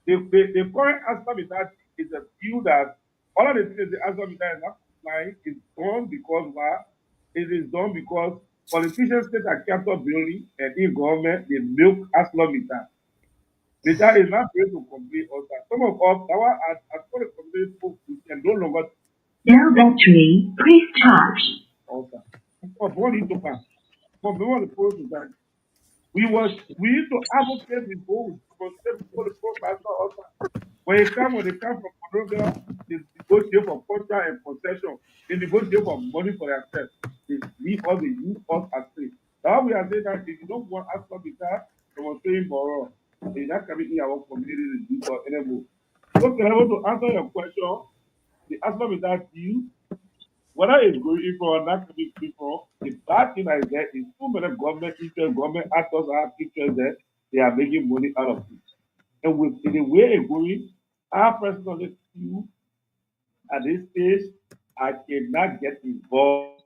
the current ArcelorMittal is a view that all of the things the ArcelorMittal is not complying is done because why? It is done because politicians state that capital building and in government they milk ArcelorMittal. Mittal is not going to complain also. Some of us, our as for the community folks, we can no longer Now battery, please charge. also. For one to pass. For the post to that. We used to advocate with gold for the poor pastor also. When they come from Monrovia, they negotiate for culture and possession. They negotiate for money for themselves. They leave us, they use us as slaves. Now we are saying that if you don't want us to be that, they were saying more. They're not coming in our community to do so anymore. So can I want to answer your question? The answer is that you, whether it's going for or not coming for, the bad thing is that is too many government interest, government actors have interest there, they are making money out of it. And with in the way it's going, our president on this queue at this stage, I cannot get involved.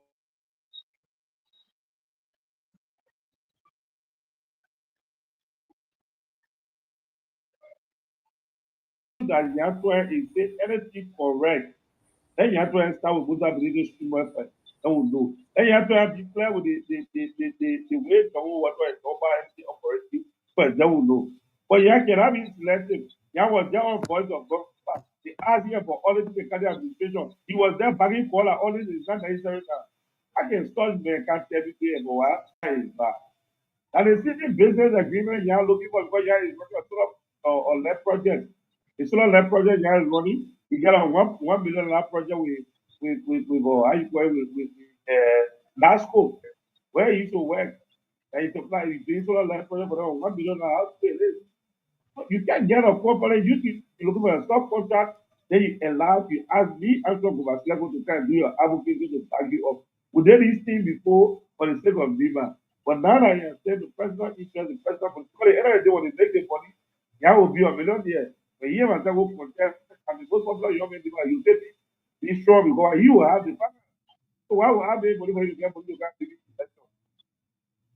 That Yatwa is saying anything correct. Then Yatwa start with Buddha British human and we know. Then Yatwa declare with the way the whole water is over anything operating, but they will know. But yeah, can I be selective? Yeah, was there on voice of God. They asked him for all the cardiac administration. He was there bagging for all this is not necessary. I can start the can't tell you about why is back. And the city business agreement, you're looking for because you're working on solar or lab project. The solar lab project you're running, you got a $1 million project with how you call it with NASCO, where you used to work. And you supply you doing solar lab project for $1 million house pay this. You can't get a corporate, you looking for a subcontract, then you allow you ask me and talk about level to kind of do your advocacy to tag you up. Would they this thing before for the sake of demand? But now that you have said the personal interest, the personal political, the end of the day when they make the money, you will be a millionaire. But here and will contest and the most popular young man you take it, be strong because you will have the power. So why would I be able to get money to get the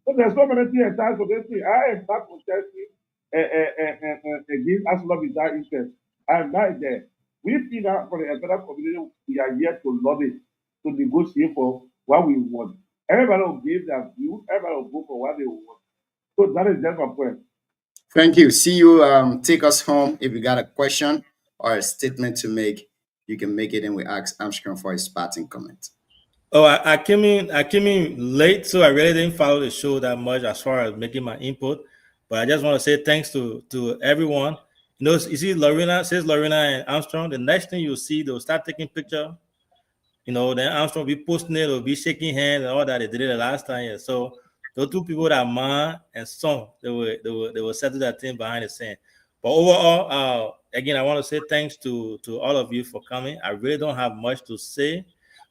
so there's so many things attached to this thing. I am not protesting against as long as that interest. I am not there. We feel that for the federal community, we are here to lobby, to negotiate for what we want. Everybody will give their view, everybody will go for what they want. So that is just my point. Thank you. See you. Take us home. If you got a question or a statement to make, you can make it, and we ask Armstrong for his parting comment. Oh, I came in late, so I really didn't follow the show that much as far as making my input. But I just want to say thanks to everyone. You know, you see Lorena and Armstrong. The next thing you'll see, they'll start taking picture. You know, then Armstrong will be posting it, will be shaking hands and all that. They did it the last time. Yeah. So those two people that Man and Song, they will settle that thing behind the scene. But overall, again, I want to say thanks to all of you for coming. I really don't have much to say.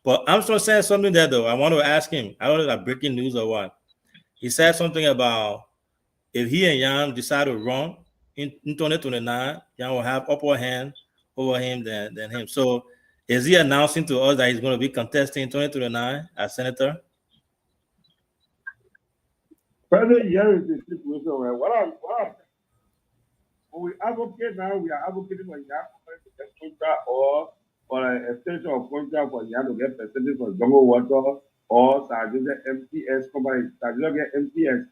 But Armstrong said something there, though. I want to ask him. I don't know if that's breaking news or what. He said something about if he and Yan decide to run in 2029, Yan will have upper hand over him than him. So is he announcing to us that he's going to be contesting in 2029 as senator? President, here is the situation where when we advocate now, we are advocating for Yan to get contract or an extension of contract for Yan to get percentage for jungle water or Sargent MTS company, Sargent get MTS,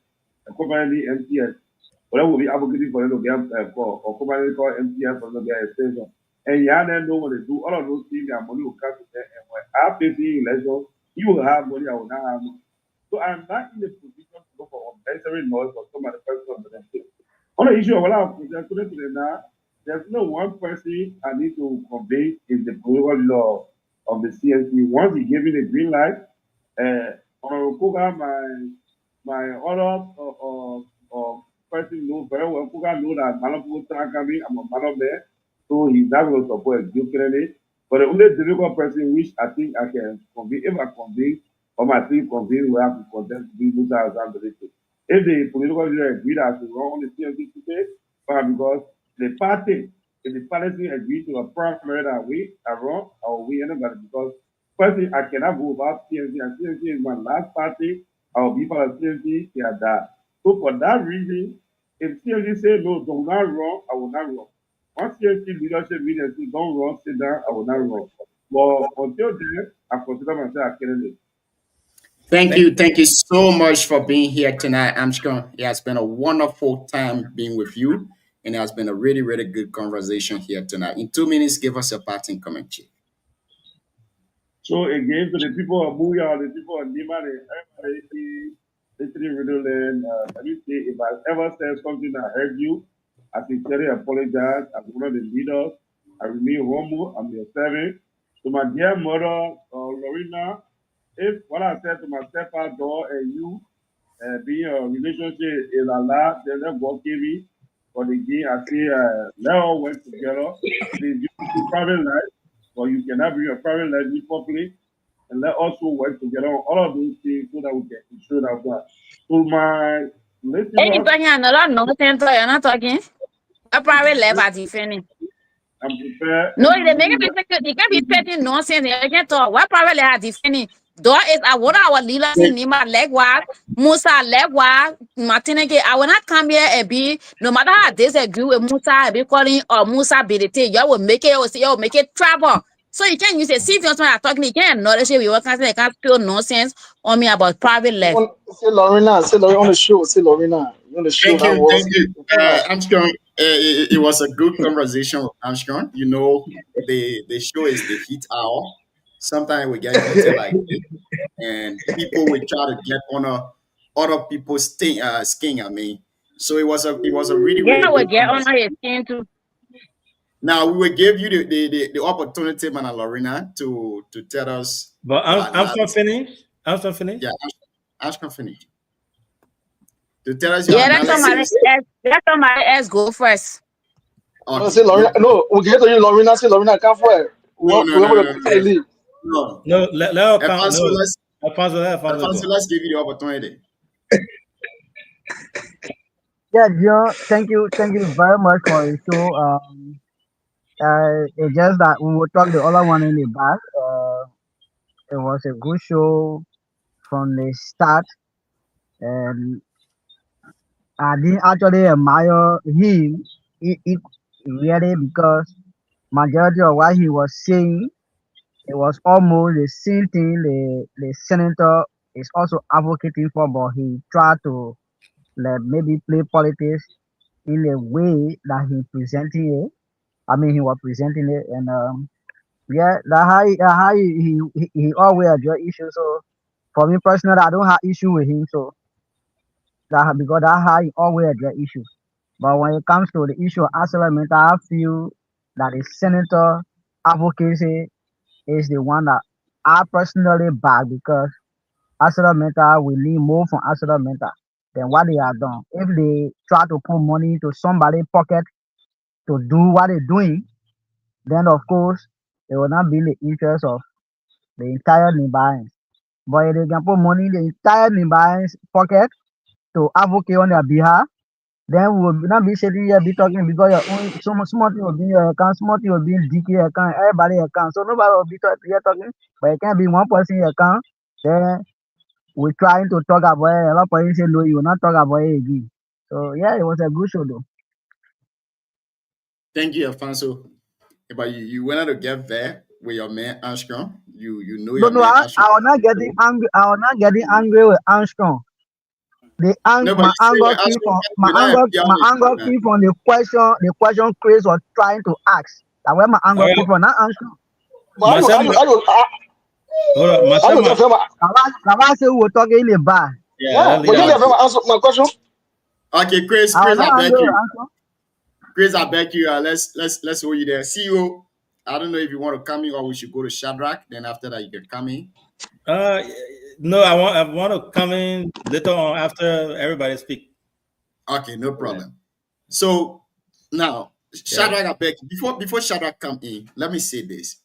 a company MTS. Whatever will be advocating for them to get for or company called MTS for them to get extension. And Yan then know what they do. All of those things, their money will come to them. And when I face the election, you will have money, I will not have money. So I'm not in a position to go for unnecessary noise for some of the person on the state. On the issue of what I'm presenting today now, there's no one person I need to convey in the political law of the CNC. Once he gave me the green light, on Kuga, my other person knows very well. Kuga know that Malapu Tarakami, I'm a man of there, so he's not going to support a good candidate. But the only difficult person which I think I can convey, if I convey, or my team convey, we have to contest to be Musa Azam. If the political leader agreed as to run on the CNC today, because the party, if the party agree to a primary that we are wrong, or we anybody, because Firstly, I cannot go about CNC, and CNC is my last party. I will be part of CNC till I die. So for that reason, if CNC say no, do not run, I will not run. Once CNC leadership meeting say don't run, sit down, I will not run. But until then, I consider myself a candidate. Thank you so much for being here tonight, Armstrong. It has been a wonderful time being with you, and it has been a really, really good conversation here tonight. In 2 minutes, give us a parting comment, Chief. So again, to the people of Booyah, the people of Nima, everybody listening Radio Land, let me say, if I ever said something that hurt you, I sincerely apologize. As one of the leaders, I remain humble. I'm your servant. To my dear mother, Lorena, if what I said to my stepfather and you, being a relationship is allowed, then let God give me. But again, I say, let all work together. It is your private life, but you cannot bring your private life in public. And let us all work together on all of those things so that we can ensure that we are. So my Hey, you listeners, talking another nonsense, you're not talking. A private level at defending. I'm prepared. No, they make it you can't be spending nonsense. You can't talk. What private level at defending? Door is I want our leaders in Nima Legwa, Musa Legwa, Martineke. I will not come here and be no matter how disagree with Musa and be calling or Musa Bility. You will make it or say you make it trouble. So you can't use a serious when I'm talking, you can't acknowledge it. You can't spill nonsense on me about private life. Say Lorena on the show. Say Lorena, you on the show. Thank That you. was Armstrong. It was a good conversation with Armstrong. You know, the show is the heat hour. Sometimes we get heated like this, and people will try to get on other people's skin. I mean, so it was a really, Yeah, really I will good get on conversation. your skin too. Now we will give you the opportunity, Mana Lorena, to tell us. But I'm still finished. I'm still finished. Yeah, Armstrong finish. To tell us your Yeah, analysis. let somebody else go first. no. Okay, Say no Lorena. problem. No, we get to you, Lorena. Say Lorena, come for it. No, no, no, Whoever no, the no, people leave. no. No, let her count. Alfonso, No, Alfonso, let Alfonso Alfonso, go. let's give you the opportunity. Yeah, Joe, thank you very much for the show. It's just that we will talk the other one in the back. It was a good show from the start, and I didn't actually admire him really because majority of what he was saying, it was almost the same thing the senator is also advocating for, but he tried to like maybe play politics in a way that he presenting it. I mean, he was presenting it, and yeah, he always address issues. So for me personally, I don't have issue with him. So because that how he always address issues. But when it comes to the issue of accelerator, I feel that the senator advocacy is the one that I personally back because accelerator will need more from accelerator than what they have done. If they try to put money into somebody's pocket to do what they're doing, then of course it will not be in the interest of the entire Nibaans. But if they can put money in the entire Nibaans pocket to advocate on their behalf, then we will not be sitting here be talking because your own small thing will be in your account, small thing will be in DK account, everybody account. So nobody will be here talking, but it can't be one person account. Then we're trying to talk about it. A lot of people say no, you will not talk about it again. So yeah, it was a good show though. Thank you, Alfonso. But you wanted to get there with your man Armstrong. You know No, your no, man I Armstrong. was not getting angry. I was not getting angry with Armstrong. No, but My you say anger you're came asking from without a PR on the show now. the question. The question Chris was trying to ask. That's where my All anger came right, from. Not Armstrong. But I Marcel, hold on, Marcel. Kaba say we were talking in the bar. Yeah, yeah. that But leader. you never answer my question. Okay, Chris, I was I not beg angry with you. Armstrong. Chris, I beg you. Let's hold you there. CEO, I don't know if you want to come in or we should go to Shadrach. Then after that, you can come in. Uh, no, I want to come in later on after everybody speak. Okay, no problem. So now, Shadrach, I beg you. Before Shadrach come in, let me say this.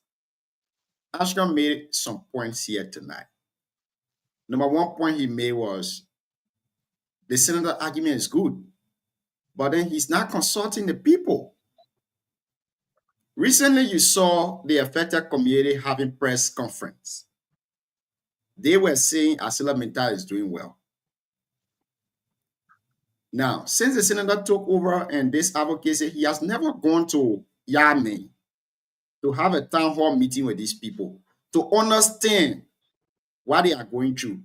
Armstrong made some points here tonight. Number one point he made was the senator argument is good, but then he's not consulting the people. Recently, you saw the affected community having press conference. They were saying Asila Mental is doing well. Now, since the senator took over and this advocacy, he has never gone to Yami to have a town hall meeting with these people to understand what they are going through.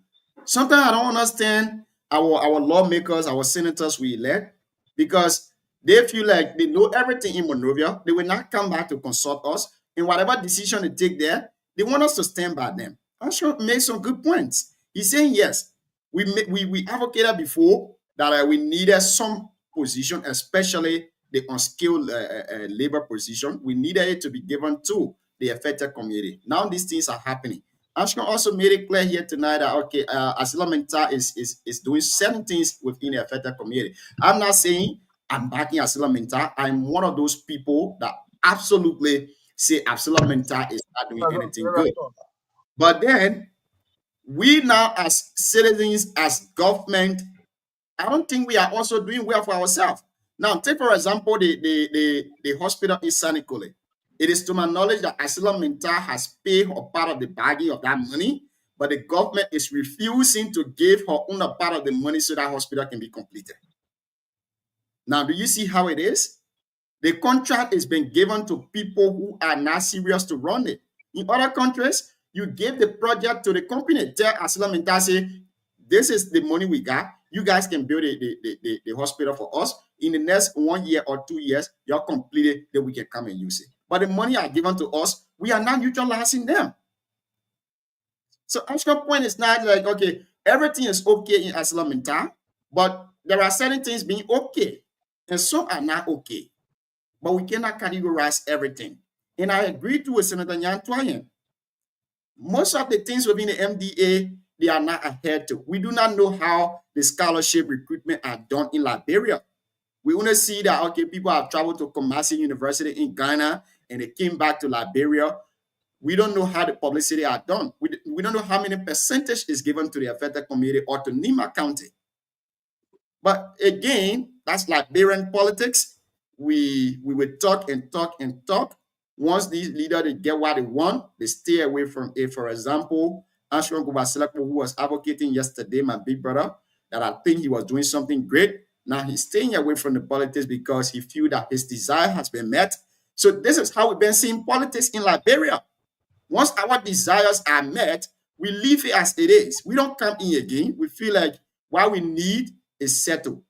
Sometimes I don't understand our lawmakers, our senators we elect, because they feel like they know everything in Monrovia. They will not come back to consult us. And whatever decision they take there, they want us to stand by them. Ashok made some good points. He's saying, yes, we advocated before that we needed some position, especially the unskilled labor position. We needed it to be given to the affected community. Now these things are happening. Ashkan also made it clear here tonight that, okay, Asila Mental is doing certain things within the affected community. I'm not saying I'm backing Asila Mental. I'm one of those people that absolutely say Asila Mental is not doing anything good. But then, we now as citizens, as government, I don't think we are also doing well for ourselves. Now, take for example the hospital in Sanikole. It is to my knowledge that Asila Mental has paid her part of the bagging of that money, but the government is refusing to give her own part of the money so that hospital can be completed. Now, do you see how it is? The contract is being given to people who are not serious to run it. In other countries, you give the project to the company. Tell Asila Mental, say, this is the money we got. You guys can build the hospital for us. In the next 1 year or 2 years, you're completed, then we can come and use it. But the money are given to us, we are not utilizing them. So Ashka's point is not like, okay, everything is okay in Asila Mental, but there are certain things being okay, and some are not okay. But we cannot categorize everything. And I agree to with Senator Nyan Twayen. Most of the things within the MDA, they are not adhered to. We do not know how the scholarship recruitment are done in Liberia. We want to see that, okay, people have traveled to Kumasi University in Ghana and they came back to Liberia. We don't know how the publicity are done. We don't know how many percentage is given to the affected community or to Nima County. But again, that's Liberian politics. We will talk and talk and talk. Once these leaders they get what they want, they stay away from it. For example, Ashron Gubaseleko, who was advocating yesterday, my big brother, that I think he was doing something great. Now he's staying away from the politics because he feels that his desire has been met. So this is how we've been seeing politics in Liberia. Once our desires are met, we leave it as it is. We don't come in again. We feel like what we need is settled.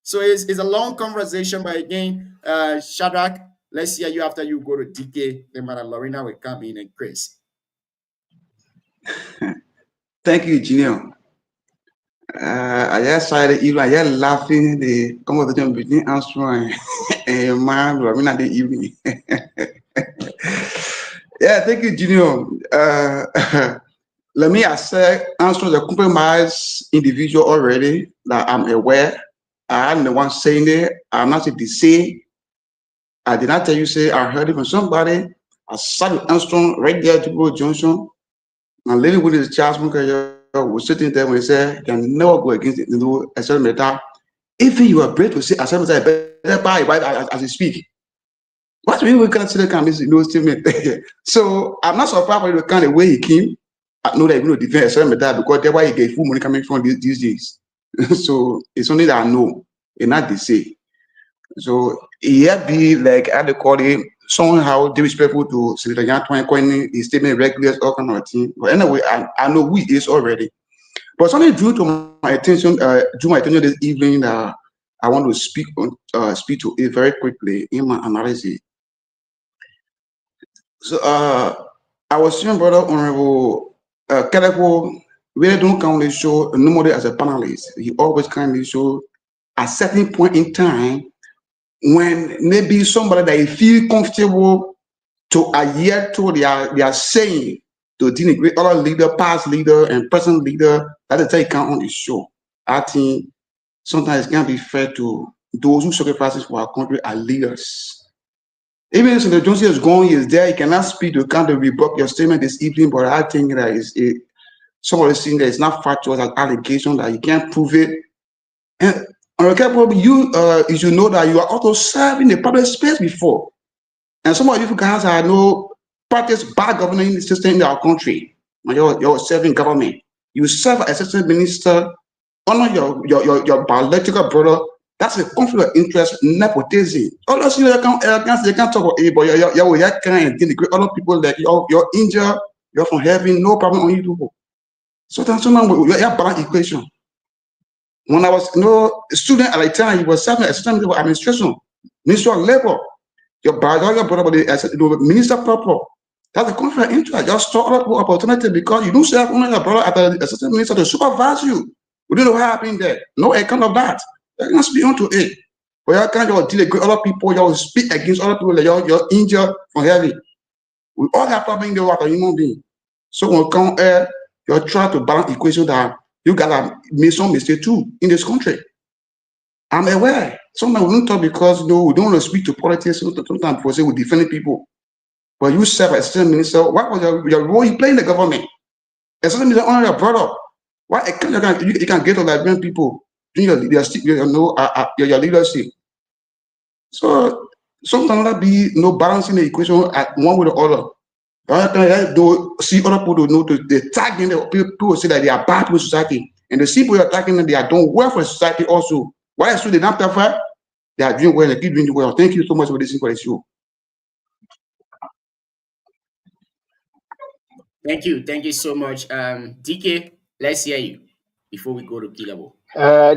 So it's a long conversation, but again, Shadrach, let's hear you after you go to DK. Then Madam Lorena will come in and Chris. Thank you, Junior. I just started even I just laughing the conversation between Armstrong and man Lorena the evening. Yeah, thank you, Junior. Let me accept Armstrong a compromised individual already that I'm aware. I'm the one saying it. I'm not to say. I did not tell you, say, I heard it from somebody. I sat with Armstrong right there to go Johnson. And living with his Charles Munker was sitting there when he said, you can never go against the new assembly. If you are brave to say, assembly, better buy as you speak. What we can consider kind of no statement. So I'm not surprised by the kind of way he came. I know that you know defend assembly because that's why he get full money coming from these days. So it's only that I know, and not they say. So he had be like I had call it somehow disrespectful to Senator Nyan Twayen coining his statement regulars all kind of thing. But anyway, I know who he is already. But something drew my attention this evening that I want to speak to it very quickly in my analysis. So I was seeing brother Honorable Keleko really don't kindly show normally as a panelist. He always kindly show a certain point in time when maybe somebody that you feel comfortable to adhere to their saying to denigrate other leader, past leader, and present leader, that is how you come on the show. I think sometimes it can be fair to those who sacrifice for our country as leaders. Even if Senator Johnson is gone, he is there, he cannot speak to kind of rebuke your statement this evening, but I think that is somebody saying that it's not factual as allegation, that you can't prove it. And you should know that you are also serving the public space before. And some of you guys are no practice bad governing system in our country. When you're serving government, you serve as assistant minister, honor your biological brother. That's a conflict of interest, nepotism. All those you can't talk about it, but you can't integrate other people like you're injured, you're from heaven, no problem on you people. So that's you have balance equation. When I was a student at the time, you were serving as assistant minister for administration, Minister of Labor. Your biological brother, the minister proper. That's a conflict of interest. Just talk about opportunity because you don't serve only your brother as the assistant minister to supervise you. We don't know what happened there. No account of that. You can speak onto it. But you can't deal with other people. You speak against other people. You're injured from heavy. We all have problems in the world as human being. So when we come here, you try to balance equation that you gotta make some mistake too in this country. I'm aware. Sometimes we don't talk because we don't want to speak to politics. Sometimes people say we defend people. But you serve as assistant minister. What was your role you play in the government? Assistant minister honor your brother. Why you can get to Liberian people during your leadership? So sometimes there be no balancing the equation at one with the other. See other people know they tag in the people say that they are bad with society, and the people you're attacking them, they are doing well for society also. Why is they not that they are doing well and keep doing well. Thank you so much for listening for the show. Thank you so much. DK, let's hear you before we go to Killable.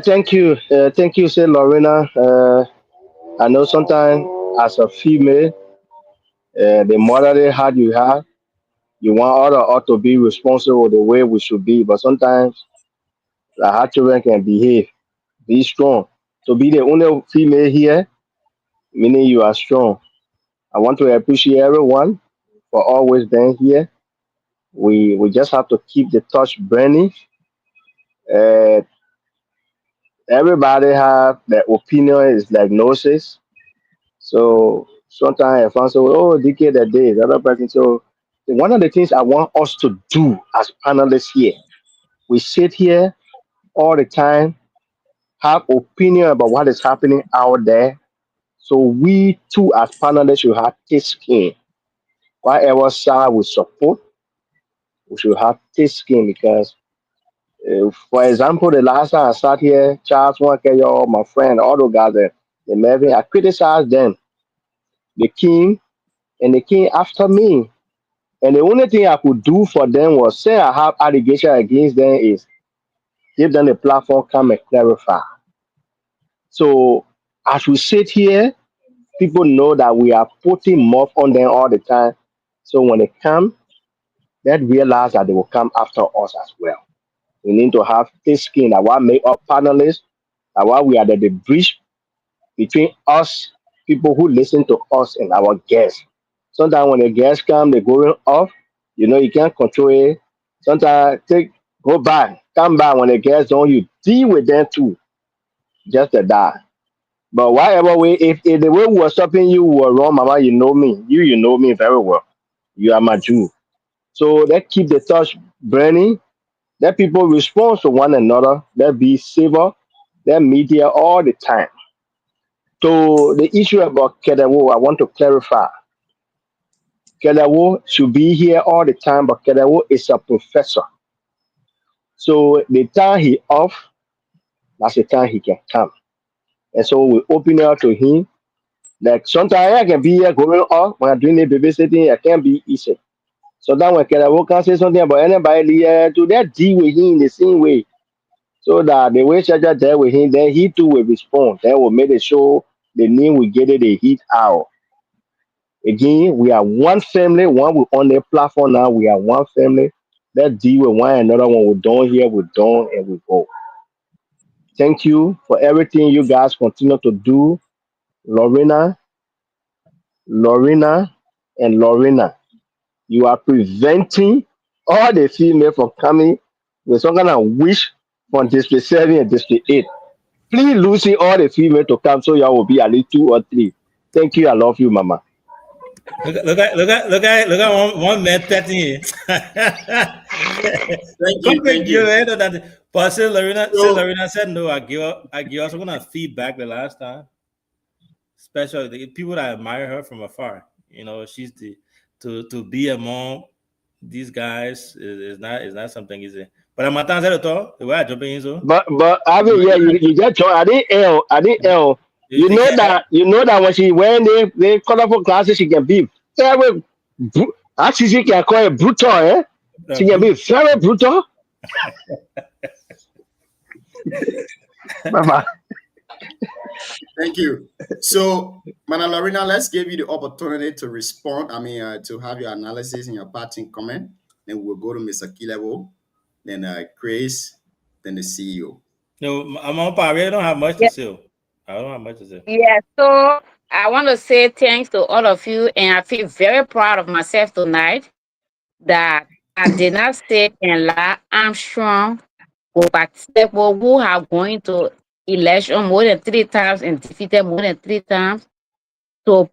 Thank you, say Lorena. I know sometimes as a female, the motherly heart you have, you want all to be responsible the way we should be, but sometimes the hard children can be strong. To be the only female here, meaning you are strong. I want to appreciate everyone for always being here. We just have to keep the touch burning. Uh, Everybody have their opinion is diagnosis. So sometimes if I say, oh, DK that day, the other person. So one of the things I want us to do as panelists here, we sit here all the time, have opinion about what is happening out there. So we too as panelists should have thick skin. Whatever side we support, we should have thick skin because for example, the last time I sat here, Charles Wankeyo, my friend, all those guys, the Melvin, I criticized them, the king, and the king after me. And the only thing I could do for them was say I have allegation against them is give them the platform, come and clarify. So as we sit here, people know that we are putting more on them all the time. So when they come, they realize that they will come after us as well. We need to have thick skin. That what make us panelists, that why we are the bridge between us, people who listen to us and our guests. Sometimes when the guests come, they're going off, you can't control it. Sometimes go back, come back when the guests don't, you deal with them too. Just to die. But whatever way, if the way we were stopping you were wrong, Mama, you know me. You know me very well. You are my Jew. So let's keep the touch burning. Let people respond to one another. Let be civil. Let media all the time. So the issue about Kedawo, I want to clarify. Kedawo should be here all the time, but Kedawo is a professor. So the time he off, that's the time he can come. And so we open it up to him. Like sometimes I can be here going off when I'm doing the babysitting, I can't be easy. So then when Kedawo can say something about anybody here, to that deal with him in the same way. So that the way Chacha dealt with him, then he too will respond. Then we'll make the show, the name will get it, the hit out. Again, we are one family. One we on the platform now, we are one family. Let's deal with one another. When we're done here, we're done and we go. Thank you for everything you guys continue to do. Lorena, and Lorena. You are preventing all the female from coming with some kind of wish from District 7 and District 8. Please losing all the female to come so y'all will be at least 2 or 3. Thank you. I love you, Mama. Look at one man 13. Thank you. But since Lorena said no, I give also gonna feedback the last time. Especially the people that admire her from afar. You know, she's the to be among these guys is not something easy. But I'm attending the way I jump in so. But I mean, yeah, you just join. I didn't L. You know that when she wearing the colorful glasses, she can be very. Actually, she can call it brutal. She can be very brutal. Bye-bye. Thank you. So, Mana Lorena, let's give you the opportunity to respond. I mean, to have your analysis and your parting comment. Then we'll go to Mr. Kilebo, then Chris, then the CEO. No, I'm on par. I don't have much to say. I don't have much to say. Yeah, so I want to say thanks to all of you, and I feel very proud of myself tonight that I did not say and lie. Armstrong who have going to election more than 3 times and defeated more than 3 times. So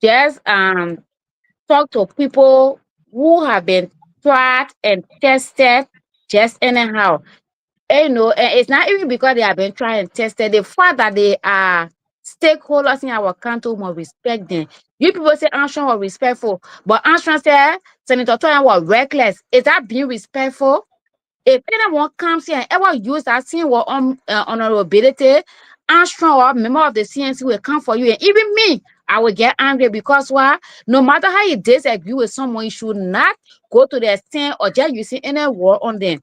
just talk to people who have been tried and tested just anyhow. You know, and it's not even because they have been tried and tested. The fact that they are stakeholders in our country must respect them. You people say Armstrong was respectful, but Armstrong said Senator Toyin was reckless. Is that being respectful? If anyone comes here and ever use that same word honorability, Armstrong or member of the CNC will come for you. And even me, I will get angry because why? No matter how you disagree with someone, you should not go to the extent or just using any word on them.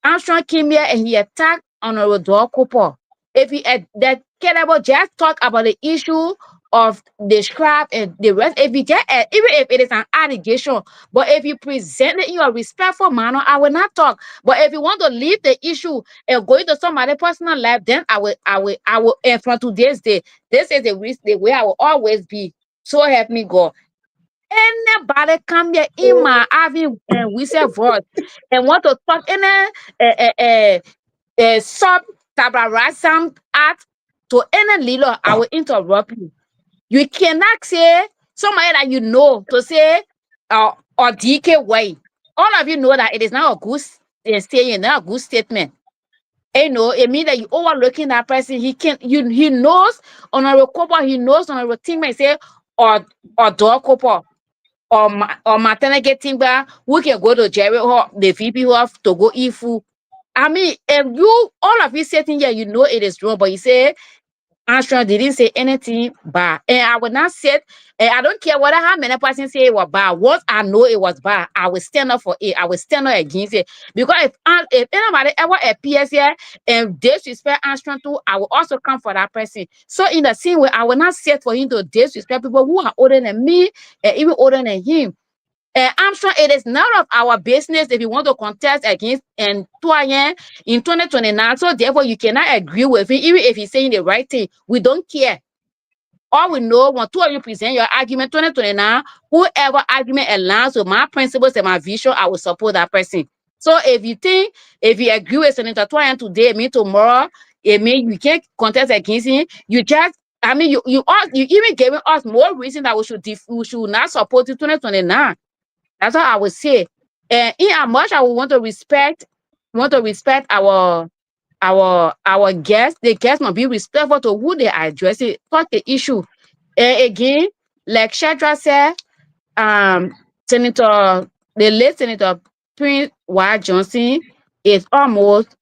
Armstrong came here and he attacked Honorable Doug Cooper. If he that Caleb just talk about the issue of the scrap and the rest, if you just even if it is an allegation, but if you present it in a respectful manner, I will not talk. But if you want to leave the issue and go into somebody's personal life, then I will. And from today's day, this is the way I will always be. So help me God. Anybody come here in my having whistle voice and want to talk in a sub tabarism act to any leader, I will interrupt you. You cannot say somebody that you know to say or DK way. All of you know that it is not a good saying, not a good statement. You know, it means that you overlooking that person. He knows Honorable Cooper, he knows Honorable Timber, say or Doug Cooper. Or maternity timber, we can go to Jerry or the VP who have to go eat food. I mean, if you all of you sitting here, you know it is wrong, but you say Armstrong didn't say anything bad. And I will not say, and I don't care whether how many persons say it was bad. Once I know it was bad, I will stand up for it. I will stand up against it. Because if anybody ever appears here and disrespect Armstrong too, I will also come for that person. So in the same way, I will not sit for him to disrespect people who are older than me and even older than him. Armstrong, it is none of our business if you want to contest against and Toyin in 2029. So therefore, you cannot agree with him, even if he's saying the right thing. We don't care. All we know, when two of you present your argument 2029, whoever argument aligns with my principles and my vision, I will support that person. So if you agree with Senator Toyin today, me tomorrow, it means you can't contest against him. You just, I mean, you even giving us more reason that we should not support you 2029. That's what I would say. And in as much I would want to respect our guests, the guests must be respectful to who they are addressing, talk the issue. And again, like Shadra said, the late Senator Prince Wyatt Johnson is almost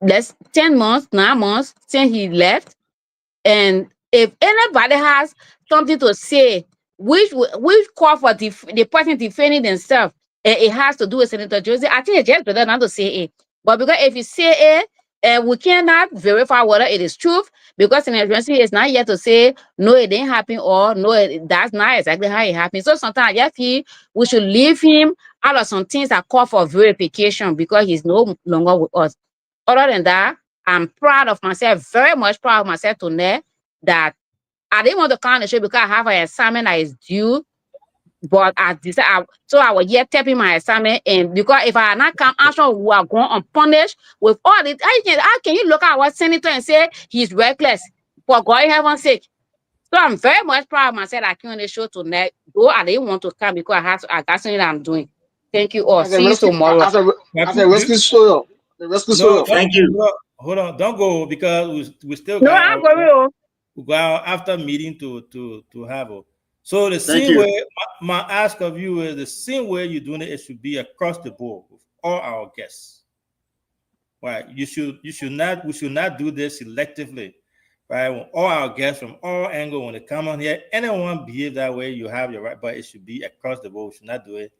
less 10 months, 9 months since he left. And if anybody has something to say, which call for the person defending themselves, it has to do with Senator Johnson, I think it's just better not to say it. But because if you say it, we cannot verify whether it is truth, because Senator Johnson is not yet to say, no, it didn't happen, or no, that's not exactly how it happened. So sometimes I just feel we should leave him out of some things that call for verification because he's no longer with us. Other than that, I'm proud of myself, very much proud of myself to know that I didn't want to come on the show because I have an assignment that is due, but I decided, so I was here tapping my assignment, and because if I had not come, Armstrong would have gone unpunished with all this. How can you look at our senator and say he's reckless? For God heaven's sake. So I'm very much proud of myself. I came on the show tonight, though I didn't want to come because I got something that I'm doing. Thank you all. See you tomorrow. As a rescue soil. The rescue soil. Thank you. Hold on, don't go because we still No, I'm going. we go out after meeting to have it. So the Thank same you. way, my ask of you is the same way you're doing it. It should be across the board with all our guests. Right? You should not. We should not do this selectively. Right? When all our guests from all angles, when they come on here, anyone behave that way, you have your right, but it should be across the board. We should not do it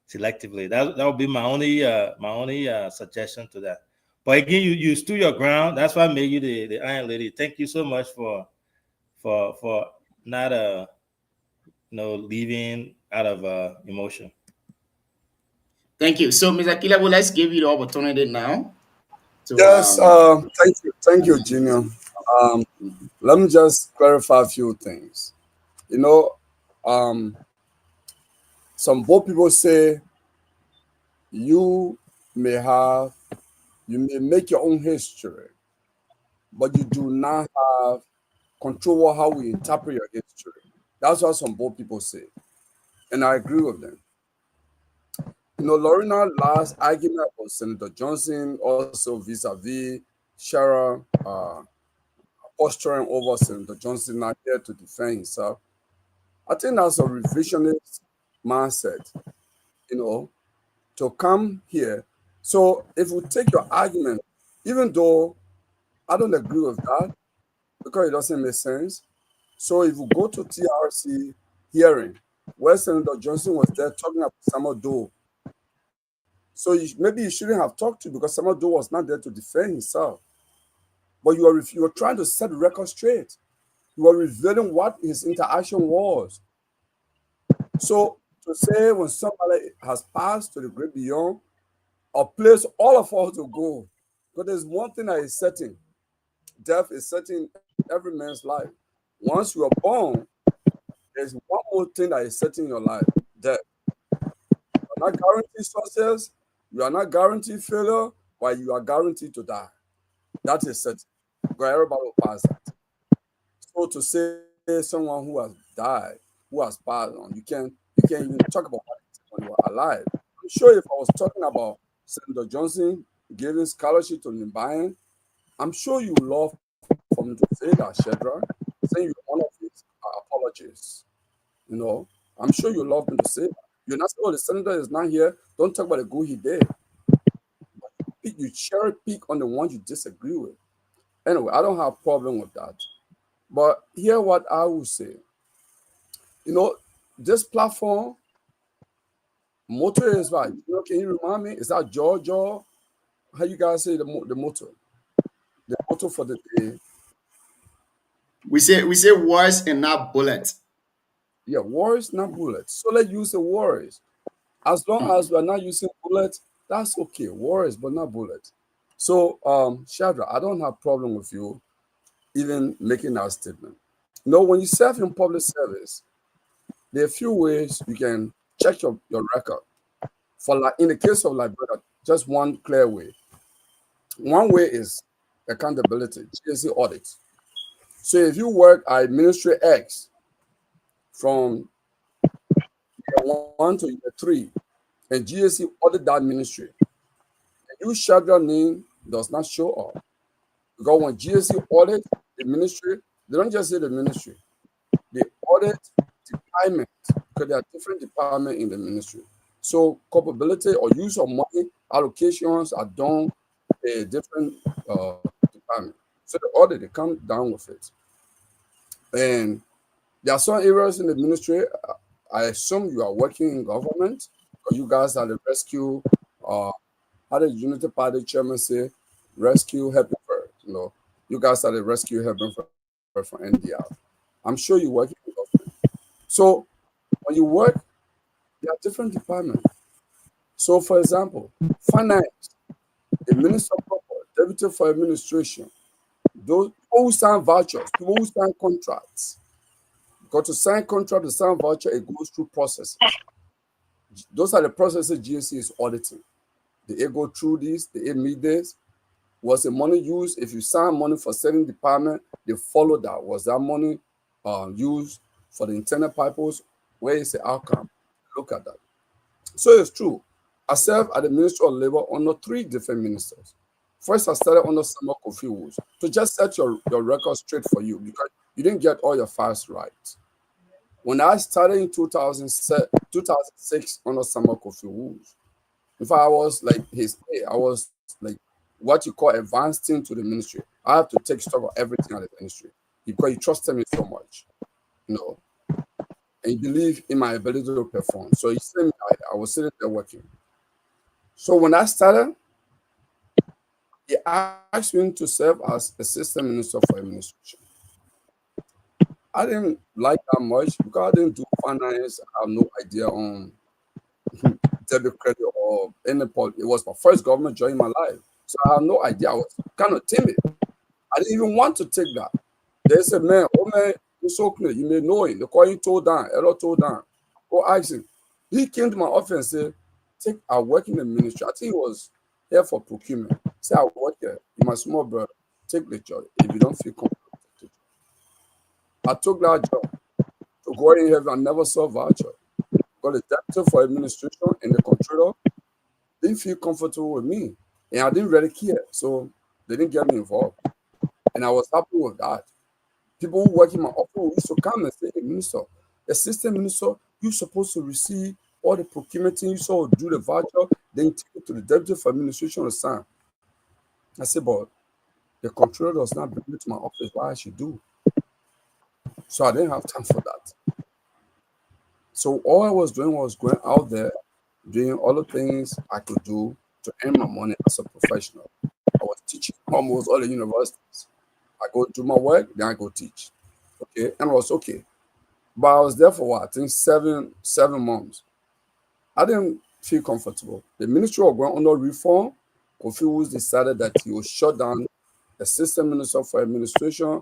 selectively. That would be my only suggestion to that. But again, you stood your ground. That's why I made you the Iron Lady. Thank you so much for not leaving out of emotion. Thank you. So, Mr. Killer, well, let's give you the opportunity now. Yes, thank you, Junior. Let me just clarify a few things. You know, some bold people say you may make your own history, but you do not have control over how we interpret your history. That's what some bold people say, and I agree with them. You know, Lorena last argument about Senator Johnson, also vis-a-vis Shara posturing over Senator Johnson, not here to defend himself. I think that's a revisionist mindset, you know, to come here. So if we take your argument, even though I don't agree with that, because it doesn't make sense. So if we go to TRC hearing, where Senator Johnson was there talking about Samuel Doe, so maybe you shouldn't have talked to, because Samuel Doe was not there to defend himself. But you were trying to set the record straight. You were revealing what his interaction was. So to say when somebody has passed to the great beyond, a place all of us to go, because there's one thing that is certain. Death is certain in every man's life. Once you are born, there's one more thing that is certain in your life: death. You are not guaranteed success. You are not guaranteed failure, but you are guaranteed to die. That is certain. Because everybody will pass that. So to say someone who has died, who has passed on, you can't even talk about when you are alive. I'm sure if I was talking about Senator Johnson giving scholarship to Limbayan, I'm sure you would love for me to say that, Shedra, saying you're one of his apologies. You know, I'm sure you love me to say that. You're not saying, oh, the senator is not here. Don't talk about the good he did. You cherry pick on the ones you disagree with. Anyway, I don't have a problem with that. But here what I will say. You know, this platform, motto is right. You know, can you remind me? Is that Georgia? How you guys say the motto? The motto for the day. We say words and not bullets. Yeah, words, not bullets. So let's use the words. As long as we're not using bullets, that's okay. Words, but not bullets. So, Shadra, I don't have a problem with you even making that statement. You know, when you serve in public service, there are a few ways you can check your record. For like in the case of Liberia, just one clear way. One way is accountability, GSC audit. So if you work at Ministry X from year 1 to year 3, and GSC audit that ministry, and you shout your name does not show up. Because when GSC audit the ministry, they don't just say the ministry, they audit department, because there are different departments in the ministry. So culpability or use of money allocations are done in a different department. So the audit, they come down with it. And there are some areas in the ministry, I assume you are working in government, because you guys are the rescue, how the Unity Party chairman say, rescue helping first. You know, you guys are the rescue helping first for NDR. I'm sure you work in government. So when you work, there are different departments. So for example, finance, the minister of corporate, deputy for administration, those people who sign vouchers, people who sign contracts. Because to sign contract, to sign voucher, it goes through processes. Those are the processes GSC is auditing. They go through this, they meet this. Was the money used? If you sign money for certain department, they follow that. Was that money used for the internal purpose? Where is the outcome? Look at that. So it's true. I served at the Ministry of Labor under 3 different ministers. First, I started under Samuel Kofi Woods to just set your record straight for you, because you didn't get all your files right. When I started in 2006 under Samuel Kofi Woods, in fact, I was like I was like what you call advancing to the ministry. I have to take stock of everything at the ministry because he trusted me so much, you know, and he believed in my ability to perform. So he sent me, I was sitting there working. So when I started, he asked me to serve as assistant minister for administration. I didn't like that much because I didn't do finance. I have no idea on debit credit or any policy. It was my first government job in my life. So I have no idea. I was kind of timid. I didn't even want to take that. They said, man, you're so clear. You may know him. They call him Toe Down, Elo Toe Down. Go ask him. He came to my office and said, I work in the ministry. I think he was here for procurement. He said, I work here. You're my small brother. Take the job. If you don't feel comfortable, take the job. I took that job. To go in heaven, I never saw voucher. Got the director for administration and the controller didn't feel comfortable with me. And I didn't really care. So they didn't get me involved. And I was happy with that. People who work in my office used to come and say, hey, minister, assistant minister, you're supposed to receive all the procurement thing. You saw do the voucher, then you take it to the deputy for administration to sign. I said, but the controller does not bring me to my office. Why I should do? So I didn't have time for that. So all I was doing was going out there, doing all the things I could do to earn my money as a professional. I was teaching almost all the universities. I go do my work, then I go teach. Okay, and it was okay. But I was there for what? I think seven months. I didn't feel comfortable. The ministry was going under reform. Kofi Woods decided that he would shut down assistant minister for administration,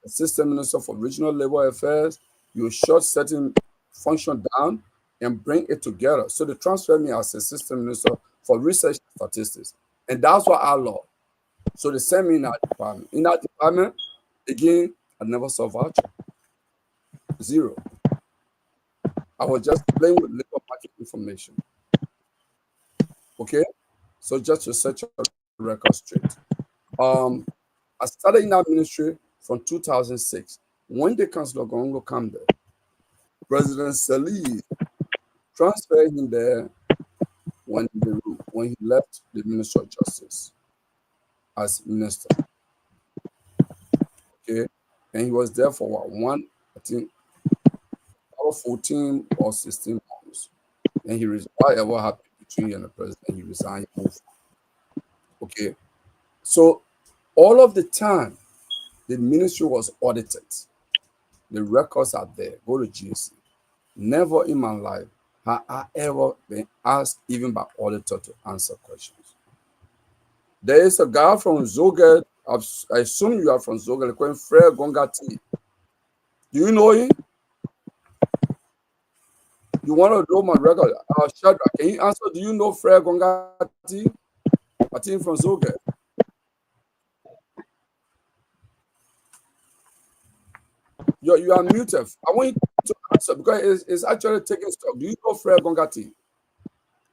assistant minister for regional labor affairs. He would shut certain function down and bring it together. So they transferred me as assistant minister for research and statistics. And that's what I love. So they sent me in that department. In that department, again, I never saw voucher. Zero. I was just playing with labor market information. Okay? So just to set your record straight. I started in that ministry from 2006. When the Councillor Gongo came there, President Salih transferred him there when he left the Ministry of Justice as minister. Okay, and he was there for what, I think 14 or 16 months. And whatever happened between him and the president, he resigned. Okay, so all of the time, the ministry was audited. The records are there. Go to GSC. Never in my life have I ever been asked, even by auditor, to answer questions. There is a guy from Zogel. I assume you are from Zogel, called Frere Gongati. Do you know him? You want to know my record? Shadrach, can you answer? Do you know Frere Gongati? I think from Zogel. You are muted. I want you to answer because it's actually taking stock. Do you know Frere Gongati?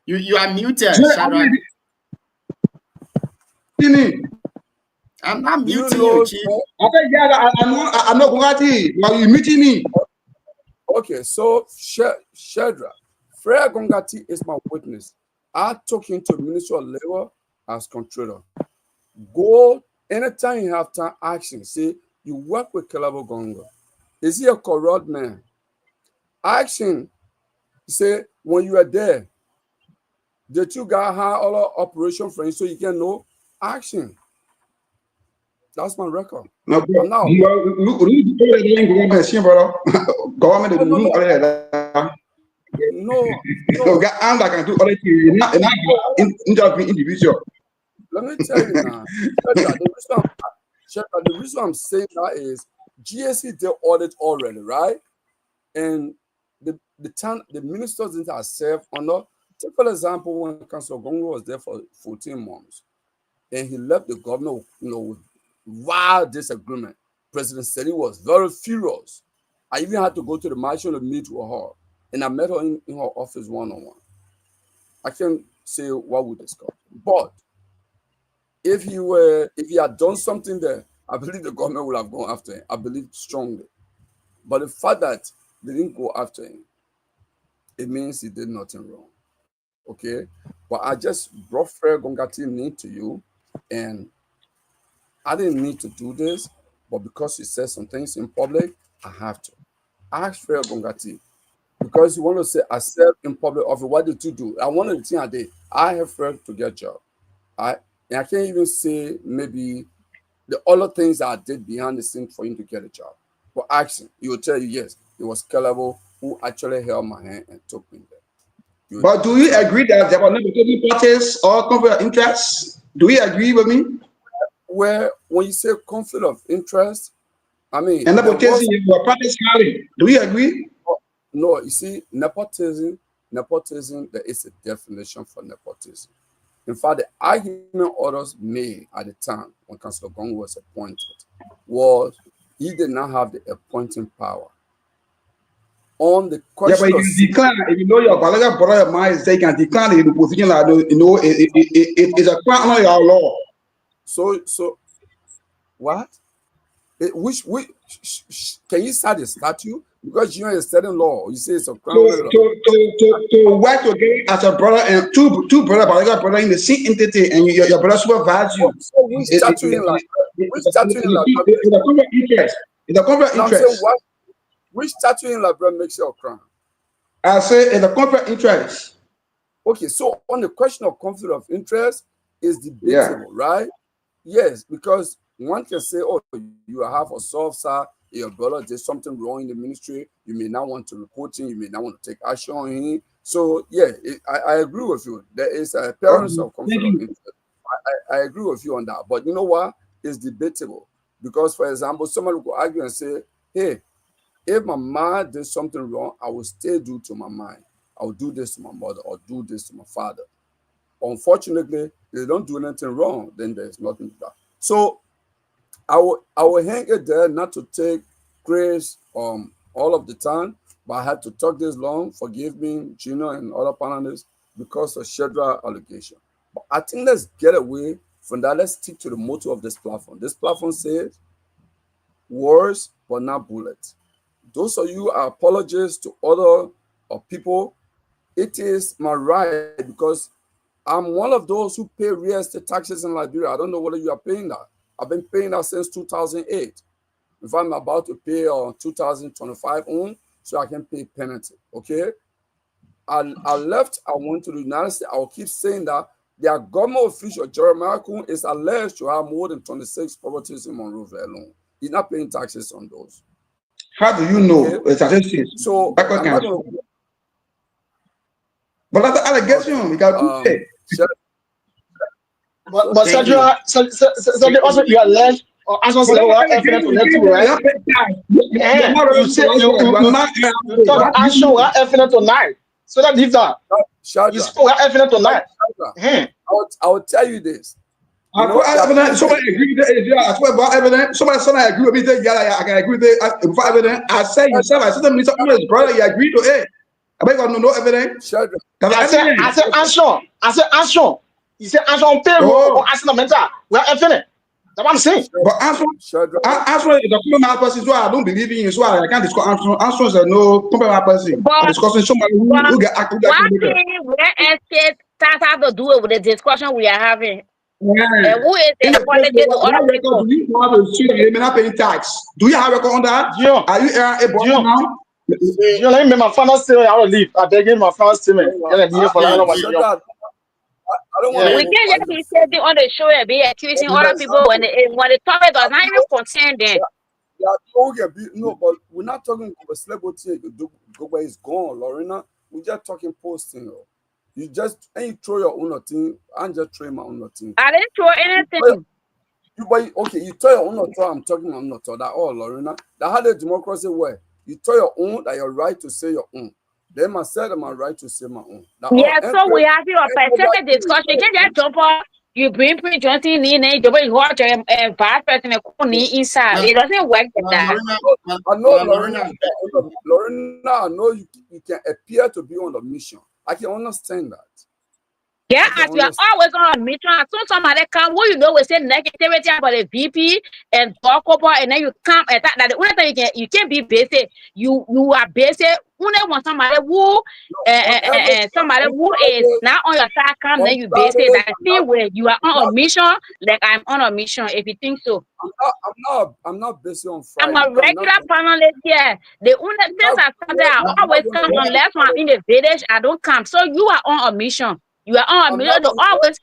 You are muted, Shadrach. I'm not muting you, Chief. Okay, yeah, I know Gongati. Well, you muting me. Okay, so Shadrach, Frere Gongati is my witness. I took him to Ministry of Labor as controller. Go anytime you have time, action. See, you work with Kelabo Gongo. Is he a corrupt man? Action. Say, when you are there, the two guys have all our operation for you so you can know action. That's my record. No, now, I'm not going to do other things. Not individual. Let me tell you now. The reason I'm saying that is GSC did audit already, right? And the ministers didn't have served under. Take for example, when Councillor Gongo was there for 14 months, and he left the government, with wild disagreement. President Seri was very furious. I even had to go to the marshal to meet with her, and I met her in her office one-on-one. I can't say what we discussed, but if he had done something there, I believe the government will have gone after him. I believe strongly. But the fact that they didn't go after him, it means he did nothing wrong. Okay? But I just brought Fred Gongati name to you, and I didn't need to do this, but because he said some things in public, I have to. Ask Fred Gongati. Because you want to say, I said in public office, what did you do? I wanted the thing I did. I have Fred to get job. And I can't even say maybe the other things that I did behind the scenes for him to get a job. But ask him, he will tell you, yes, it was Calabo who actually held my hand and took me there. But do you agree that there were nepotism parties or conflict of interest? Do you agree with me? Where when you say conflict of interest, I mean, and nepotism you were practicing. Do you agree? No, you see, nepotism, there is a definition for nepotism. In fact, the argument others made at the time when Councillor Gong was appointed was he did not have the appointing power. On the question, yeah, but you decline. If you know your biological brother of mine is they can decline in the position like it's a crime under our law. So what? Which can you cite the statute? Because you're a certain law, you say it's a crime. To work together as a brother and two brother, biological brother in the same entity, and your brother supervise you. So which statute in like? Which statute in like? In the conflict interest. In the conflict interest. Which statute in Labra makes it a crime? I say in the conflict interest. Okay, so on the question of conflict of interest is debatable, right? Yes, because one can say, oh, you have a soft side, your brother did something wrong in the ministry, you may not want to report him, you may not want to take action on him. So, yeah, I agree with you. There is a appearance of conflict of interest. I agree with you on that. But you know what? It's debatable. Because, for example, somebody could argue and say, hey, if my mom did something wrong, I will still do to my mind. I will do this to my mother or do this to my father. Unfortunately, if they don't do anything wrong, then there's nothing to that. So I will hang it there, not to take grace all of the time, but I had to talk this long. Forgive me, Gino and other panelists, because of Shedra allegation. But I think let's get away from that. Let's stick to the motto of this platform. This platform says, words but not bullets. Those of you are apologists to other people. It is my right, because I'm one of those who pay real estate taxes in Liberia. I don't know whether you are paying that. I've been paying that since 2008. If I'm about to pay 2025 on, so I can pay penalty, okay? I left, I went to the United States. I will keep saying that their government official, Jeremiah Kuhn, is alleged to have more than 26 properties in Monrovia alone. He's not paying taxes on those. How do you know? Okay? So, but that's the allegation. We got but Sergio, also you alleged or as well evidence to let you right. You talk action we evidence tonight. So that if that you spoke evidence tonight. I will tell you this. Somebody agree with it. Yeah, I swear about evidence. Somebody agree with me. Yeah, I can agree with it. Before evidence, I say yourself. I said to me, brother, you agree to it. I beg you, no evidence. I said action. You say answer on payroll or answer mental. We are evidence. That's what I'm saying. But answer is a criminal person. So I don't believe in you. So I can't discuss answer is a no criminal person. I'm discussing somebody who get active. One thing where estate has to do with the discussion we are having. Yeah. Who is the apology to other people? You may not pay tax. Do you have a record on that? Yeah. Are you a boy now? You let me my final statement. I will leave. I beg you my final statement. I don't want we can't just be sitting on the show and be accusing other people when the topic does not even concern them. No, but we're not talking about celebrity. Gogba is gone, Lorena. We're just talking posting. You just and you throw your own thing. I'm just throwing my own thing. I didn't throw anything. You throw your own thing. I'm talking. I'm not that all, Lorena. That how the democracy work. You throw your own. That you're right to say your own. Then I said I'm right to say my own. Yes, so we have your specific discussion. You can just jump on. You bring Prince Johnson in and you watch a bad person inside. It doesn't work like that. I know, Lorena, I know you can appear to be on the mission. I can understand that. Yeah, I can as you are understand. always on a mission, as soon as somebody come, what you know we say negativity about the VP and talk about, and then you come and that the only thing you can't be basic. You are basic. Only when somebody who On average, somebody on who is Friday, not on your side come, then on you basic. Fridays, That same way you are I'm on a not, mission, like I'm on a mission. If you think so, I'm not busy on I'm Friday a because I'm not regular going. panelist here. The only I'm since not, I started, I I'm not always going to come work on unless I'm Friday. in the village, I don't come. So you are on a mission. You are on a I'm mission not to going to work. always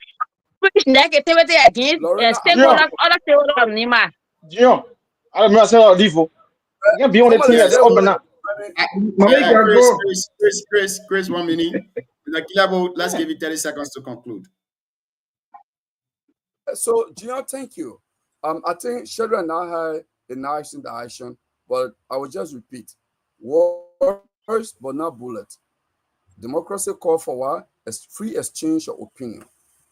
push negativity against Lorena, I'm not. Junior, stakeholders, other stakeholders of Nima. Junior, I don't know, I said, I'll leave. You can't be on the Somebody thing as said, Yes. open now. Mama, you can Chris, go. Chris, 1 minute. Like, let's give you 30 seconds to conclude. so Junior, thank you. I think Shedra and I had a nice interaction, but I will just repeat: words, but not bullets. Democracy call for what? A free exchange of opinion.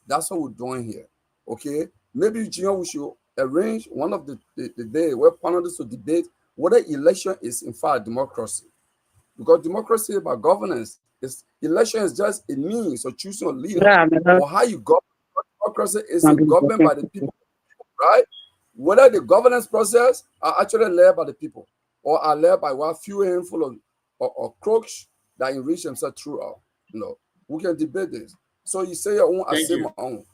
That's what we're doing here. Okay? Maybe Junior, we should arrange one of the day where panelists will debate whether election is in fact democracy. Because democracy is about governance. Election is just a means of choosing a leader. Yeah, But how you govern democracy is a government by the people, right? Whether the governance process are actually led by the people or are led by one few handful of crooks that enrich themselves throughout. We can debate this. So you say your own, I Thank say my you. own.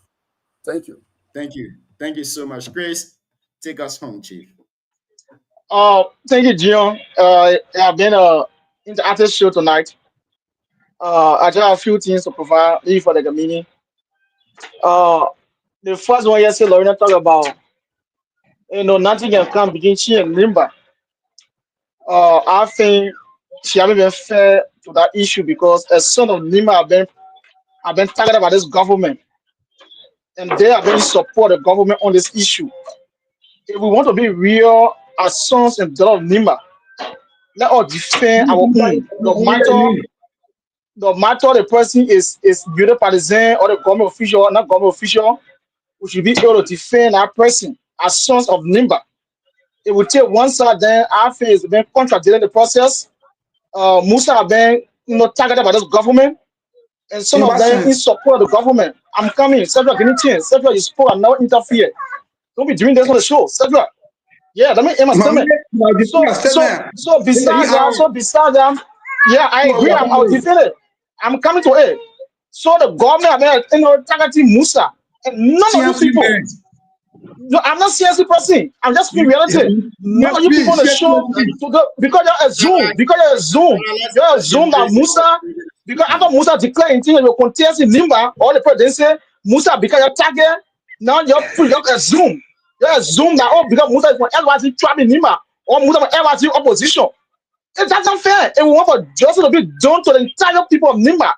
Thank you. Thank you. Thank you so much. Chris, take us home, Chief. Thank you, Junior. I've been interactive show tonight. I just have a few things to provide you for the community. Uh, the first one yesterday, Lorena talked about, nothing can come between she and Limba. I think she haven't been fair to that issue because a son of Nima have been targeted by this government and they have been support the government on this issue. If we want to be real as sons and daughters of Nima, let us defend our own. No matter the person is beauty partisan or the government official or not government official, we should be able to defend our person as sons of Nimba. It will take one side, then our face been contradicting the process. Musa have been targeted by this government, and some In of what them in sense? support of the government. I'm coming, Cedric, give me chance. Cedric, you spoke and now interfere. Don't be doing this on the show, Cedric. Yeah, let me end my Mama, statement. you are So, defending a so, statement. so besides that, yeah, I So you agree. are I'll following. defend it. I'm coming to it. So the government, targeting Musa, and none of you CNC people. man. No, I'm not CNC person. I'm just speaking reality. You None of must you be people on the show CNC. because you're a Zoom. You're a Zoom that Musa. Because after Musa declared in your contest in Limba, all the presidents say Musa because your target. Now you're a Zoom. You're a Zoom that because Musa is from LYC tribe in Limba or Musa from LYC opposition. That's unfair. And we want for justice to be done to the entire people of Nimba.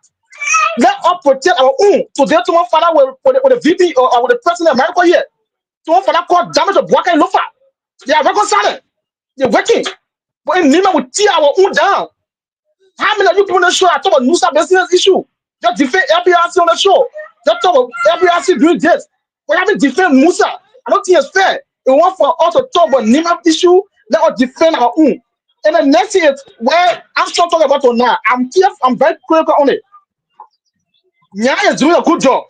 Let us protect our own. Today, tomorrow, father with the VP or with the president of America here. Tomorrow, father called damage of Bwaka and Lofa. They are reconciling. They're working. But in Nimba, we tear our own down. How many of you people on the show are talking about Nusa business issue? Just defend LPRC on the show. Just talk about LPRC doing this. We haven't defend Musa. I don't think it's fair. We want for us to talk about Nima issue. Let us defend our own. And the next thing is where I'm still talking about it now. I'm very critical on it. Nya is doing a good job,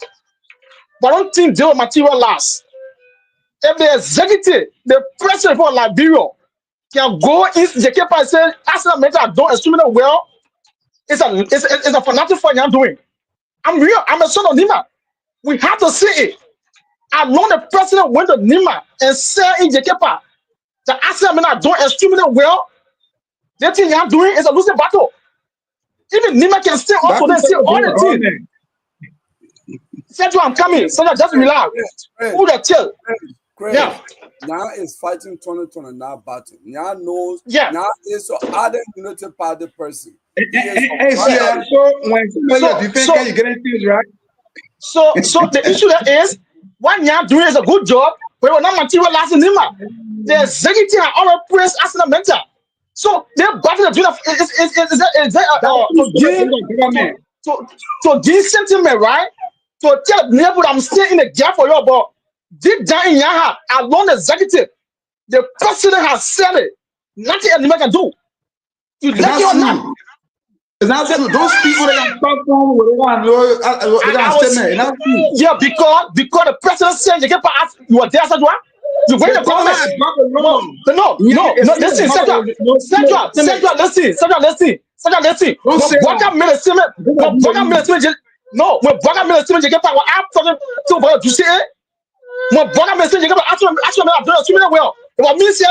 but I don't think they will materialize. If the executive, the president for Liberia, can go into the Cape and say, Arsenal Meta don't extremely well, it's a fanatic for you're doing. I'm real. I'm a son of Nima. We have to see it. I know the president went to Nima and said in Jekepa that Arsenal men are doing extremely well. The thing you're doing is a losing battle. Even Nima can stay up That to is them see all the all team. men. Central, I'm coming. Central, just relax. Who the tell? Chris, Yeah. Nya is fighting 2020 now battle. Nya knows. Yeah. Nya is an other unity party person. Hey, so when somebody defend, can you guarantee right? So the issue there is what Nya doing is a good job, but we're not materializing Nima. The executive are already praised Arsenal mentor. So they're battling to give sentiment, right? To tell neighbor I'm staying in the gap for you, but deep down in your heart, along the executive, the president has said it. Nothing anyone can do. You like it or not. It's not true. Those people that can talk from, they can statement. It's not true. Yeah, because the president said you get pass. You were there, Sajwa. You went to government. No. Listen, Sajwa. Listen. When Bwaga minister you get pass, what after to you see it? When Bwaga minister you get pass, actually, I'm doing swimming well. What means here?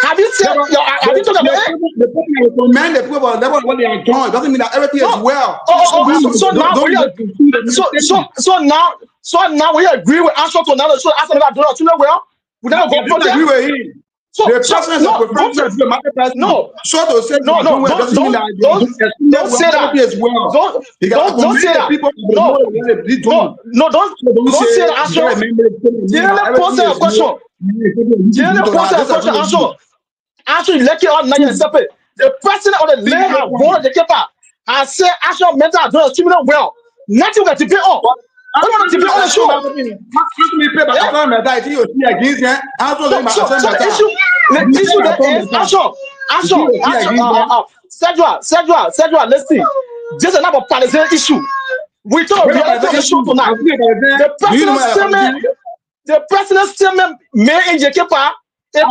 Have you said? Have you talked about it? The people man, the people what they are doing doesn't mean that everything is well. So now we agree with answer to another. So after that, do not well. We never go for agree with him. The person is a professional. No. So to say don't say that. Don't say that. No, don't say that. Answer let you out now yourself. The president of the land has warned the keeper and said actual mental address criminal well. Nothing will debate on. I don't want to debate on the show. Sedgwa, listen. This is another partisan issue. We talk about the show tonight. The president's statement made in Jekepa I'm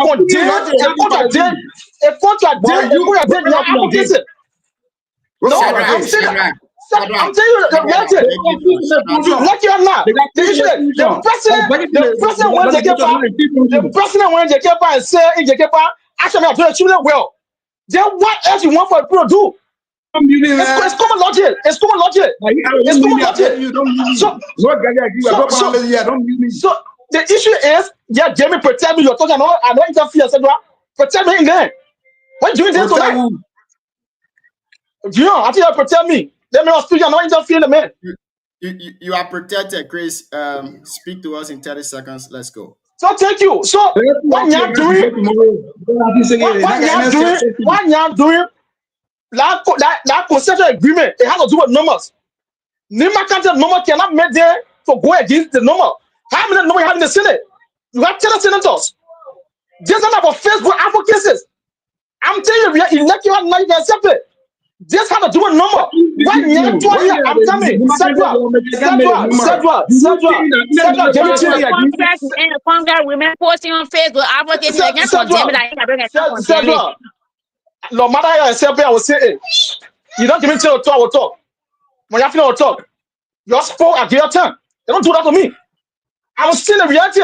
telling you the reality. Like you are not. The president went to Jekepa and said in Jekepa, actually I'm doing children well. Then what else you want for people to do? It's common logic. So the issue is, yeah, Jamie, pretend me you're talking about. I don't interfere, etc. Pretend me in there. What do you do tonight? I think you pretend me. Let me not speak. I'm not interfering, man. You are protected, Chris. Speak to us in 30 seconds. Let's go. So thank you. So what you're doing, that conceptual agreement, it has to do with numbers. Nima country number cannot make there to go against the number. How many numbers you have in the Senate? You have 10 senators. There's not about Facebook advocacies. I'm telling you, we are elected now, you can accept it. This has to do with number. I'm coming. Sedgwa. Congress women posting on Facebook advocating against Sedgwa. No matter how you accept it, I will say it. You don't give me till I will talk. When you have to talk, you spoke at your time. They don't do that to me. I was still in reality.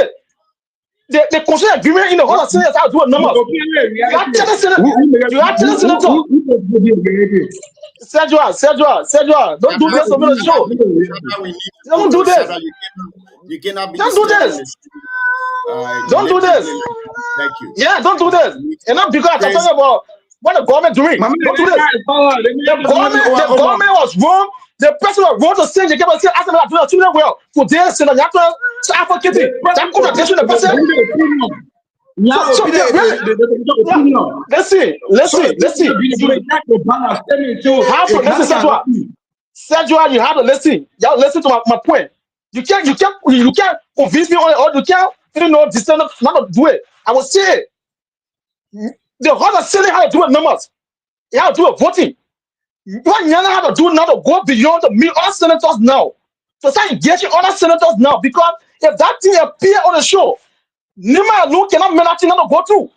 The constitutional agreement in the whole of Senate how to do a number. You have to listen to Sedgwa. Don't do this over the show. Don't do this. You cannot be. Don't do this. Don't do this. Thank you. Yeah, don't do this. And not because I'm talking about what the government doing. Don't do this. The government was wrong. The person was wrong to say they kept on saying after that doing children well. For this and that so advocating that conversation the person. Listen. Sedgwa, you have to listen. You have to listen to my point. You can't convince me on it, or you can't descend not to do it. I will say it. The whole Senate how to do it numbers. You have to do it voting. What you have to do now to go beyond the meet other senators now. So start engaging other senators now, because if that thing appear on the show, Nima alone cannot make that thing not to go through.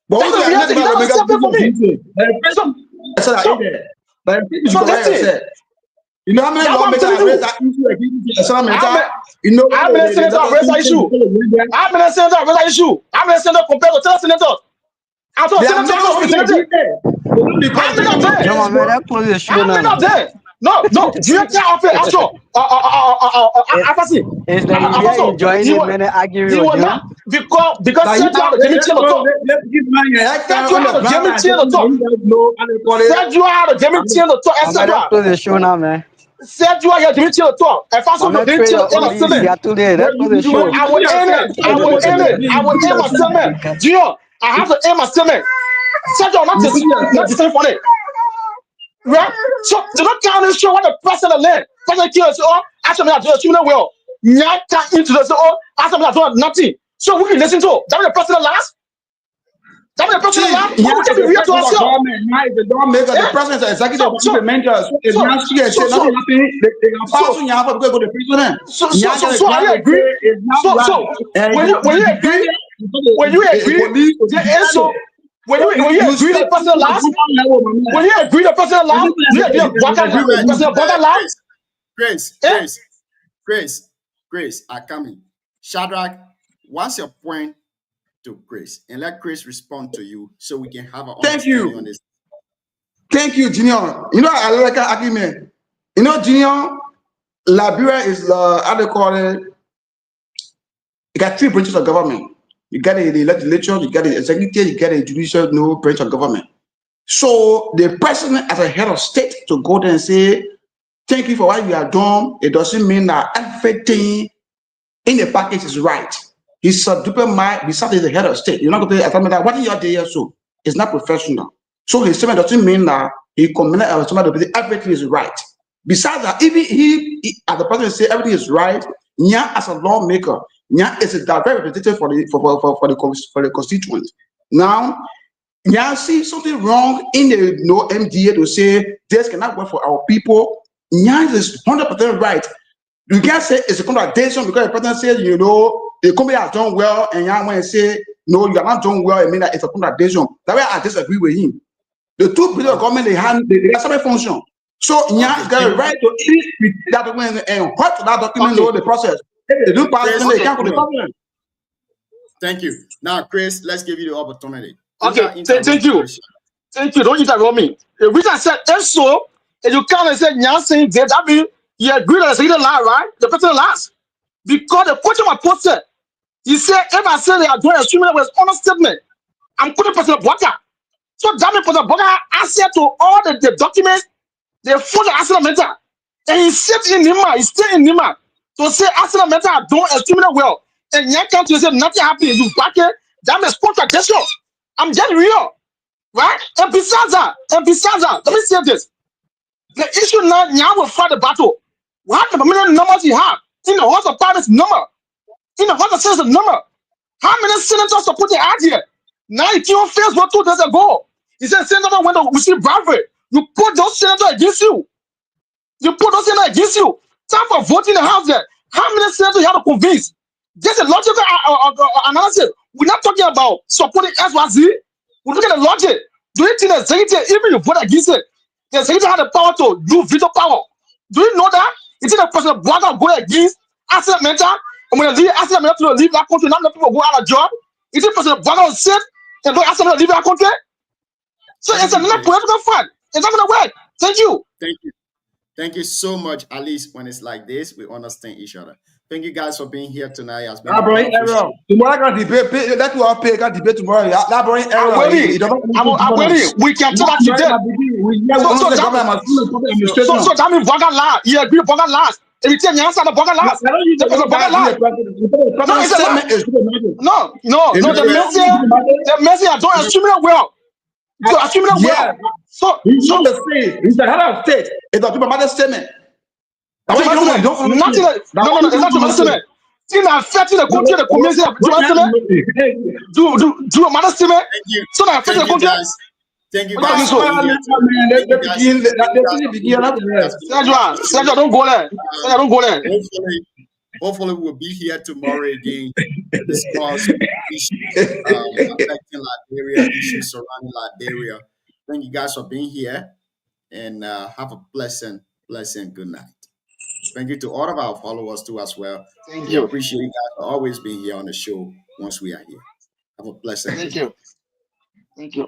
That's the reality. You don't accept it for me. You know how many lawmakers raise that issue against the you know how many senators raise that issue? How many senators raise that issue? How many senators compared to 10 senators? I thought senators I'm not there. No. Do you tell of it? Is that you enjoying it when I argue with you? Because Sedgwa Jamie Chill talk. Sedgwa Jamie Chill talk. I'm gonna close the show now, man. Sedgwa Jamie Chill talk. If I saw the Jamie Chill talk, I will end my statement. Gio, I have to end my statement. Sedgwa not to say for it. Right? So do not count this show what the president led. President kills after me I do a children well. Nyata into the after me I do nothing. So we can listen to that the president last. That the personal See, life. yeah, How we can the be real to president of ourselves? government, now is the lawmaker, the Eh? president is executive So implementer. So if you speak and say nothing happened, they can pass on Yahoo because go to the president. So are you agree? It's not So right. And when you agree, police, when you agree the personal life, when you agree the personal life, you agree the personal border life. Grace are coming. Shadrach, what's your point to Chris? And let Chris respond to you so we can have an understanding on this. Thank you, Junior. You know, I like that argument. You know, Junior, Liberia is, how they call it, you got 3 branches of government. You got the legislature, you got the executive, you got the judicial, no branch of government. So the president as a head of state to go there and say, thank you for what you have done, it doesn't mean that everything in the package is right. He's a duper mind, besides he's the head of state. You're not going to tell me that what is your day so? It's not professional. So his statement doesn't mean that he committed everything is right. Besides that, even he as the president say everything is right, Nya as a lawmaker, Nya is a direct representative for the constituents. Now, Nya see something wrong in the MDA to say this cannot work for our people. Nya is 100% right. You can't say it's a contradiction because the president says, you know, the company has done well, and Nya when say no, you are not doing well, it means that it's a contradiction. That way I disagree with him. The 2 billion government they have separate function. So Nya got a right to eat that document and what that document know the process. If they do pass it, they can't put the problem. Thank you. Now, Chris, let's give you the opportunity. Okay, thank you. Thank you. Don't interrupt me. The reason I said if so, if you come and say Nya saying that, I mean you agree that the lie, right? The person lies. Because the question was posted, he said if I say they are doing a swimming with honest statement, I'm putting person blocker. So that means person blocker has access to all the documents. They follow the accident matter. And he sits in Nima, he stay in Nima to say accident matter are doing extremely well. And Nya comes to say nothing happened. You back it, that means contradiction. I'm getting real. Right? And besides that, let me say this. The issue now, Nya will fight the battle. What the many numbers you have in the House of Parliament number, in the House of Senate number. How many senators support the idea? Now you can't face what 2 days ago. He said, Senator, when we see bravery, you put those senators against you. You put those senators against you. Time for voting in the House there. How many senators you have to convince? Just a logical analysis. We're not talking about supporting SYZ. We're looking at the logic. Do you think the executive, even if you vote against it, the executive has the power to do veto power? Do you know that? You think the person brother go against asset mentor, and when they leave asset mentor to leave that country, not let people go out of job? You think the person brother will sit and go asset mentor leave that country? So it's another political fight. It's not gonna work. Thank you. Thank you. Thank you so much. At least when it's like this, we understand each other. Thank you guys for being here tonight. Tomorrow I got debate. Let you all pay. Got debate tomorrow. I'm ready. We can talk about today. So that means Boga last. You agree Boga last. If you tell Nya the Boga last, no. The message are doing extremely well. So extremely well. So the state. He's the head of state. It's a diplomatic statement. No, it's not a statement. In affecting the country, the community, do a matter statement. So that affecting the country. Thank you guys. Sergio, don't go there. Sergio, don't go there. Hopefully, we'll be here tomorrow again to discuss issues affecting Liberia, issues surrounding Liberia. Thank you guys for being here, and have a pleasant good night. Thank you to all of our followers too as well. Thank you. Appreciate you guys for always being here on the show once we are here. Have a pleasant Thank you.